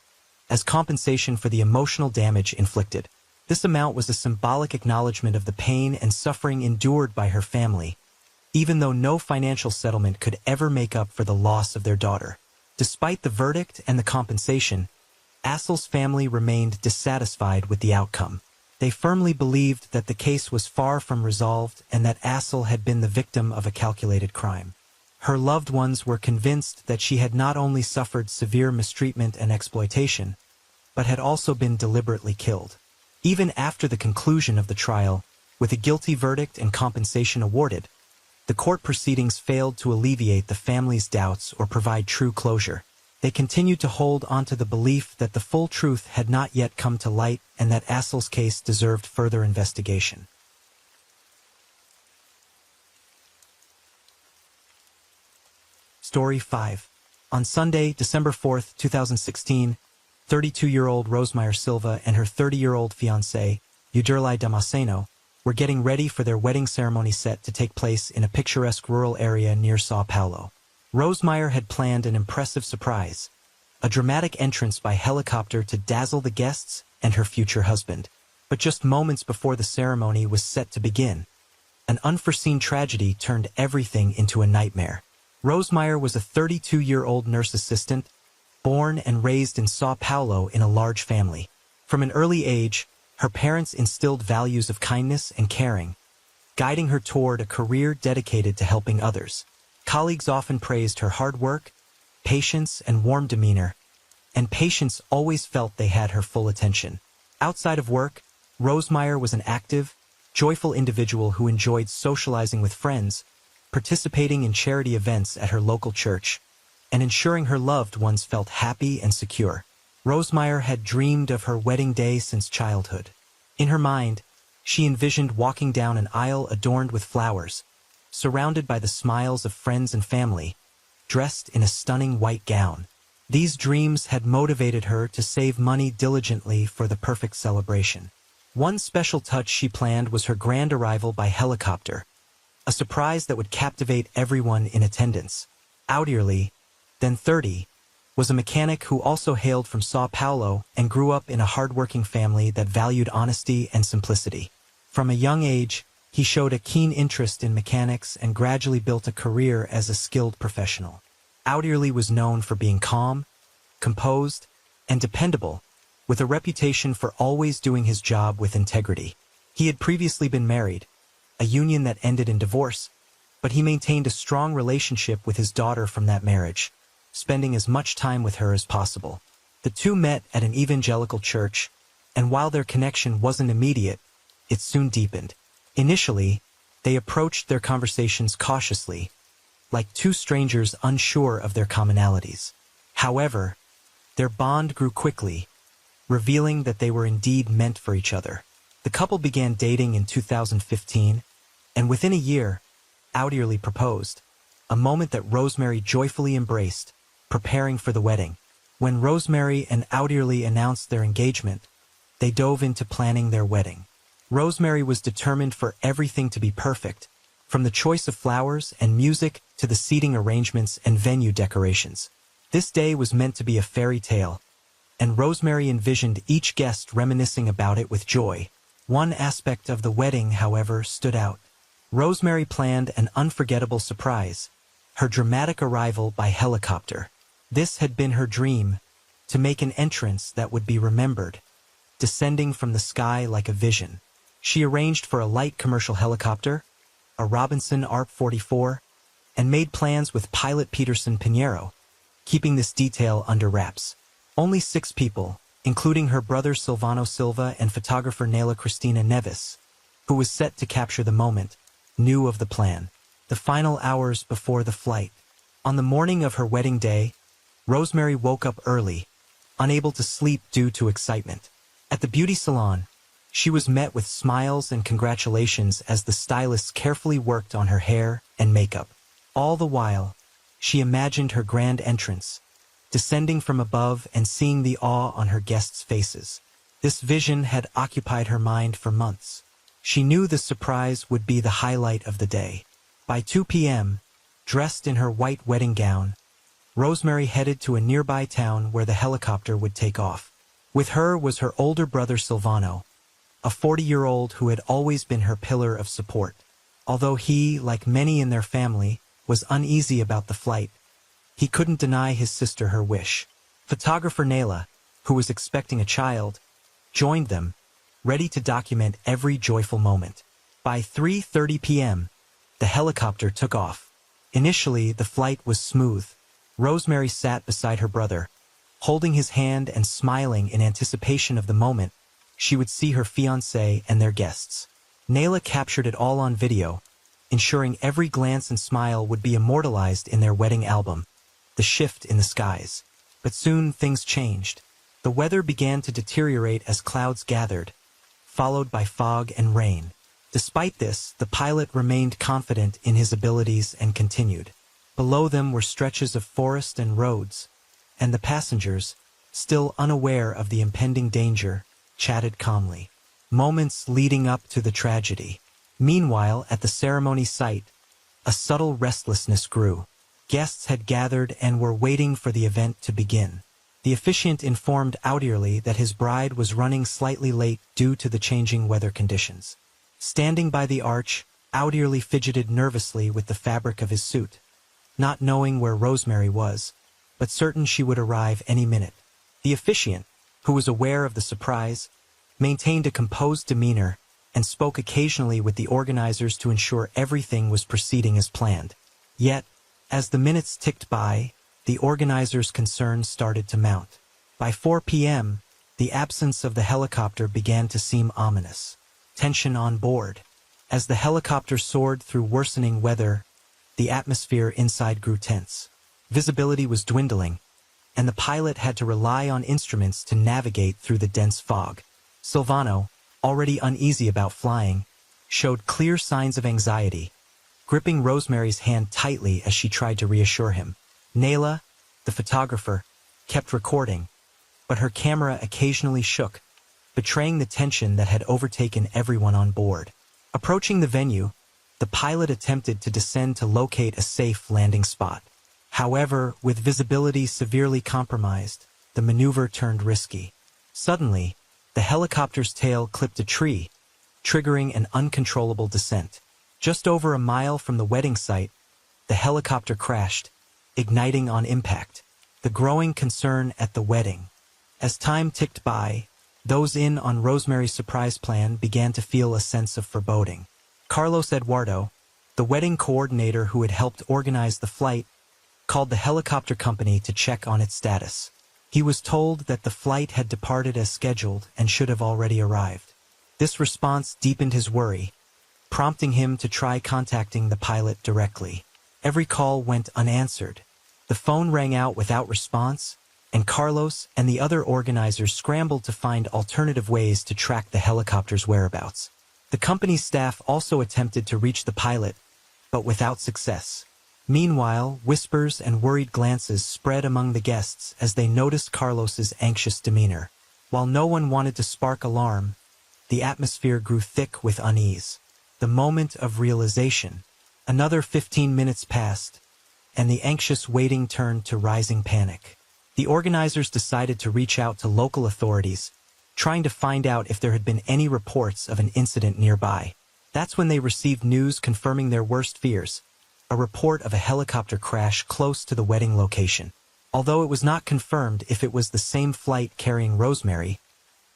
as compensation for the emotional damage inflicted. This amount was a symbolic acknowledgement of the pain and suffering endured by her family, even though no financial settlement could ever make up for the loss of their daughter. Despite the verdict and the compensation, Assel's family remained dissatisfied with the outcome. They firmly believed that the case was far from resolved and that Assel had been the victim of a calculated crime. Her loved ones were convinced that she had not only suffered severe mistreatment and exploitation, but had also been deliberately killed. Even after the conclusion of the trial, with a guilty verdict and compensation awarded, the court proceedings failed to alleviate the family's doubts or provide true closure. They continued to hold onto the belief that the full truth had not yet come to light and that Assel's case deserved further investigation. Story 5. On Sunday, December 4, 2016, 32-year-old Rosemeyer Silva and her 30-year-old fiancé, Uderlai Damasceno, were getting ready for their wedding ceremony set to take place in a picturesque rural area near São Paulo. Rosemeyer had planned an impressive surprise, a dramatic entrance by helicopter to dazzle the guests and her future husband. But just moments before the ceremony was set to begin, an unforeseen tragedy turned everything into a nightmare. Rosemeyer was a 32-year-old nurse assistant, born and raised in São Paulo in a large family. From an early age, her parents instilled values of kindness and caring, guiding her toward a career dedicated to helping others. Colleagues often praised her hard work, patience, and warm demeanor, and patients always felt they had her full attention. Outside of work, Rosemeyer was an active, joyful individual who enjoyed socializing with friends, participating in charity events at her local church, and ensuring her loved ones felt happy and secure. Rosemeyer had dreamed of her wedding day since childhood. In her mind, she envisioned walking down an aisle adorned with flowers, surrounded by the smiles of friends and family, dressed in a stunning white gown. These dreams had motivated her to save money diligently for the perfect celebration. One special touch she planned was her grand arrival by helicopter, a surprise that would captivate everyone in attendance. Audirly, then 30, was a mechanic who also hailed from São Paulo and grew up in a hardworking family that valued honesty and simplicity. From a young age, he showed a keen interest in mechanics and gradually built a career as a skilled professional. Audirly was known for being calm, composed, and dependable, with a reputation for always doing his job with integrity. He had previously been married, a union that ended in divorce, but he maintained a strong relationship with his daughter from that marriage, spending as much time with her as possible. The two met at an evangelical church, and while their connection wasn't immediate, it soon deepened. Initially, they approached their conversations cautiously, like two strangers unsure of their commonalities. However, their bond grew quickly, revealing that they were indeed meant for each other. The couple began dating in 2015, and within a year, Audirly proposed, a moment that Rosemary joyfully embraced, preparing for the wedding. When Rosemary and Audirly announced their engagement, they dove into planning their wedding. Rosemary was determined for everything to be perfect, from the choice of flowers and music to the seating arrangements and venue decorations. This day was meant to be a fairy tale, and Rosemary envisioned each guest reminiscing about it with joy. One aspect of the wedding, however, stood out. Rosemary planned an unforgettable surprise, her dramatic arrival by helicopter. This had been her dream, to make an entrance that would be remembered, descending from the sky like a vision. She arranged for a light commercial helicopter, a Robinson ARP-44, and made plans with pilot Peterson Pinheiro, keeping this detail under wraps. Only 6 people, including her brother Silvano Silva and photographer Nela Cristina Neves, who was set to capture the moment, knew of the plan. The final hours before the flight. On the morning of her wedding day, Rosemary woke up early, unable to sleep due to excitement. At the beauty salon, she was met with smiles and congratulations as the stylists carefully worked on her hair and makeup. All the while, she imagined her grand entrance, descending from above and seeing the awe on her guests' faces. This vision had occupied her mind for months. She knew the surprise would be the highlight of the day. By 2 p.m., dressed in her white wedding gown, Rosemary headed to a nearby town where the helicopter would take off. With her was her older brother Silvano, a 40-year-old who had always been her pillar of support. Although he, like many in their family, was uneasy about the flight, he couldn't deny his sister her wish. Photographer Nela, who was expecting a child, joined them, ready to document every joyful moment. By 3:30 p.m., the helicopter took off, Initially, the flight was smooth. Rosemary sat beside her brother, holding his hand and smiling in anticipation of the moment she would see her fiancé and their guests. Nayla captured it all on video, ensuring every glance and smile would be immortalized in their wedding album. The shift in the skies. But soon things changed. The weather began to deteriorate as clouds gathered, followed by fog and rain. Despite this, the pilot remained confident in his abilities and continued. Below them were stretches of forest and roads, and the passengers, still unaware of the impending danger, chatted calmly. Moments leading up to the tragedy. Meanwhile, at the ceremony site, a subtle restlessness grew. Guests had gathered and were waiting for the event to begin. The officiant informed Outierly that his bride was running slightly late due to the changing weather conditions. Standing by the arch, Outierly fidgeted nervously with the fabric of his suit, not knowing where Rosemary was, but certain she would arrive any minute. The officiant, who was aware of the surprise, maintained a composed demeanor and spoke occasionally with the organizers to ensure everything was proceeding as planned. Yet, as the minutes ticked by, the organizers' concerns started to mount. By 4 p.m., the absence of the helicopter began to seem ominous. Tension on board. As the helicopter soared through worsening weather, the atmosphere inside grew tense. Visibility was dwindling, and the pilot had to rely on instruments to navigate through the dense fog. Silvano, already uneasy about flying, showed clear signs of anxiety, gripping Rosemary's hand tightly as she tried to reassure him. Nayla, the photographer, kept recording, but her camera occasionally shook, betraying the tension that had overtaken everyone on board. Approaching the venue, the pilot attempted to descend to locate a safe landing spot. However, with visibility severely compromised, the maneuver turned risky. Suddenly, the helicopter's tail clipped a tree, triggering an uncontrollable descent. Just over a mile from the wedding site, the helicopter crashed, igniting on impact. The growing concern at the wedding. As time ticked by, those in on Rosemary's surprise plan began to feel a sense of foreboding. Carlos Eduardo, the wedding coordinator who had helped organize the flight, called the helicopter company to check on its status. He was told that the flight had departed as scheduled and should have already arrived. This response deepened his worry, prompting him to try contacting the pilot directly. Every call went unanswered. The phone rang out without response, and Carlos and the other organizers scrambled to find alternative ways to track the helicopter's whereabouts. The company's staff also attempted to reach the pilot, but without success. Meanwhile, whispers and worried glances spread among the guests as they noticed Carlos's anxious demeanor. While no one wanted to spark alarm, the atmosphere grew thick with unease. The moment of realization. Another 15 minutes passed, and the anxious waiting turned to rising panic. The organizers decided to reach out to local authorities, trying to find out if there had been any reports of an incident nearby. That's when they received news confirming their worst fears, a report of a helicopter crash close to the wedding location. Although it was not confirmed if it was the same flight carrying Rosemary,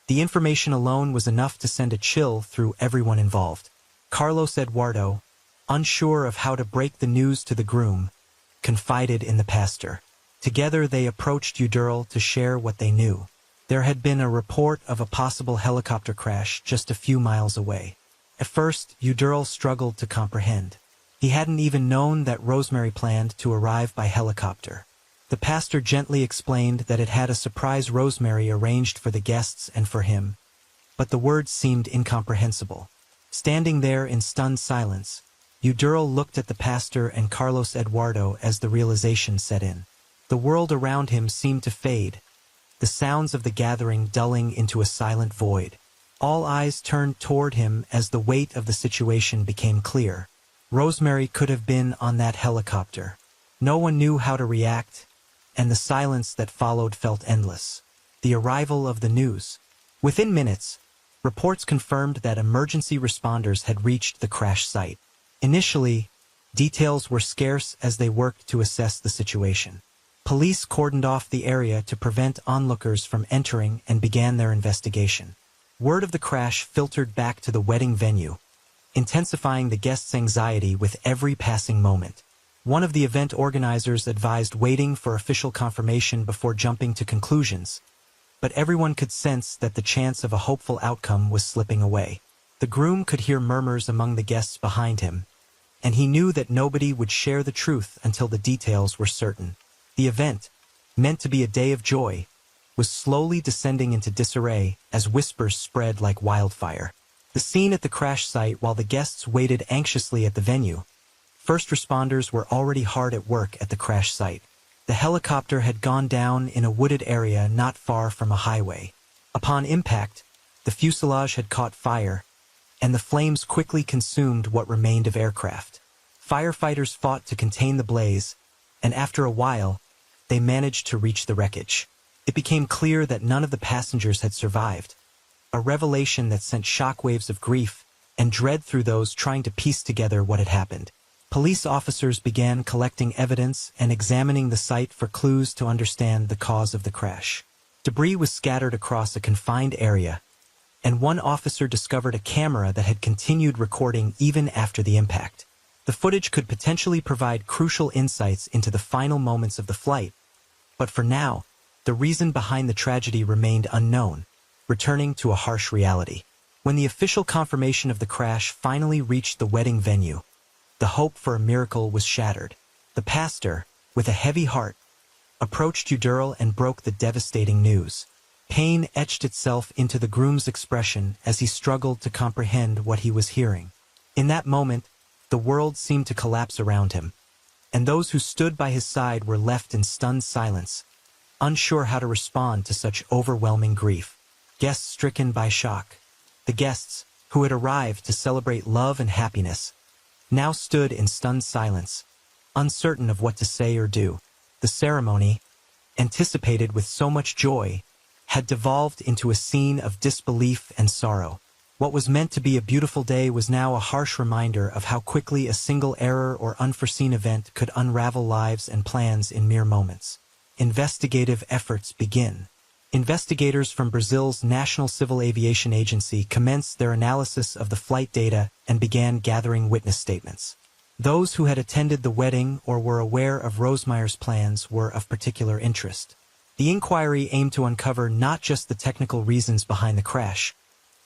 the information alone was enough to send a chill through everyone involved. Carlos Eduardo, unsure of how to break the news to the groom, confided in the pastor. Together they approached Udurl to share what they knew. There had been a report of a possible helicopter crash just a few miles away. At first, Udurl struggled to comprehend. He hadn't even known that Rosemary planned to arrive by helicopter. The pastor gently explained that it had a surprise Rosemary arranged for the guests and for him, but the words seemed incomprehensible. Standing there in stunned silence, Udurl looked at the pastor and Carlos Eduardo as the realization set in. The world around him seemed to fade, the sounds of the gathering dulling into a silent void. All eyes turned toward him as the weight of the situation became clear. Rosemary could have been on that helicopter. No one knew how to react, and the silence that followed felt endless. The arrival of the news. Within minutes, reports confirmed that emergency responders had reached the crash site. Initially, details were scarce as they worked to assess the situation. Police cordoned off the area to prevent onlookers from entering and began their investigation. Word of the crash filtered back to the wedding venue, intensifying the guests' anxiety with every passing moment. One of the event organizers advised waiting for official confirmation before jumping to conclusions, but everyone could sense that the chance of a hopeful outcome was slipping away. The groom could hear murmurs among the guests behind him, and he knew that nobody would share the truth until the details were certain. The event, meant to be a day of joy, was slowly descending into disarray as whispers spread like wildfire. The scene at the crash site, while the guests waited anxiously at the venue, first responders were already hard at work at the crash site. The helicopter had gone down in a wooded area not far from a highway. Upon impact, the fuselage had caught fire, and the flames quickly consumed what remained of aircraft. Firefighters fought to contain the blaze, and after a while, they managed to reach the wreckage. It became clear that none of the passengers had survived, a revelation that sent shockwaves of grief and dread through those trying to piece together what had happened. Police officers began collecting evidence and examining the site for clues to understand the cause of the crash. Debris was scattered across a confined area, and one officer discovered a camera that had continued recording even after the impact. The footage could potentially provide crucial insights into the final moments of the flight, but for now, the reason behind the tragedy remained unknown, returning to a harsh reality. When the official confirmation of the crash finally reached the wedding venue, the hope for a miracle was shattered. The pastor, with a heavy heart, approached Udural and broke the devastating news. Pain etched itself into the groom's expression as he struggled to comprehend what he was hearing. In that moment, the world seemed to collapse around him, and those who stood by his side were left in stunned silence, unsure how to respond to such overwhelming grief. Guests stricken by shock. The guests, who had arrived to celebrate love and happiness, now stood in stunned silence, uncertain of what to say or do. The ceremony, anticipated with so much joy, had devolved into a scene of disbelief and sorrow. What was meant to be a beautiful day was now a harsh reminder of how quickly a single error or unforeseen event could unravel lives and plans in mere moments. Investigative efforts begin. Investigators from Brazil's National Civil Aviation Agency commenced their analysis of the flight data and began gathering witness statements. Those who had attended the wedding or were aware of Rosemeyer's plans were of particular interest. The inquiry aimed to uncover not just the technical reasons behind the crash,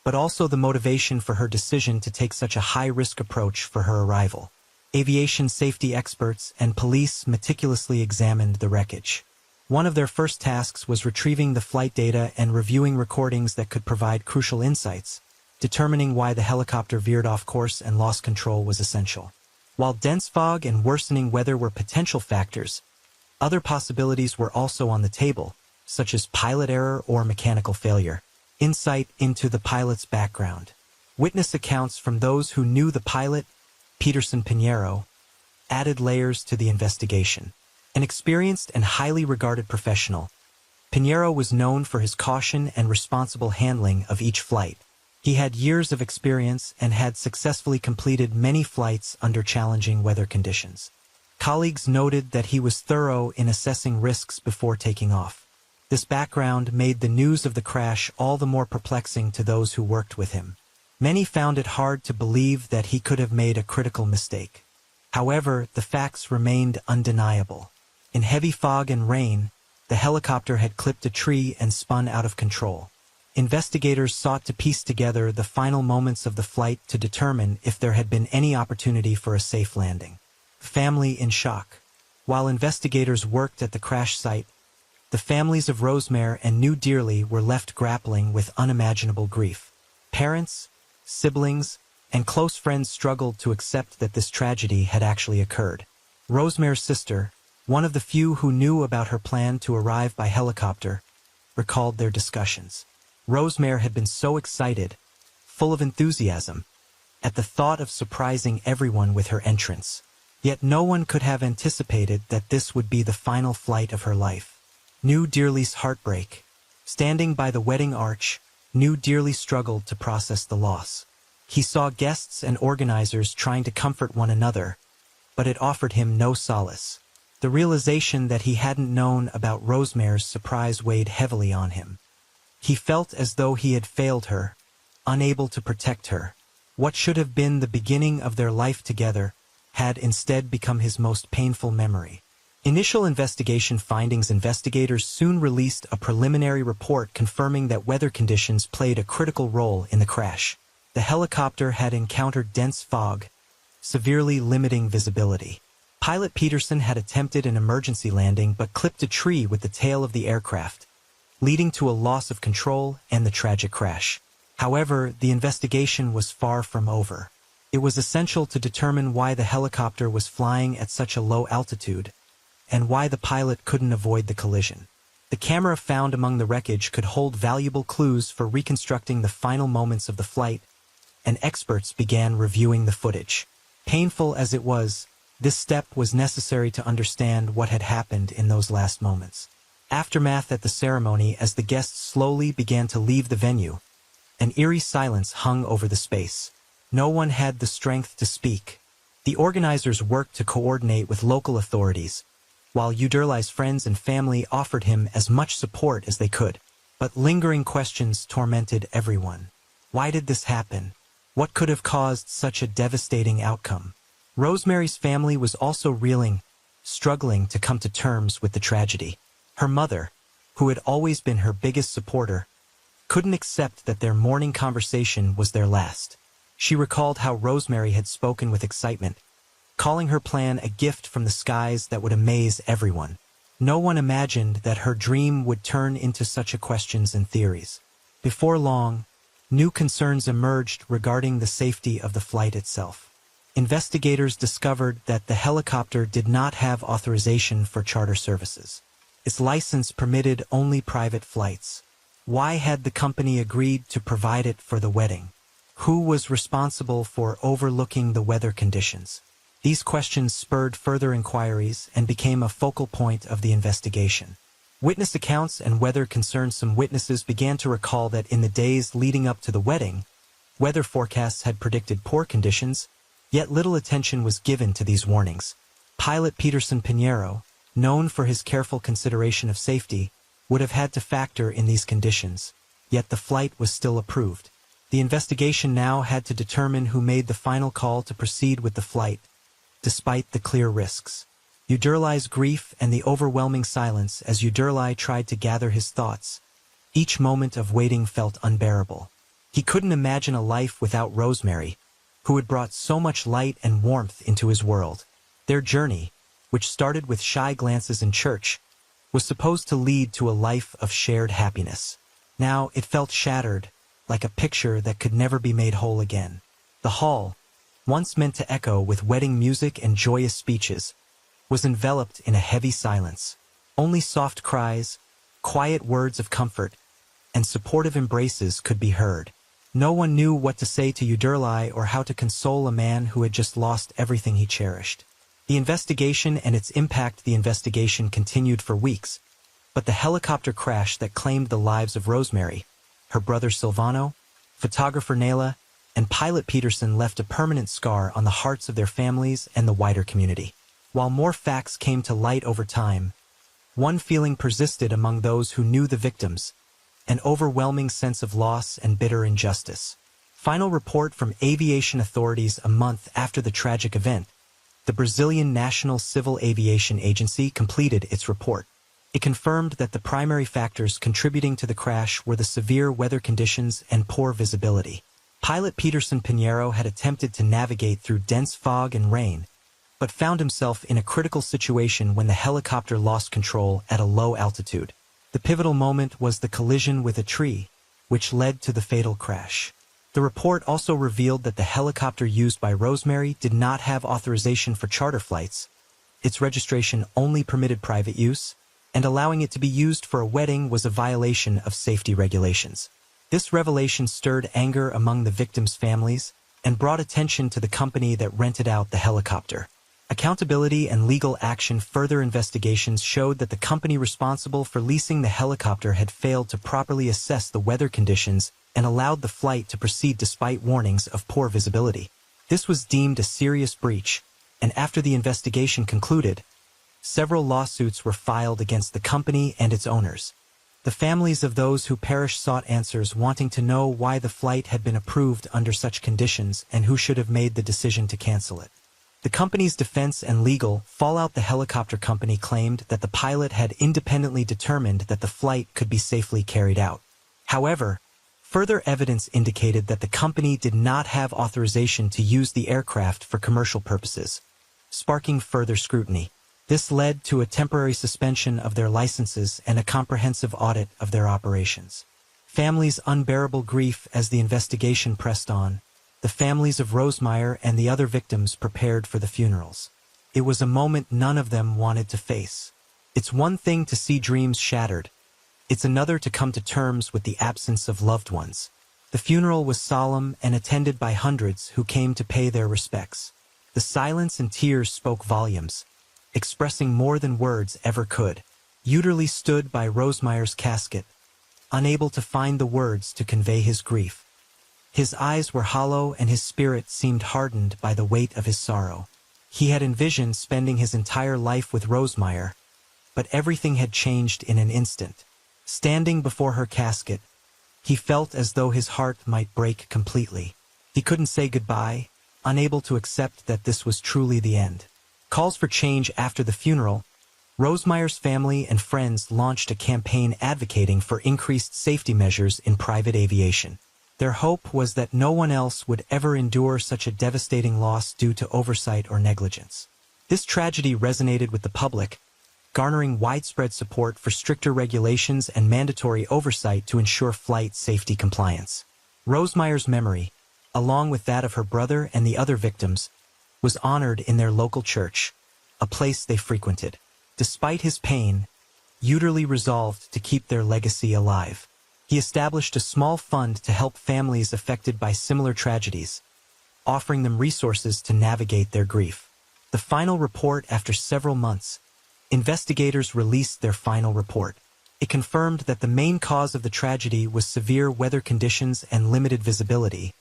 but also the motivation for her decision to take such a high-risk approach for her arrival. Aviation safety experts and police meticulously examined the wreckage. One of their first tasks was retrieving the flight data and reviewing recordings that could provide crucial insights. Determining why the helicopter veered off course and lost control was essential. While dense fog and worsening weather were potential factors, other possibilities were also on the table, such as pilot error or mechanical failure. Insight into the pilot's background. Witness accounts from those who knew the pilot, Peterson Pinheiro, added layers to the investigation. An experienced and highly regarded professional, Pinheiro was known for his caution and responsible handling of each flight. He had years of experience and had successfully completed many flights under challenging weather conditions. Colleagues noted that he was thorough in assessing risks before taking off. This background made the news of the crash all the more perplexing to those who worked with him. Many found it hard to believe that he could have made a critical mistake. However, the facts remained undeniable. In heavy fog and rain, the helicopter had clipped a tree and spun out of control. Investigators sought to piece together the final moments of the flight to determine if there had been any opportunity for a safe landing. Family in shock. While investigators worked at the crash site, the families of Rosemeyer and New Dearly were left grappling with unimaginable grief. Parents, siblings, and close friends struggled to accept that this tragedy had actually occurred. Rosemeyer's sister, one of the few who knew about her plan to arrive by helicopter, recalled their discussions. Rosemeyer had been so excited, full of enthusiasm, at the thought of surprising everyone with her entrance. Yet no one could have anticipated that this would be the final flight of her life. New Dearly's heartbreak. Standing by the wedding arch, New Dearly struggled to process the loss. He saw guests and organizers trying to comfort one another, but it offered him no solace. The realization that he hadn't known about Rosemeyer's surprise weighed heavily on him. He felt as though he had failed her, unable to protect her. What should have been the beginning of their life together had instead become his most painful memory. Initial investigation findings. Investigators soon released a preliminary report confirming that weather conditions played a critical role in the crash. The helicopter had encountered dense fog, severely limiting visibility. Pilot Peterson had attempted an emergency landing but clipped a tree with the tail of the aircraft, leading to a loss of control and the tragic crash. However, the investigation was far from over. It was essential to determine why the helicopter was flying at such a low altitude, and why the pilot couldn't avoid the collision. The camera found among the wreckage could hold valuable clues for reconstructing the final moments of the flight, and experts began reviewing the footage. Painful as it was, this step was necessary to understand what had happened in those last moments. Aftermath. At the ceremony, as the guests slowly began to leave the venue, an eerie silence hung over the space. No one had the strength to speak. The organizers worked to coordinate with local authorities, while Uderlai's friends and family offered him as much support as they could. But lingering questions tormented everyone. Why did this happen? What could have caused such a devastating outcome? Rosemary's family was also reeling, struggling to come to terms with the tragedy. Her mother, who had always been her biggest supporter, couldn't accept that their morning conversation was their last. She recalled how Rosemary had spoken with excitement, calling her plan a gift from the skies that would amaze everyone. No one imagined that her dream would turn into such questions and theories. Before long, new concerns emerged regarding the safety of the flight itself. Investigators discovered that the helicopter did not have authorization for charter services. Its license permitted only private flights. Why had the company agreed to provide it for the wedding? Who was responsible for overlooking the weather conditions? These questions spurred further inquiries and became a focal point of the investigation. Witness accounts and weather concerns. Some witnesses began to recall that in the days leading up to the wedding, weather forecasts had predicted poor conditions, yet little attention was given to these warnings. Pilot Peterson Pinheiro, known for his careful consideration of safety, would have had to factor in these conditions, yet the flight was still approved. The investigation now had to determine who made the final call to proceed with the flight, despite the clear risks. Uderlai's grief and the overwhelming silence as Uderlai tried to gather his thoughts. Each moment of waiting felt unbearable. He couldn't imagine a life without Rosemary, who had brought so much light and warmth into his world. Their journey, which started with shy glances in church, was supposed to lead to a life of shared happiness. Now it felt shattered, like a picture that could never be made whole again. The hall, once meant to echo with wedding music and joyous speeches, was enveloped in a heavy silence. Only soft cries, quiet words of comfort, and supportive embraces could be heard. No one knew what to say to Uderlai or how to console a man who had just lost everything he cherished. The investigation and its impact. The investigation continued for weeks, but the helicopter crash that claimed the lives of Rosemary, her brother Silvano, photographer Nayla, and pilot Peterson left a permanent scar on the hearts of their families and the wider community. While more facts came to light over time, one feeling persisted among those who knew the victims: an overwhelming sense of loss and bitter injustice. Final report from aviation authorities. A month after the tragic event, the Brazilian National Civil Aviation Agency completed its report. It confirmed that the primary factors contributing to the crash were the severe weather conditions and poor visibility. Pilot Peterson Pinheiro had attempted to navigate through dense fog and rain, but found himself in a critical situation when the helicopter lost control at a low altitude. The pivotal moment was the collision with a tree, which led to the fatal crash. The report also revealed that the helicopter used by Rosemary did not have authorization for charter flights. Its registration only permitted private use, and allowing it to be used for a wedding was a violation of safety regulations. This revelation stirred anger among the victims' families and brought attention to the company that rented out the helicopter. Accountability and legal action. Further investigations showed that the company responsible for leasing the helicopter had failed to properly assess the weather conditions and allowed the flight to proceed despite warnings of poor visibility. This was deemed a serious breach, and after the investigation concluded, several lawsuits were filed against the company and its owners. The families of those who perished sought answers, wanting to know why the flight had been approved under such conditions and who should have made the decision to cancel it. The company's defense and legal fallout. The helicopter company claimed that the pilot had independently determined that the flight could be safely carried out. However, further evidence indicated that the company did not have authorization to use the aircraft for commercial purposes, sparking further scrutiny. This led to a temporary suspension of their licenses and a comprehensive audit of their operations. Families' unbearable grief. As the investigation pressed on, the families of Rosemeyer and the other victims prepared for the funerals. It was a moment none of them wanted to face. It's one thing to see dreams shattered. It's another to come to terms with the absence of loved ones. The funeral was solemn and attended by hundreds who came to pay their respects. The silence and tears spoke volumes, expressing more than words ever could. Uterly stood by Rosemeyer's casket, unable to find the words to convey his grief. His eyes were hollow and his spirit seemed hardened by the weight of his sorrow. He had envisioned spending his entire life with Rosemeyer, but everything had changed in an instant. Standing before her casket, he felt as though his heart might break completely. He couldn't say goodbye, unable to accept that this was truly the end. Calls for change. After the funeral, Rosemeyer's family and friends launched a campaign advocating for increased safety measures in private aviation. Their hope was that no one else would ever endure such a devastating loss due to oversight or negligence. This tragedy resonated with the public, garnering widespread support for stricter regulations and mandatory oversight to ensure flight safety compliance. Rosemeyer's memory, along with that of her brother and the other victims, was honored in their local church, a place they frequented. Despite his pain, Uterly resolved to keep their legacy alive. He established a small fund to help families affected by similar tragedies, offering them resources to navigate their grief. The final report. After several months, investigators released their final report. It confirmed that the main cause of the tragedy was severe weather conditions and limited visibility,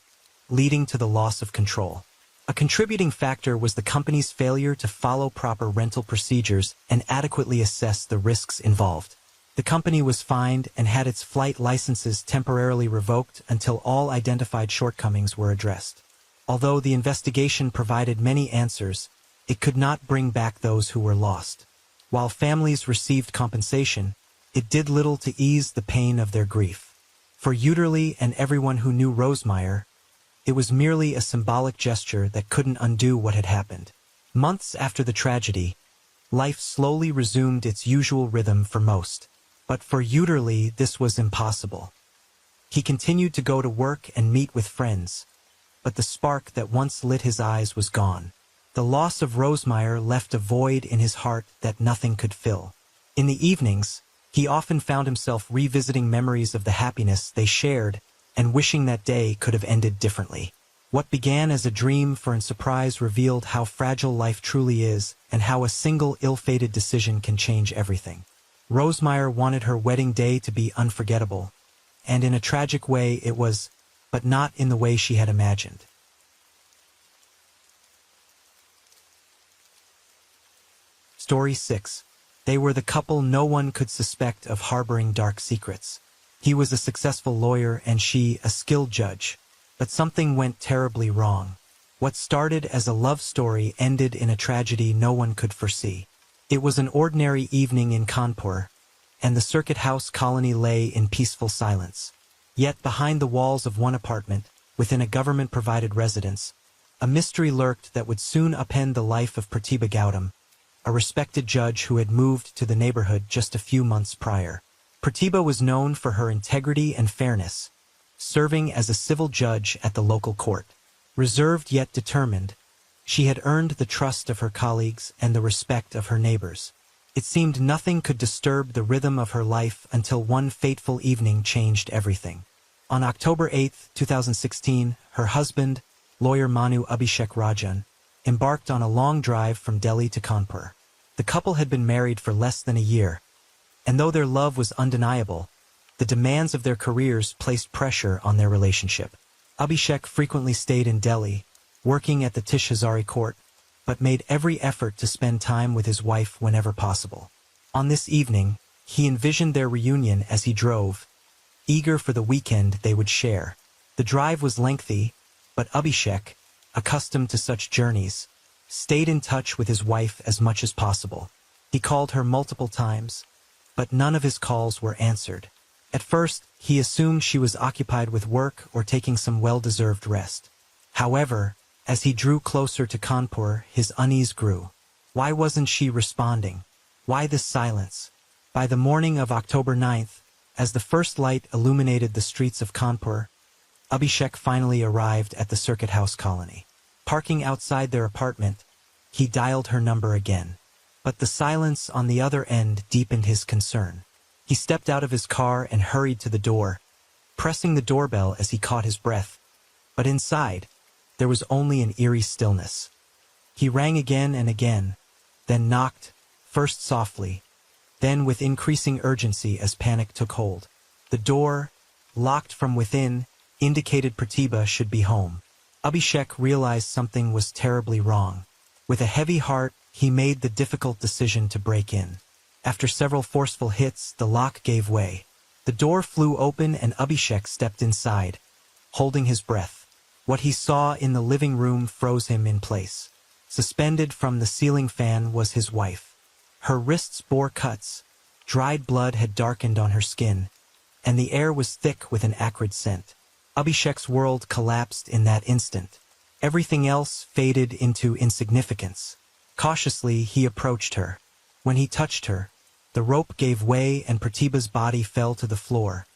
leading to the loss of control. A contributing factor was the company's failure to follow proper rental procedures and adequately assess the risks involved. The company was fined and had its flight licenses temporarily revoked until all identified shortcomings were addressed. Although the investigation provided many answers, it could not bring back those who were lost. While families received compensation, it did little to ease the pain of their grief. For Uterly and everyone who knew Rosemeyer, it was merely a symbolic gesture that couldn't undo what had happened. Months after the tragedy, life slowly resumed its usual rhythm for most. But for Uterly, this was impossible. He continued to go to work and meet with friends, but the spark that once lit his eyes was gone. The loss of Rosemeyer left a void in his heart that nothing could fill. In the evenings, he often found himself revisiting memories of the happiness they shared and wishing that day could have ended differently. What began as a dream for surprise revealed how fragile life truly is and how a single ill-fated decision can change everything. Rosemeyer wanted her wedding day to be unforgettable, and in a tragic way it was, but not in the way she had imagined. Story 6. They were the couple no one could suspect of harboring dark secrets. He was a successful lawyer and she a skilled judge, but something went terribly wrong. What started as a love story ended in a tragedy no one could foresee. It was an ordinary evening in Kanpur, and the Circuit House colony lay in peaceful silence. Yet behind the walls of one apartment, within a government-provided residence, a mystery lurked that would soon upend the life of Pratibha Gautam, a respected judge who had moved to the neighborhood just a few months prior. Pratibha was known for her integrity and fairness, serving as a civil judge at the local court. Reserved yet determined, she had earned the trust of her colleagues and the respect of her neighbors. It seemed nothing could disturb the rhythm of her life until one fateful evening changed everything. On October 8, 2016, her husband, lawyer Manu Abhishek Rajan, embarked on a long drive from Delhi to Kanpur. The couple had been married for less than a year, and though their love was undeniable, the demands of their careers placed pressure on their relationship. Abhishek frequently stayed in Delhi, working at the Tish Hazari court, but made every effort to spend time with his wife whenever possible. On this evening, he envisioned their reunion as he drove, eager for the weekend they would share. The drive was lengthy, but Abhishek, accustomed to such journeys, stayed in touch with his wife as much as possible. He called her multiple times, but none of his calls were answered. At first, he assumed she was occupied with work or taking some well-deserved rest. However, as he drew closer to Kanpur, his unease grew. Why wasn't she responding? Why this silence? By the morning of October 9th, as the first light illuminated the streets of Kanpur, Abhishek finally arrived at the Circuit House colony. Parking outside their apartment, he dialed her number again. But the silence on the other end deepened his concern. He stepped out of his car and hurried to the door, pressing the doorbell as he caught his breath. But inside, there was only an eerie stillness. He rang again and again, then knocked, first softly, then with increasing urgency as panic took hold. The door, locked from within, indicated Pratibha should be home. Abhishek realized something was terribly wrong. With a heavy heart, he made the difficult decision to break in. After several forceful hits, the lock gave way. The door flew open and Abhishek stepped inside, holding his breath. What he saw in the living room froze him in place. Suspended from the ceiling fan was his wife. Her wrists bore cuts, dried blood had darkened on her skin, and the air was thick with an acrid scent. Abhishek's world collapsed in that instant. Everything else faded into insignificance. Cautiously, he approached her. When he touched her, the rope gave way and Pratibha's body fell to the floor.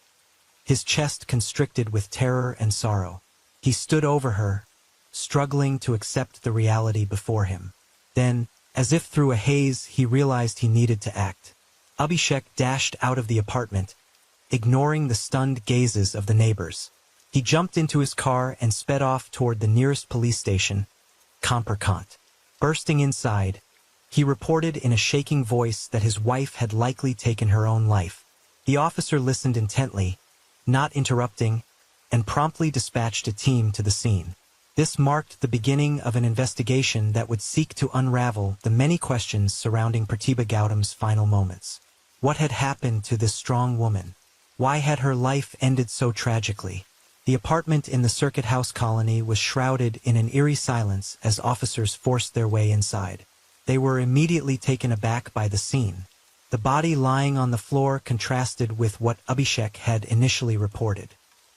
His chest constricted with terror and sorrow. He stood over her, struggling to accept the reality before him. Then, as if through a haze, he realized he needed to act. Abhishek dashed out of the apartment, ignoring the stunned gazes of the neighbors. He jumped into his car and sped off toward the nearest police station, Kamperkant. Bursting inside, he reported in a shaking voice that his wife had likely taken her own life. The officer listened intently, not interrupting, and promptly dispatched a team to the scene. This marked the beginning of an investigation that would seek to unravel the many questions surrounding Pratibha Gautam's final moments. What had happened to this strong woman? Why had her life ended so tragically? The apartment in the Circuit House colony was shrouded in an eerie silence as officers forced their way inside. They were immediately taken aback by the scene. The body lying on the floor contrasted with what Abhishek had initially reported.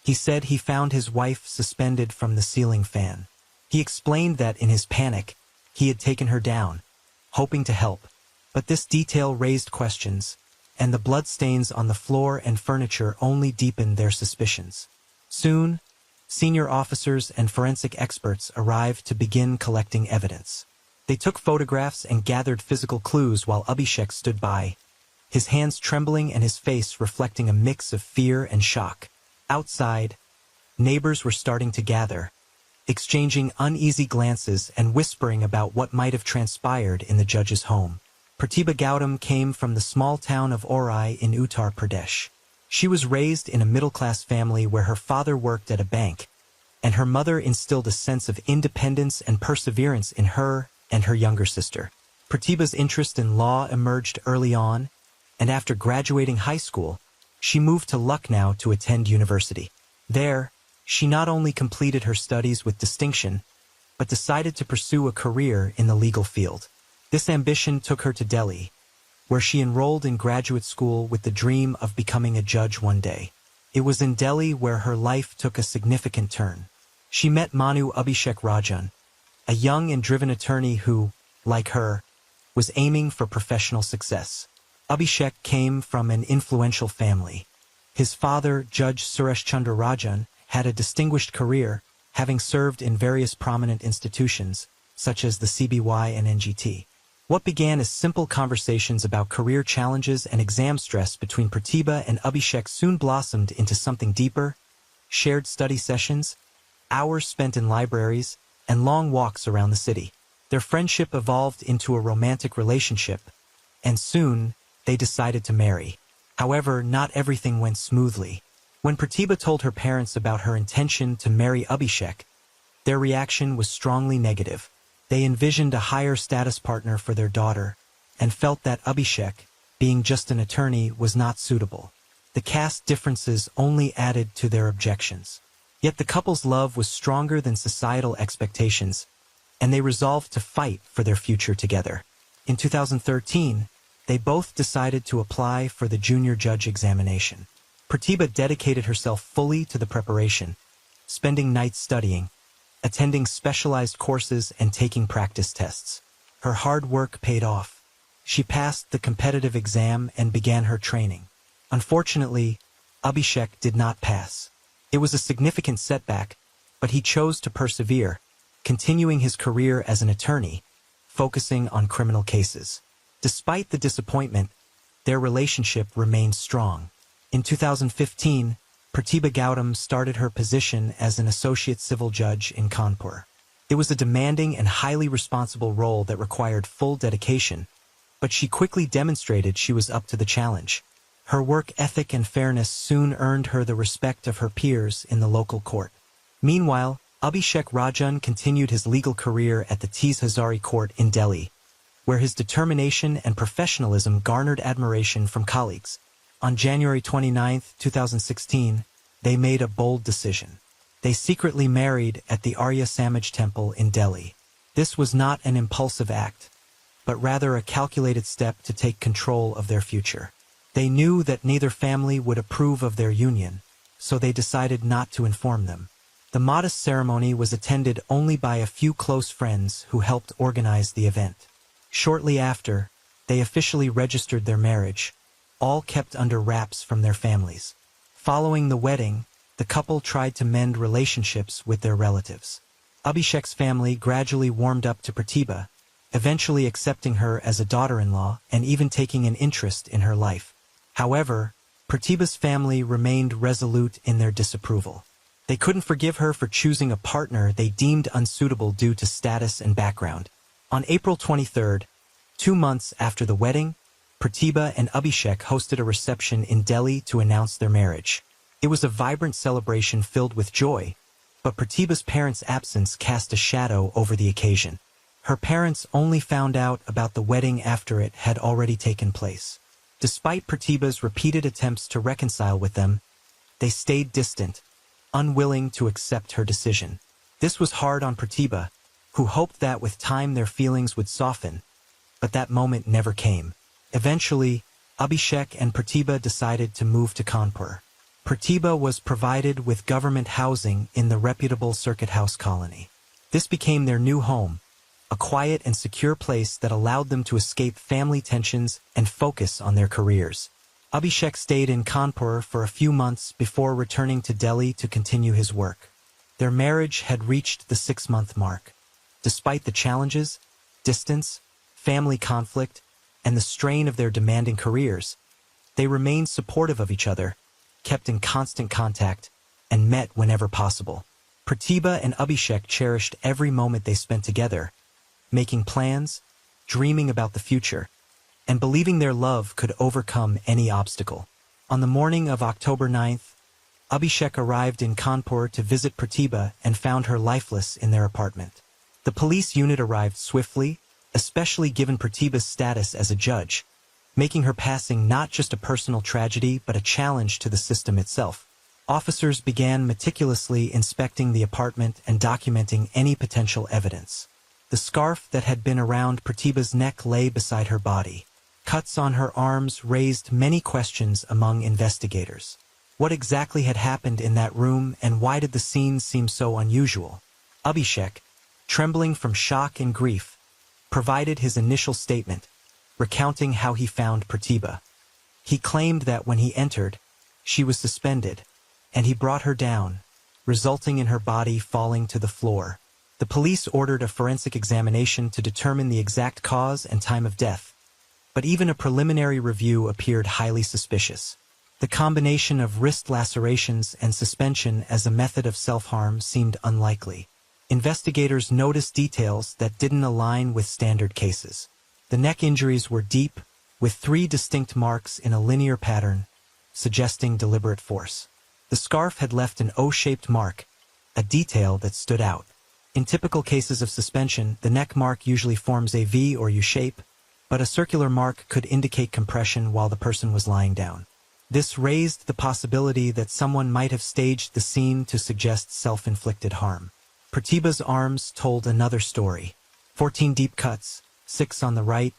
He said he found his wife suspended from the ceiling fan. He explained that in his panic, he had taken her down, hoping to help. But this detail raised questions, and the bloodstains on the floor and furniture only deepened their suspicions. Soon, senior officers and forensic experts arrived to begin collecting evidence. They took photographs and gathered physical clues while Abhishek stood by, his hands trembling and his face reflecting a mix of fear and shock. Outside, neighbors were starting to gather, exchanging uneasy glances and whispering about what might have transpired in the judge's home. Pratibha Gautam came from the small town of Orai in Uttar Pradesh. She was raised in a middle-class family where her father worked at a bank, and her mother instilled a sense of independence and perseverance in her and her younger sister. Pratibha's interest in law emerged early on, and after graduating high school, she moved to Lucknow to attend university. There, she not only completed her studies with distinction, but decided to pursue a career in the legal field. This ambition took her to Delhi, where she enrolled in graduate school with the dream of becoming a judge one day. It was in Delhi where her life took a significant turn. She met Manu Abhishek Rajan, a young and driven attorney who, like her, was aiming for professional success. Abhishek came from an influential family. His father, Judge Suresh Chandra Rajan, had a distinguished career, having served in various prominent institutions, such as the CBY and NGT. What began as simple conversations about career challenges and exam stress between Pratibha and Abhishek soon blossomed into something deeper: shared study sessions, hours spent in libraries, and long walks around the city. Their friendship evolved into a romantic relationship, and soon, they decided to marry. However, not everything went smoothly. When Pratibha told her parents about her intention to marry Abhishek, their reaction was strongly negative. They envisioned a higher status partner for their daughter, and felt that Abhishek, being just an attorney, was not suitable. The caste differences only added to their objections. Yet the couple's love was stronger than societal expectations, and they resolved to fight for their future together. In 2013, they both decided to apply for the junior judge examination. Pratibha dedicated herself fully to the preparation, spending nights studying, attending specialized courses and taking practice tests. Her hard work paid off. She passed the competitive exam and began her training. Unfortunately, Abhishek did not pass. It was a significant setback, but he chose to persevere, continuing his career as an attorney, focusing on criminal cases. Despite the disappointment, their relationship remained strong. In 2015, Pratibha Gautam started her position as an associate civil judge in Kanpur. It was a demanding and highly responsible role that required full dedication, but she quickly demonstrated she was up to the challenge. Her work ethic and fairness soon earned her the respect of her peers in the local court. Meanwhile, Abhishek Rajan continued his legal career at the Tees Hazari Court in Delhi, where his determination and professionalism garnered admiration from colleagues. On January 29, 2016, they made a bold decision. They secretly married at the Arya Samaj temple in Delhi. This was not an impulsive act, but rather a calculated step to take control of their future. They knew that neither family would approve of their union, so they decided not to inform them. The modest ceremony was attended only by a few close friends who helped organize the event. Shortly after, they officially registered their marriage, all kept under wraps from their families. Following the wedding, the couple tried to mend relationships with their relatives. Abhishek's family gradually warmed up to Pratibha, eventually accepting her as a daughter-in-law and even taking an interest in her life. However, Pratibha's family remained resolute in their disapproval. They couldn't forgive her for choosing a partner they deemed unsuitable due to status and background. On April 23, 2 months after the wedding, Pratibha and Abhishek hosted a reception in Delhi to announce their marriage. It was a vibrant celebration filled with joy, but Pratibha's parents' absence cast a shadow over the occasion. Her parents only found out about the wedding after it had already taken place. Despite Pratibha's repeated attempts to reconcile with them, they stayed distant, unwilling to accept her decision. This was hard on Pratibha, who hoped that with time their feelings would soften, but that moment never came. Eventually, Abhishek and Pratibha decided to move to Kanpur. Pratibha was provided with government housing in the reputable Circuit House colony. This became their new home, a quiet and secure place that allowed them to escape family tensions and focus on their careers. Abhishek stayed in Kanpur for a few months before returning to Delhi to continue his work. Their marriage had reached the 6-month mark. Despite the challenges, distance, family conflict, and the strain of their demanding careers, they remained supportive of each other, kept in constant contact, and met whenever possible. Pratibha and Abhishek cherished every moment they spent together, making plans, dreaming about the future, and believing their love could overcome any obstacle. On the morning of October 9th, Abhishek arrived in Kanpur to visit Pratibha and found her lifeless in their apartment. The police unit arrived swiftly, especially given Pratibha's status as a judge, making her passing not just a personal tragedy but a challenge to the system itself. Officers began meticulously inspecting the apartment and documenting any potential evidence. The scarf that had been around Pratibha's neck lay beside her body. Cuts on her arms raised many questions among investigators. What exactly had happened in that room, and why did the scene seem so unusual? Abhishek, trembling from shock and grief, provided his initial statement, recounting how he found Pratibha. He claimed that when he entered, she was suspended, and he brought her down, resulting in her body falling to the floor. The police ordered a forensic examination to determine the exact cause and time of death, but even a preliminary review appeared highly suspicious. The combination of wrist lacerations and suspension as a method of self-harm seemed unlikely. Investigators noticed details that didn't align with standard cases. The neck injuries were deep, with 3 distinct marks in a linear pattern, suggesting deliberate force. The scarf had left an O-shaped mark, a detail that stood out. In typical cases of suspension, the neck mark usually forms a V or U shape, but a circular mark could indicate compression while the person was lying down. This raised the possibility that someone might have staged the scene to suggest self-inflicted harm. Pratibha's arms told another story. 14 deep cuts, 6 on the right,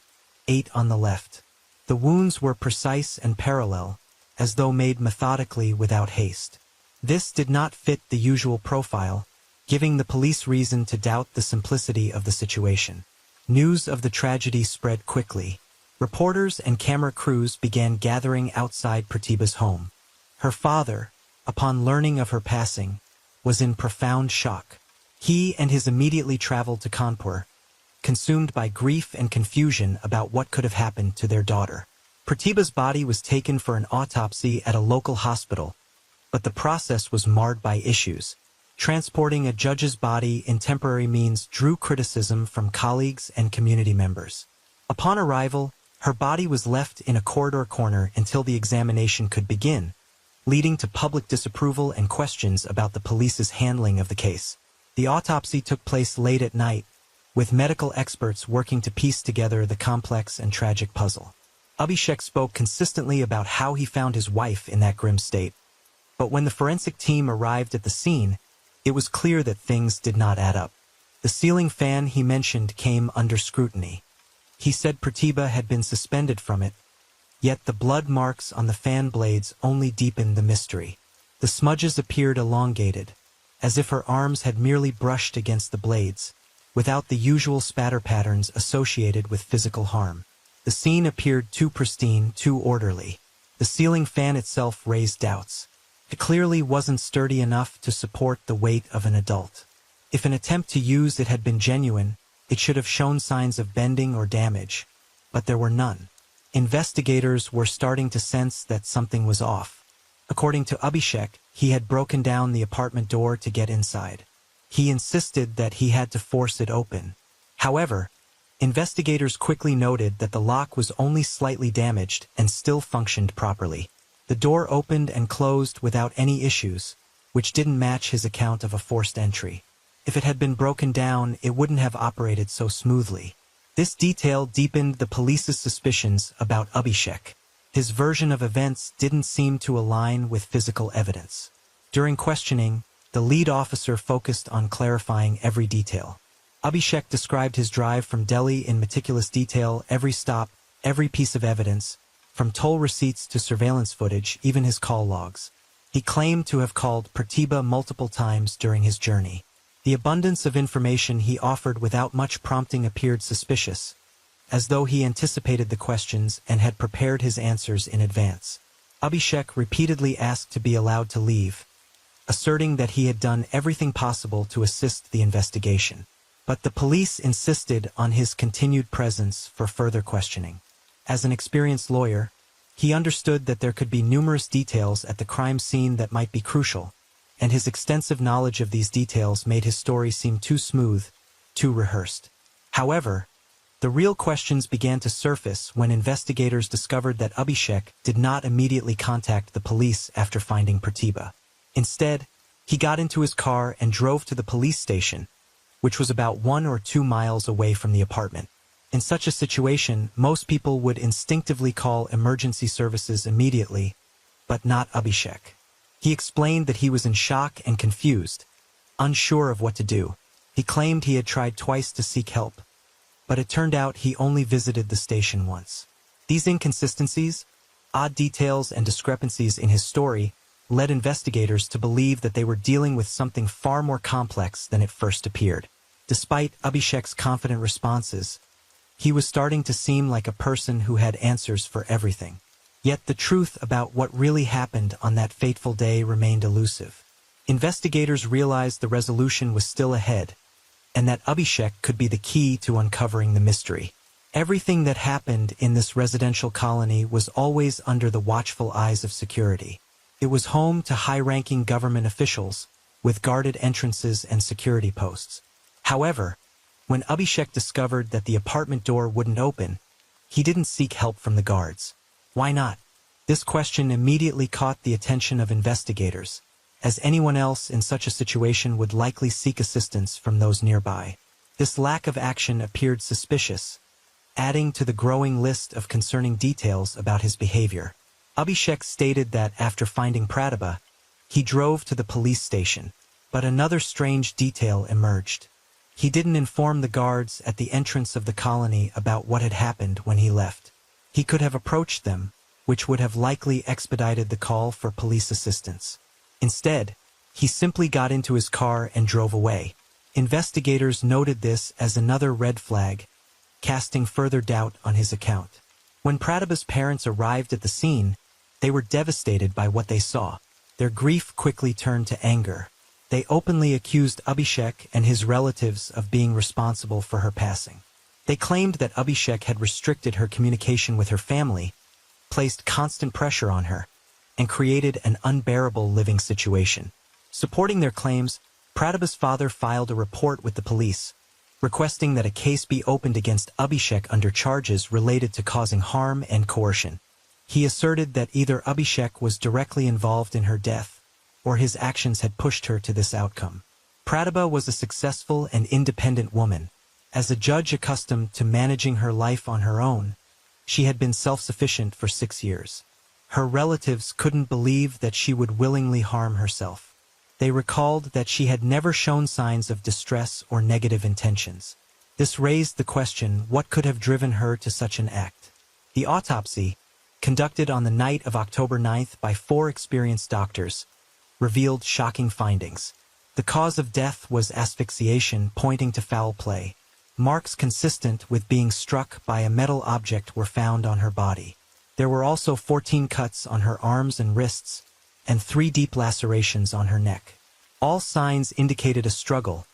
8 on the left. The wounds were precise and parallel, as though made methodically without haste. This did not fit the usual profile, giving the police reason to doubt the simplicity of the situation. News of the tragedy spread quickly. Reporters and camera crews began gathering outside Pratibha's home. Her father, upon learning of her passing, was in profound shock. He and his immediately traveled to Kanpur, consumed by grief and confusion about what could have happened to their daughter. Pratibha's body was taken for an autopsy at a local hospital, but the process was marred by issues. Transporting a judge's body in temporary means drew criticism from colleagues and community members. Upon arrival, her body was left in a corridor corner until the examination could begin, leading to public disapproval and questions about the police's handling of the case. The autopsy took place late at night, with medical experts working to piece together the complex and tragic puzzle. Abhishek spoke consistently about how he found his wife in that grim state. But when the forensic team arrived at the scene, it was clear that things did not add up. The ceiling fan he mentioned came under scrutiny. He said Pratibha had been suspended from it, yet the blood marks on the fan blades only deepened the mystery. The smudges appeared elongated, as if her arms had merely brushed against the blades, without the usual spatter patterns associated with physical harm. The scene appeared too pristine, too orderly. The ceiling fan itself raised doubts. It clearly wasn't sturdy enough to support the weight of an adult. If an attempt to use it had been genuine, it should have shown signs of bending or damage, but there were none. Investigators were starting to sense that something was off. According to Abhishek, he had broken down the apartment door to get inside. He insisted that he had to force it open. However, investigators quickly noted that the lock was only slightly damaged and still functioned properly. The door opened and closed without any issues, which didn't match his account of a forced entry. If it had been broken down, it wouldn't have operated so smoothly. This detail deepened the police's suspicions about Abhishek. His version of events didn't seem to align with physical evidence. During questioning, the lead officer focused on clarifying every detail. Abhishek described his drive from Delhi in meticulous detail, every stop, every piece of evidence, from toll receipts to surveillance footage, even his call logs. He claimed to have called Pratibha multiple times during his journey. The abundance of information he offered without much prompting appeared suspicious, as though he anticipated the questions and had prepared his answers in advance. Abhishek repeatedly asked to be allowed to leave, asserting that he had done everything possible to assist the investigation. But the police insisted on his continued presence for further questioning. As an experienced lawyer, he understood that there could be numerous details at the crime scene that might be crucial, and his extensive knowledge of these details made his story seem too smooth, too rehearsed. However, the real questions began to surface when investigators discovered that Abhishek did not immediately contact the police after finding Pratibha. Instead, he got into his car and drove to the police station, which was about 1 or 2 miles away from the apartment. In such a situation, most people would instinctively call emergency services immediately, but not Abhishek. He explained that he was in shock and confused, unsure of what to do. He claimed he had tried twice to seek help, but it turned out he only visited the station once. These inconsistencies, odd details, and discrepancies in his story led investigators to believe that they were dealing with something far more complex than it first appeared. Despite Abhishek's confident responses, he was starting to seem like a person who had answers for everything. Yet the truth about what really happened on that fateful day remained elusive. Investigators realized the resolution was still ahead, and that Abhishek could be the key to uncovering the mystery. Everything that happened in this residential colony was always under the watchful eyes of security. It was home to high-ranking government officials, with guarded entrances and security posts. However, when Abhishek discovered that the apartment door wouldn't open, he didn't seek help from the guards. Why not? This question immediately caught the attention of investigators, as anyone else in such a situation would likely seek assistance from those nearby. This lack of action appeared suspicious, adding to the growing list of concerning details about his behavior. Abhishek stated that after finding Pratibha, he drove to the police station, But another strange detail emerged. He didn't inform the guards at the entrance of the colony about what had happened when he left. He could have approached them, which would have likely expedited the call for police assistance. Instead, he simply got into his car and drove away. Investigators noted this as another red flag, casting further doubt on his account. When Pratibha's parents arrived at the scene, they were devastated by what they saw. Their grief quickly turned to anger. They openly accused Abhishek and his relatives of being responsible for her passing. They claimed that Abhishek had restricted her communication with her family, placed constant pressure on her, and created an unbearable living situation. Supporting their claims, Pratibha's father filed a report with the police, requesting that a case be opened against Abhishek under charges related to causing harm and coercion. He asserted that either Abhishek was directly involved in her death, or his actions had pushed her to this outcome. Pratibha was a successful and independent woman. As a judge accustomed to managing her life on her own, she had been self-sufficient for 6 years. Her relatives couldn't believe that she would willingly harm herself. They recalled that she had never shown signs of distress or negative intentions. This raised the question, what could have driven her to such an act? The autopsy, conducted on the night of October 9th by 4 experienced doctors, revealed shocking findings. The cause of death was asphyxiation, pointing to foul play. Marks consistent with being struck by a metal object were found on her body. There were also 14 cuts on her arms and wrists, and 3 deep lacerations on her neck. All signs indicated a struggle,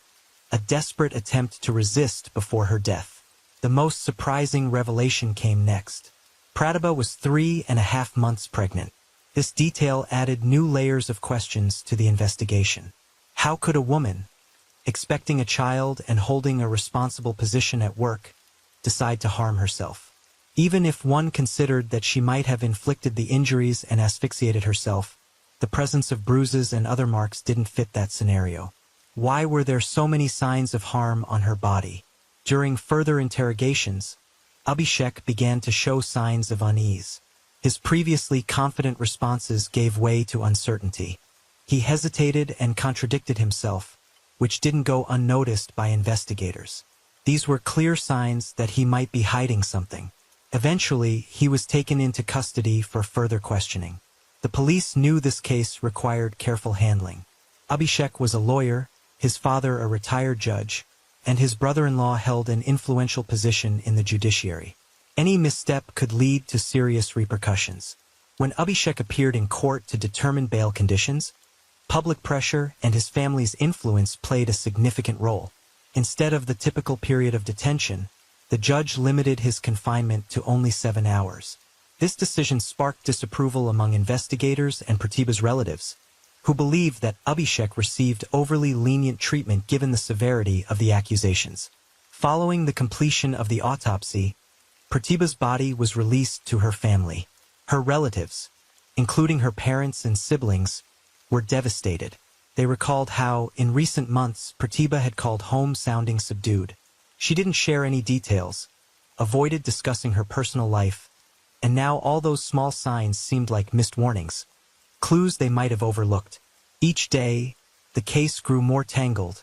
a desperate attempt to resist before her death. The most surprising revelation came next. Pratibha was 3.5 months pregnant. This detail added new layers of questions to the investigation. How could a woman, expecting a child and holding a responsible position at work, decide to harm herself? Even if one considered that she might have inflicted the injuries and asphyxiated herself, the presence of bruises and other marks didn't fit that scenario. Why were there so many signs of harm on her body? During further interrogations, Abhishek began to show signs of unease. His previously confident responses gave way to uncertainty. He hesitated and contradicted himself, which didn't go unnoticed by investigators. These were clear signs that he might be hiding something. Eventually, he was taken into custody for further questioning. The police knew this case required careful handling. Abhishek was a lawyer, his father a retired judge, and his brother-in-law held an influential position in the judiciary. Any misstep could lead to serious repercussions. When Abhishek appeared in court to determine bail conditions, public pressure and his family's influence played a significant role. Instead of the typical period of detention, the judge limited his confinement to only 7 hours. This decision sparked disapproval among investigators and Pratibha's relatives, who believed that Abhishek received overly lenient treatment given the severity of the accusations. Following the completion of the autopsy, Pratibha's body was released to her family. Her relatives, including her parents and siblings, were devastated. They recalled how, in recent months, Pratibha had called home sounding subdued. She didn't share any details, avoided discussing her personal life, and now all those small signs seemed like missed warnings, clues they might have overlooked. Each day, the case grew more tangled,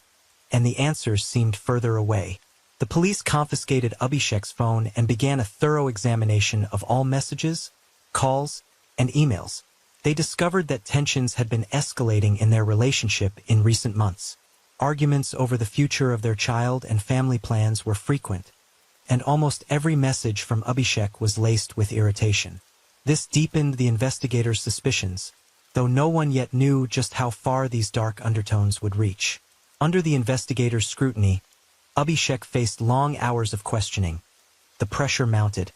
and the answers seemed further away. The police confiscated Abhishek's phone and began a thorough examination of all messages, calls, and emails. They discovered that tensions had been escalating in their relationship in recent months. Arguments over the future of their child and family plans were frequent, and almost every message from Abhishek was laced with irritation. This deepened the investigators' suspicions, though no one yet knew just how far these dark undertones would reach. Under the investigators' scrutiny, Abhishek faced long hours of questioning. The pressure mounted,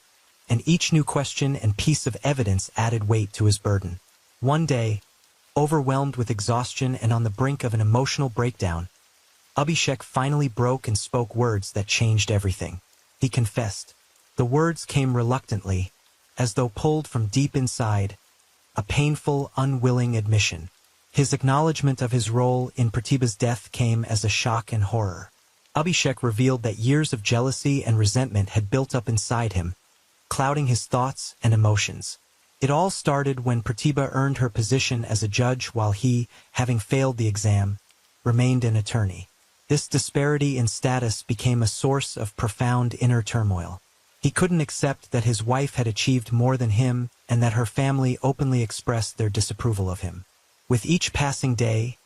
and each new question and piece of evidence added weight to his burden. One day, overwhelmed with exhaustion and on the brink of an emotional breakdown, Abhishek finally broke and spoke words that changed everything. He confessed. The words came reluctantly, as though pulled from deep inside, a painful, unwilling admission. His acknowledgement of his role in Pratibha's death came as a shock and horror. Abhishek revealed that years of jealousy and resentment had built up inside him, clouding his thoughts and emotions. It all started when Pratibha earned her position as a judge while he, having failed the exam, remained an attorney. This disparity in status became a source of profound inner turmoil. He couldn't accept that his wife had achieved more than him and that her family openly expressed their disapproval of him. With each passing day,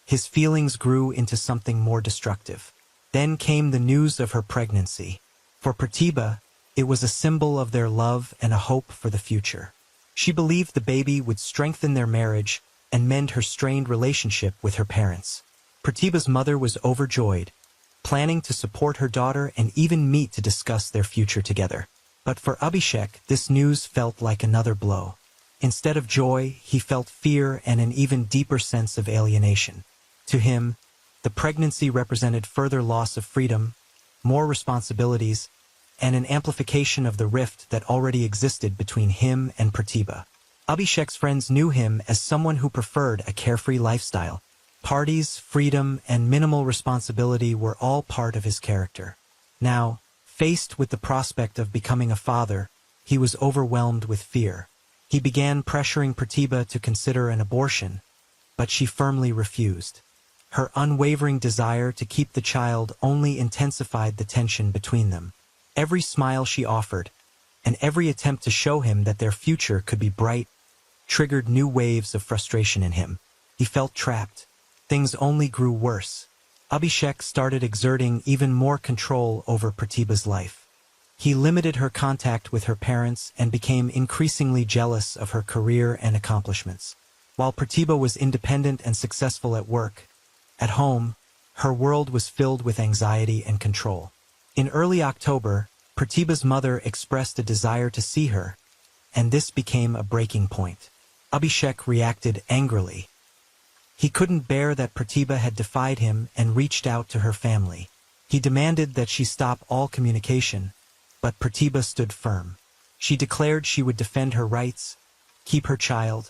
his feelings grew into something more destructive. Then came the news of her pregnancy. For Pratibha, it was a symbol of their love and a hope for the future. She believed the baby would strengthen their marriage and mend her strained relationship with her parents. Pratibha's mother was overjoyed, planning to support her daughter and even meet to discuss their future together. But for Abhishek, this news felt like another blow. Instead of joy, he felt fear and an even deeper sense of alienation. To him, the pregnancy represented further loss of freedom, more responsibilities, and an amplification of the rift that already existed between him and Pratibha. Abhishek's friends knew him as someone who preferred a carefree lifestyle. Parties, freedom, and minimal responsibility were all part of his character. Now, faced with the prospect of becoming a father, he was overwhelmed with fear. He began pressuring Pratibha to consider an abortion, but she firmly refused. Her unwavering desire to keep the child only intensified the tension between them. Every smile she offered, and every attempt to show him that their future could be bright, triggered new waves of frustration in him. He felt trapped. Things only grew worse. Abhishek started exerting even more control over Pratibha's life. He limited her contact with her parents and became increasingly jealous of her career and accomplishments. While Pratibha was independent and successful at work, at home, her world was filled with anxiety and control. In early October, Pratibha's mother expressed a desire to see her, and this became a breaking point. Abhishek reacted angrily. He couldn't bear that Pratibha had defied him and reached out to her family. He demanded that she stop all communication, but Pratibha stood firm. She declared she would defend her rights, keep her child,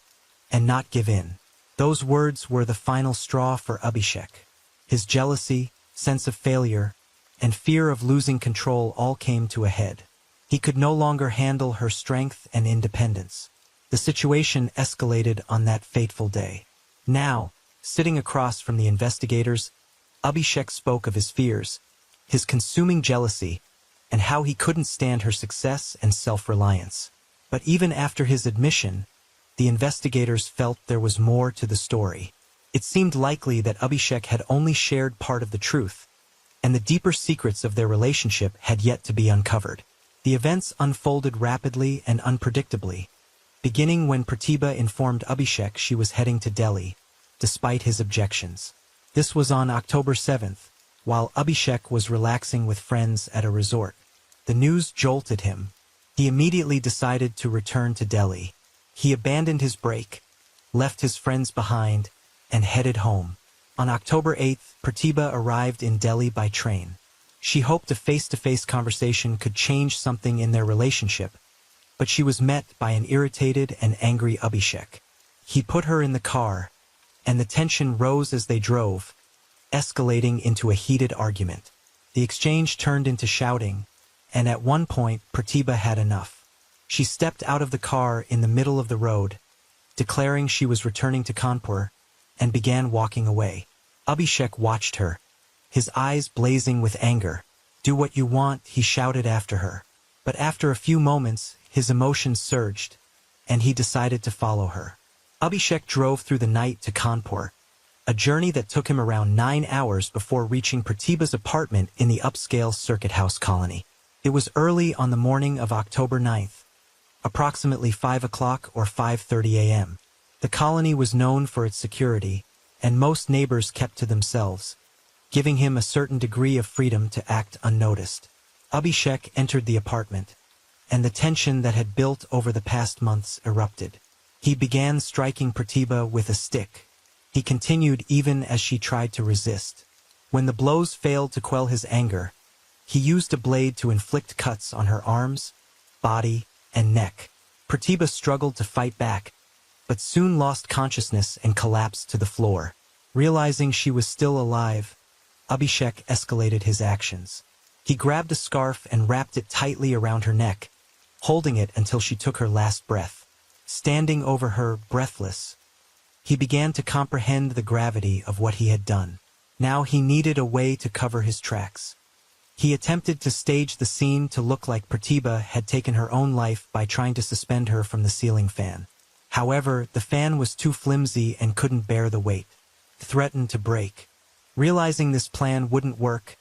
and not give in. Those words were the final straw for Abhishek. His jealousy, sense of failure, and fear of losing control all came to a head. He could no longer handle her strength and independence. The situation escalated on that fateful day. Now, sitting across from the investigators, Abhishek spoke of his fears, his consuming jealousy, and how he couldn't stand her success and self-reliance. But even after his admission, the investigators felt there was more to the story. It seemed likely that Abhishek had only shared part of the truth, and the deeper secrets of their relationship had yet to be uncovered. The events unfolded rapidly and unpredictably, beginning when Pratibha informed Abhishek she was heading to Delhi, despite his objections. This was on October 7th, while Abhishek was relaxing with friends at a resort. The news jolted him. He immediately decided to return to Delhi. He abandoned his break, left his friends behind, and headed home. On October 8th, Pratibha arrived in Delhi by train. She hoped a face-to-face conversation could change something in their relationship, but she was met by an irritated and angry Abhishek. He put her in the car, and the tension rose as they drove, escalating into a heated argument. The exchange turned into shouting, and at one point Pratibha had enough. She stepped out of the car in the middle of the road, declaring she was returning to Kanpur, and began walking away. Abhishek watched her, his eyes blazing with anger. "Do what you want," he shouted after her. But after a few moments, his emotions surged, and he decided to follow her. Abhishek drove through the night to Kanpur, a journey that took him around 9 hours before reaching Pratibha's apartment in the upscale Circuit House colony. It was early on the morning of October 9th, approximately 5 o'clock or 5:30 a.m. The colony was known for its security, and most neighbors kept to themselves, giving him a certain degree of freedom to act unnoticed. Abhishek entered the apartment, and the tension that had built over the past months erupted. He began striking Pratibha with a stick. He continued even as she tried to resist. When the blows failed to quell his anger, he used a blade to inflict cuts on her arms, body, and neck. Pratibha struggled to fight back, but soon lost consciousness and collapsed to the floor. Realizing she was still alive, Abhishek escalated his actions. He grabbed a scarf and wrapped it tightly around her neck, holding it until she took her last breath. Standing over her, breathless, he began to comprehend the gravity of what he had done. Now he needed a way to cover his tracks. He attempted to stage the scene to look like Pratibha had taken her own life by trying to suspend her from the ceiling fan. However, the fan was too flimsy and couldn't bear the weight. It threatened to break. Realizing this plan wouldn't work,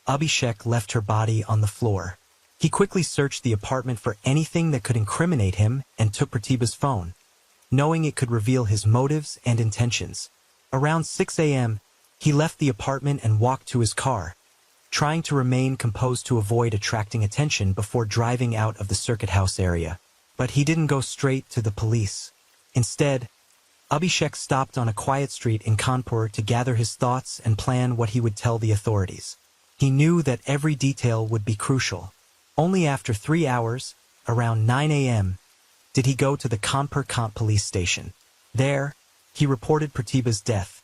Abhishek left her body on the floor. He quickly searched the apartment for anything that could incriminate him and took Pratibha's phone, knowing it could reveal his motives and intentions. Around 6 a.m., he left the apartment and walked to his car, trying to remain composed to avoid attracting attention before driving out of the circuit house area. But he didn't go straight to the police. Instead, Abhishek stopped on a quiet street in Kanpur to gather his thoughts and plan what he would tell the authorities. He knew that every detail would be crucial. Only after 3 hours, around 9 a.m., did he go to the Kanpur Camp police station. There, he reported Pratibha's death,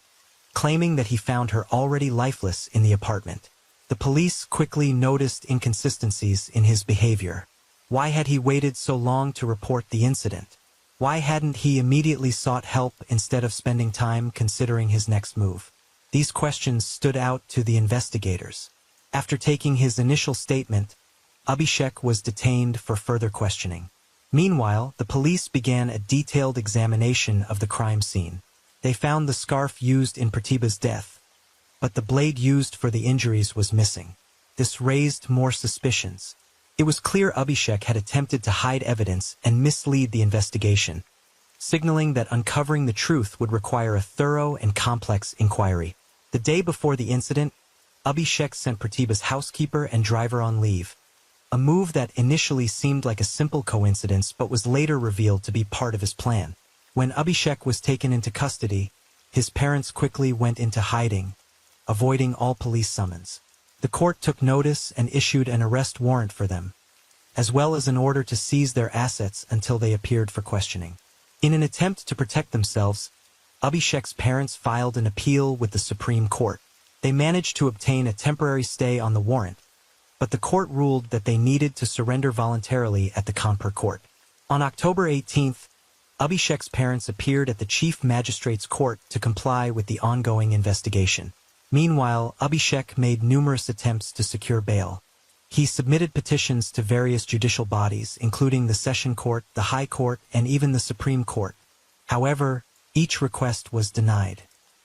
claiming that he found her already lifeless in the apartment. The police quickly noticed inconsistencies in his behavior. Why had he waited so long to report the incident? Why hadn't he immediately sought help instead of spending time considering his next move? These questions stood out to the investigators. After taking his initial statement, Abhishek was detained for further questioning. Meanwhile, the police began a detailed examination of the crime scene. They found the scarf used in Pratibha's death, but the blade used for the injuries was missing. This raised more suspicions. It was clear Abhishek had attempted to hide evidence and mislead the investigation, signaling that uncovering the truth would require a thorough and complex inquiry. The day before the incident, Abhishek sent Pratibha's housekeeper and driver on leave, a move that initially seemed like a simple coincidence but was later revealed to be part of his plan. When Abhishek was taken into custody, his parents quickly went into hiding, avoiding all police summons. The court took notice and issued an arrest warrant for them, as well as an order to seize their assets until they appeared for questioning. In an attempt to protect themselves, Abhishek's parents filed an appeal with the Supreme Court. They managed to obtain a temporary stay on the warrant, but the court ruled that they needed to surrender voluntarily at the Kanpur court. On October 18th, Abhishek's parents appeared at the Chief Magistrate's Court to comply with the ongoing investigation. Meanwhile, Abhishek made numerous attempts to secure bail. He submitted petitions to various judicial bodies, including the Session Court, the High Court, and even the Supreme Court. However, each request was denied.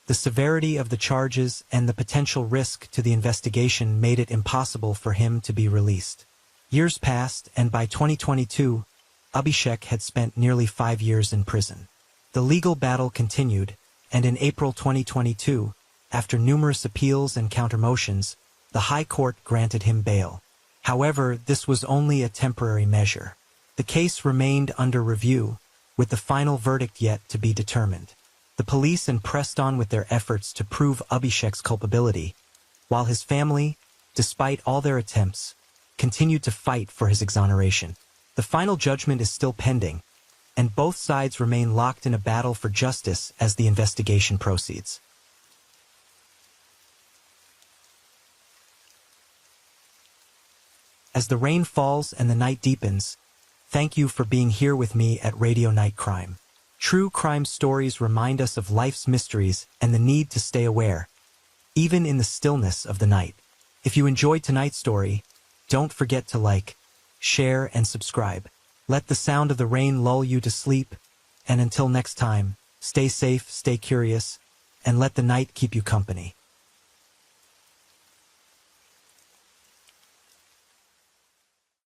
The severity of the charges and the potential risk to the investigation made it impossible for him to be released. Years passed, and by 2022, Abhishek had spent nearly 5 years in prison. The legal battle continued, and in April 2022, after numerous appeals and countermotions, the High Court granted him bail. However, this was only a temporary measure. The case remained under review, with the final verdict yet to be determined. The police pressed on with their efforts to prove Abhishek's culpability, while his family, despite all their attempts, continued to fight for his exoneration. The final judgment is still pending, and both sides remain locked in a battle for justice as the investigation proceeds. As the rain falls and the night deepens, thank you for being here with me at Radio Night Crime. True crime stories remind us of life's mysteries and the need to stay aware, even in the stillness of the night. If you enjoyed tonight's story, don't forget to like, share, and subscribe. Let the sound of the rain lull you to sleep, and until next time, stay safe, stay curious, and let the night keep you company.